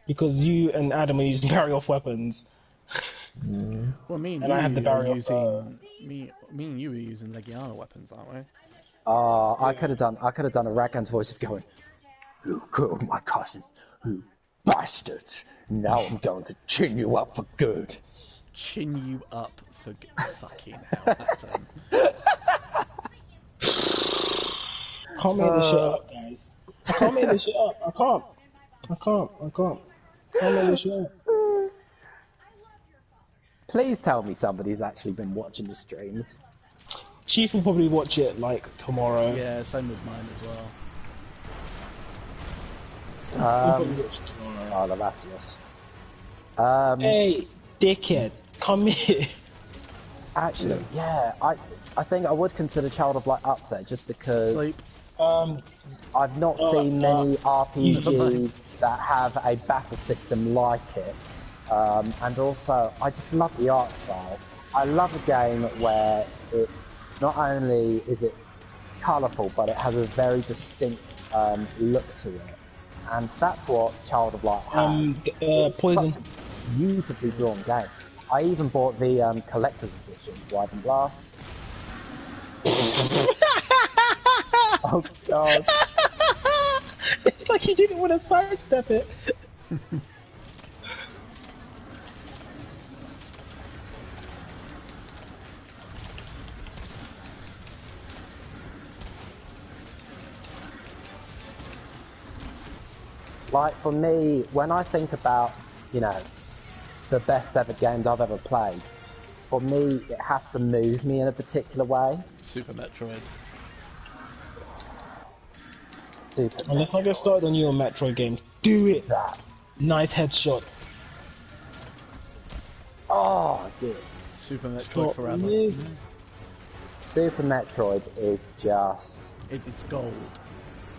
Because you and Adam are using barrier off weapons. Well, me and I had the barrier using me and you were using Legiana weapons, aren't we? I could have done a Raghan's voice of going, "You killed my cousin, you bastards! Now I'm going to chin you up for good." Chin you up for good. Fucking hell, Adam. Can't make this shit up, guys. I can't make this shit up. I can't. Can't make this shit up. Please tell me somebody's actually been watching the streams. Chief will probably watch it like tomorrow. Yeah, same with mine as well. Oh, the Latios. Hey, dickhead, come here. Actually, yeah, I think I would consider Child of Light up there just because Sleep. I've not seen many RPGs that have a battle system like it. And also, I just love the art style. I love a game where it not only is it colourful, but it has a very distinct look to it. And that's what Child of Light has. It's Poison. such a beautifully drawn game. I even bought the collector's edition, Wild and Blast. Oh god. It's like he didn't want to sidestep it. Like for me, when I think about, you know, the best ever games I've ever played, for me it has to move me in a particular way. Super Metroid. And let's not get started on your Metroid game. Do it! That. Nice headshot. Oh, good. Super Metroid Stop forever. me. Super Metroid is just... It's gold.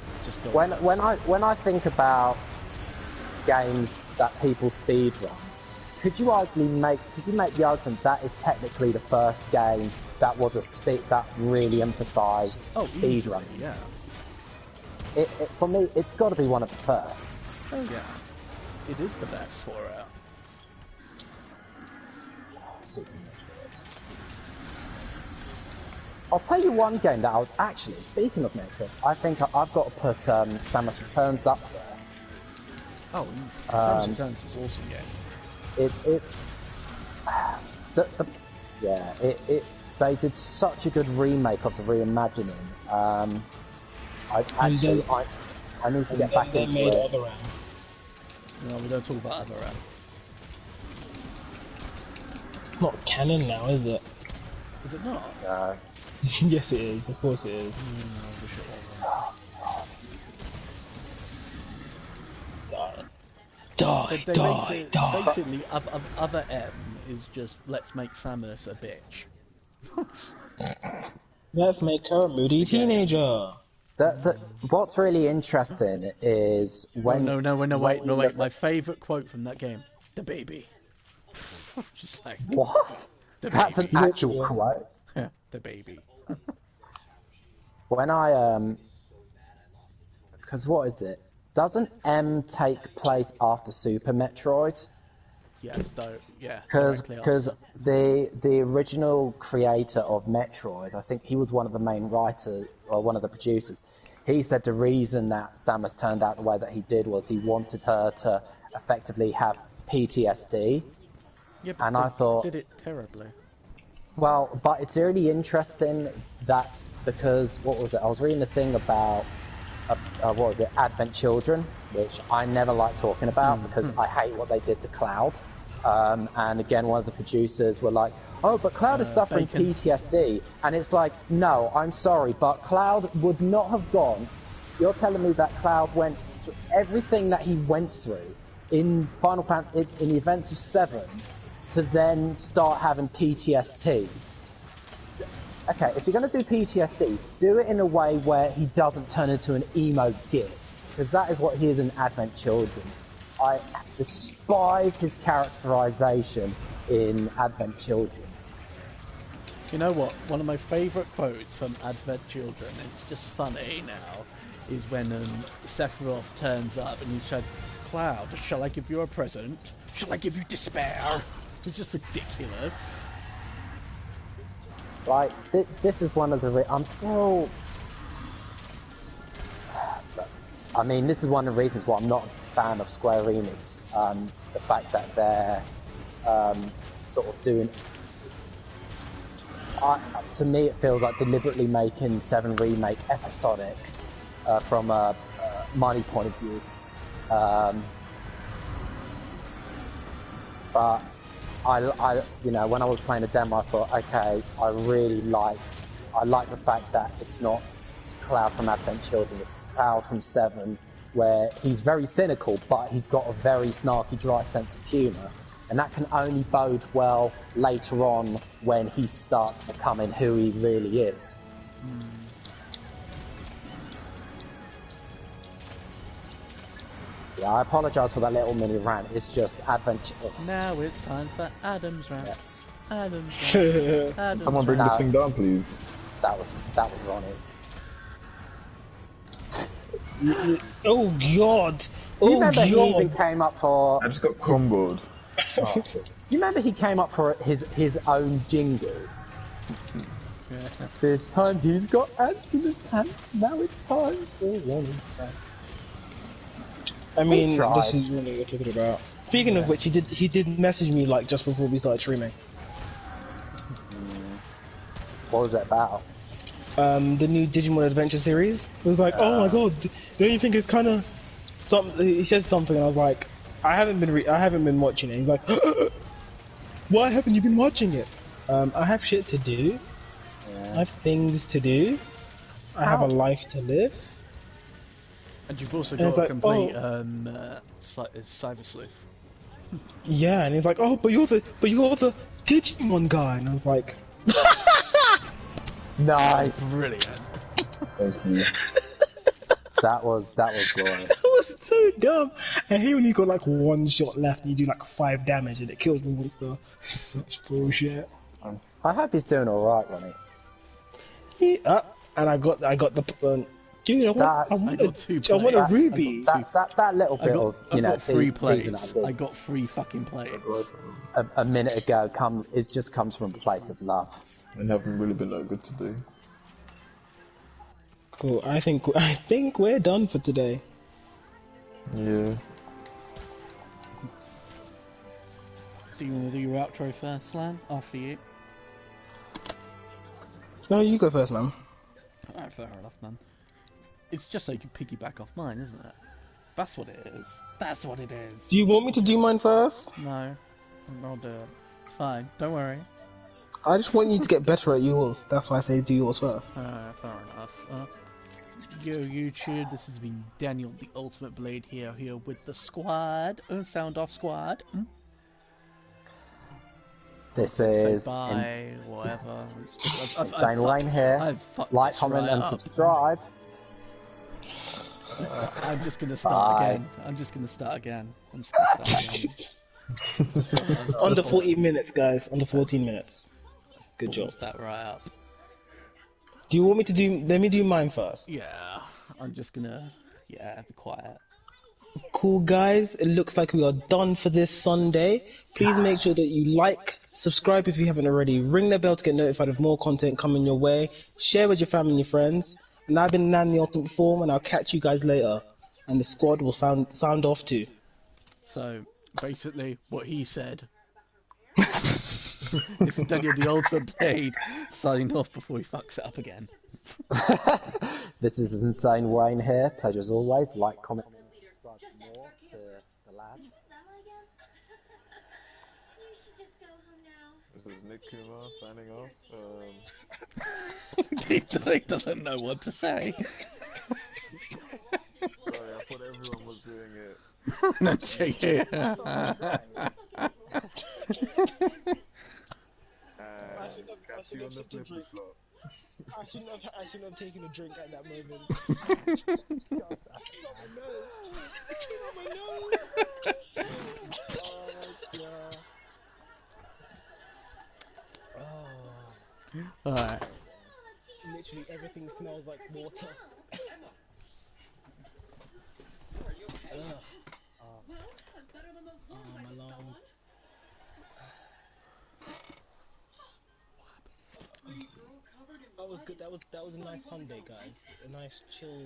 It's just gold. When I think about games that people speedrun, could you make the argument that is technically the first game that was that really emphasised speedrunning? Yeah. For me, it's got to be one of the first. Oh yeah. It is the best for it. Super Metroid. I'll tell you one game that I was actually, speaking of Metroid, I think I've got to put Samus Returns up there. Oh, Samus Returns is an awesome game. They did such a good remake of the reimagining. I need to get back into it. No, we don't talk about Other M. It's not canon now, is it? Is it not? No. Yes, it is. Of course it is. I wish it was. Die. Basically, Other M is just let's make Samus a bitch. Let's make her a moody teenager. What's really interesting is when... Wait. My favourite quote from that game. The baby. Just like... What? That's an actual quote. Yeah, the baby. When I... Because what is it? Doesn't M take place after Super Metroid? Yes, though, yeah. Because the original creator of Metroid, I think he was one of the main writers, or one of the producers, he said the reason that Samus turned out the way that he did was he wanted her to effectively have PTSD. Yeah, but and I thought... did it terribly. Well, but it's really interesting that, because, what was it, I was reading a thing about, what was it, Advent Children, which I never like talking about because I hate what they did to Cloud. And again, one of the producers were like, oh, but Cloud is suffering PTSD. And it's like, no, I'm sorry, but Cloud would not have gone. You're telling me that Cloud went through everything that he went through in Final Fantasy, in the events of 7, to then start having PTSD. Okay, if you're going to do PTSD, do it in a way where he doesn't turn into an emo git. Because that is what he is in Advent Children. I despise his characterization in Advent Children. You know what? One of my favourite quotes from Advent Children, it's just funny now, is when Sephiroth turns up and he said, Cloud, shall I give you a present? Shall I give you despair? It's just ridiculous. Like, this is one of the... I'm still... I mean, this is one of the reasons why I'm not a fan of Square Enix. The fact that they're sort of doing... to me, it feels like deliberately making 7 Remake episodic from a money point of view. But I, you know, when I was playing the demo, I thought, okay, I like the fact that it's not Cloud from Advent Children, it's Cloud from 7 where he's very cynical, but he's got a very snarky, dry sense of humour. And that can only bode well later on when he starts becoming who he really is. Yeah, I apologise for that little mini rant. It's just adventure. Now it's time for Adam's rants. Adam's rants. Adam's Someone bring rants. this thing down, please. That was Ronnie. Oh God! Do Oh you remember he even God! came up for? I just got comboed. Do you remember he came up for his own jingle? This time he's got ants in his pants. Now it's time for Ronnie. I mean, tried. this is really what you're talking about. Speaking of which, he did message me like just before we started streaming. What was it about? The new Digimon Adventure series. It was like, oh my God, don't you think it's kind of something? He said something, and I was like, I haven't been watching it. He's like, why haven't you been watching it? I have shit to do. Yeah. I have things to do. I have a life to live. And you've also And got it's to like, complete Cyber Sleuth. Yeah, and he's like, oh, but you're the Digimon guy, and I was like, Nice. Brilliant. Thank you. That was glorious. that was so dumb. And here when you got like one shot left and you do like 5 damage and it kills the monster. Such bullshit. I hope he's doing alright, Ronnie. Yeah, and I got the dude. I want a ruby. That little bit of I got 3 teasing plates. that I I did got 3 fucking plates. a minute ago just comes from a place of love. And haven't really been that good to do. Cool. I think we're done for today. Yeah. Do you want to do your outro first, Slan? After you. No, you go first, man. Alright, fair enough, then. It's just so you can piggyback off mine, isn't it? That's what it is. That's what it is. Do you want me to do mine first? No. I'll do it. It's fine. Don't worry. I just want you to get better at yours. That's why I say do yours first. Fair enough. Yo, YouTube, this has been Daniel the Ultimate Blade here with the squad. Sound off squad. This is bye, whatever. Dane Lane here. I've fucked Like, this comment, right and up. subscribe. I'm just gonna start Bye. again. I'm just gonna start again. Under 14 minutes, guys. Under 14 minutes. Good job. That right up. Do you want me to do? Let me do mine first. Yeah, I'm just gonna. Yeah, be quiet. Cool, guys. It looks like we are done for this Sunday. Please make sure that you like, subscribe if you haven't already, ring the bell to get notified of more content coming your way, share with your family and your friends. And I've been Nan the Ultimate Form, and I'll catch you guys later. And the squad will sound off too. So basically, what he said. This is Daniel the Ultimate Blade signing off before he fucks it up again. This is Insane Wayne here. Pleasure as always. Like, comment, and subscribe for more to the lads. This is Nick Kumar signing off. He doesn't know what to say. Sorry, I thought everyone was doing it. No, check Catch you on the flippy flop. I shouldn't have taken a drink at that moment. Alright. Literally everything smells like water. My lungs. That was good. That was a nice Sunday, guys. A nice chill.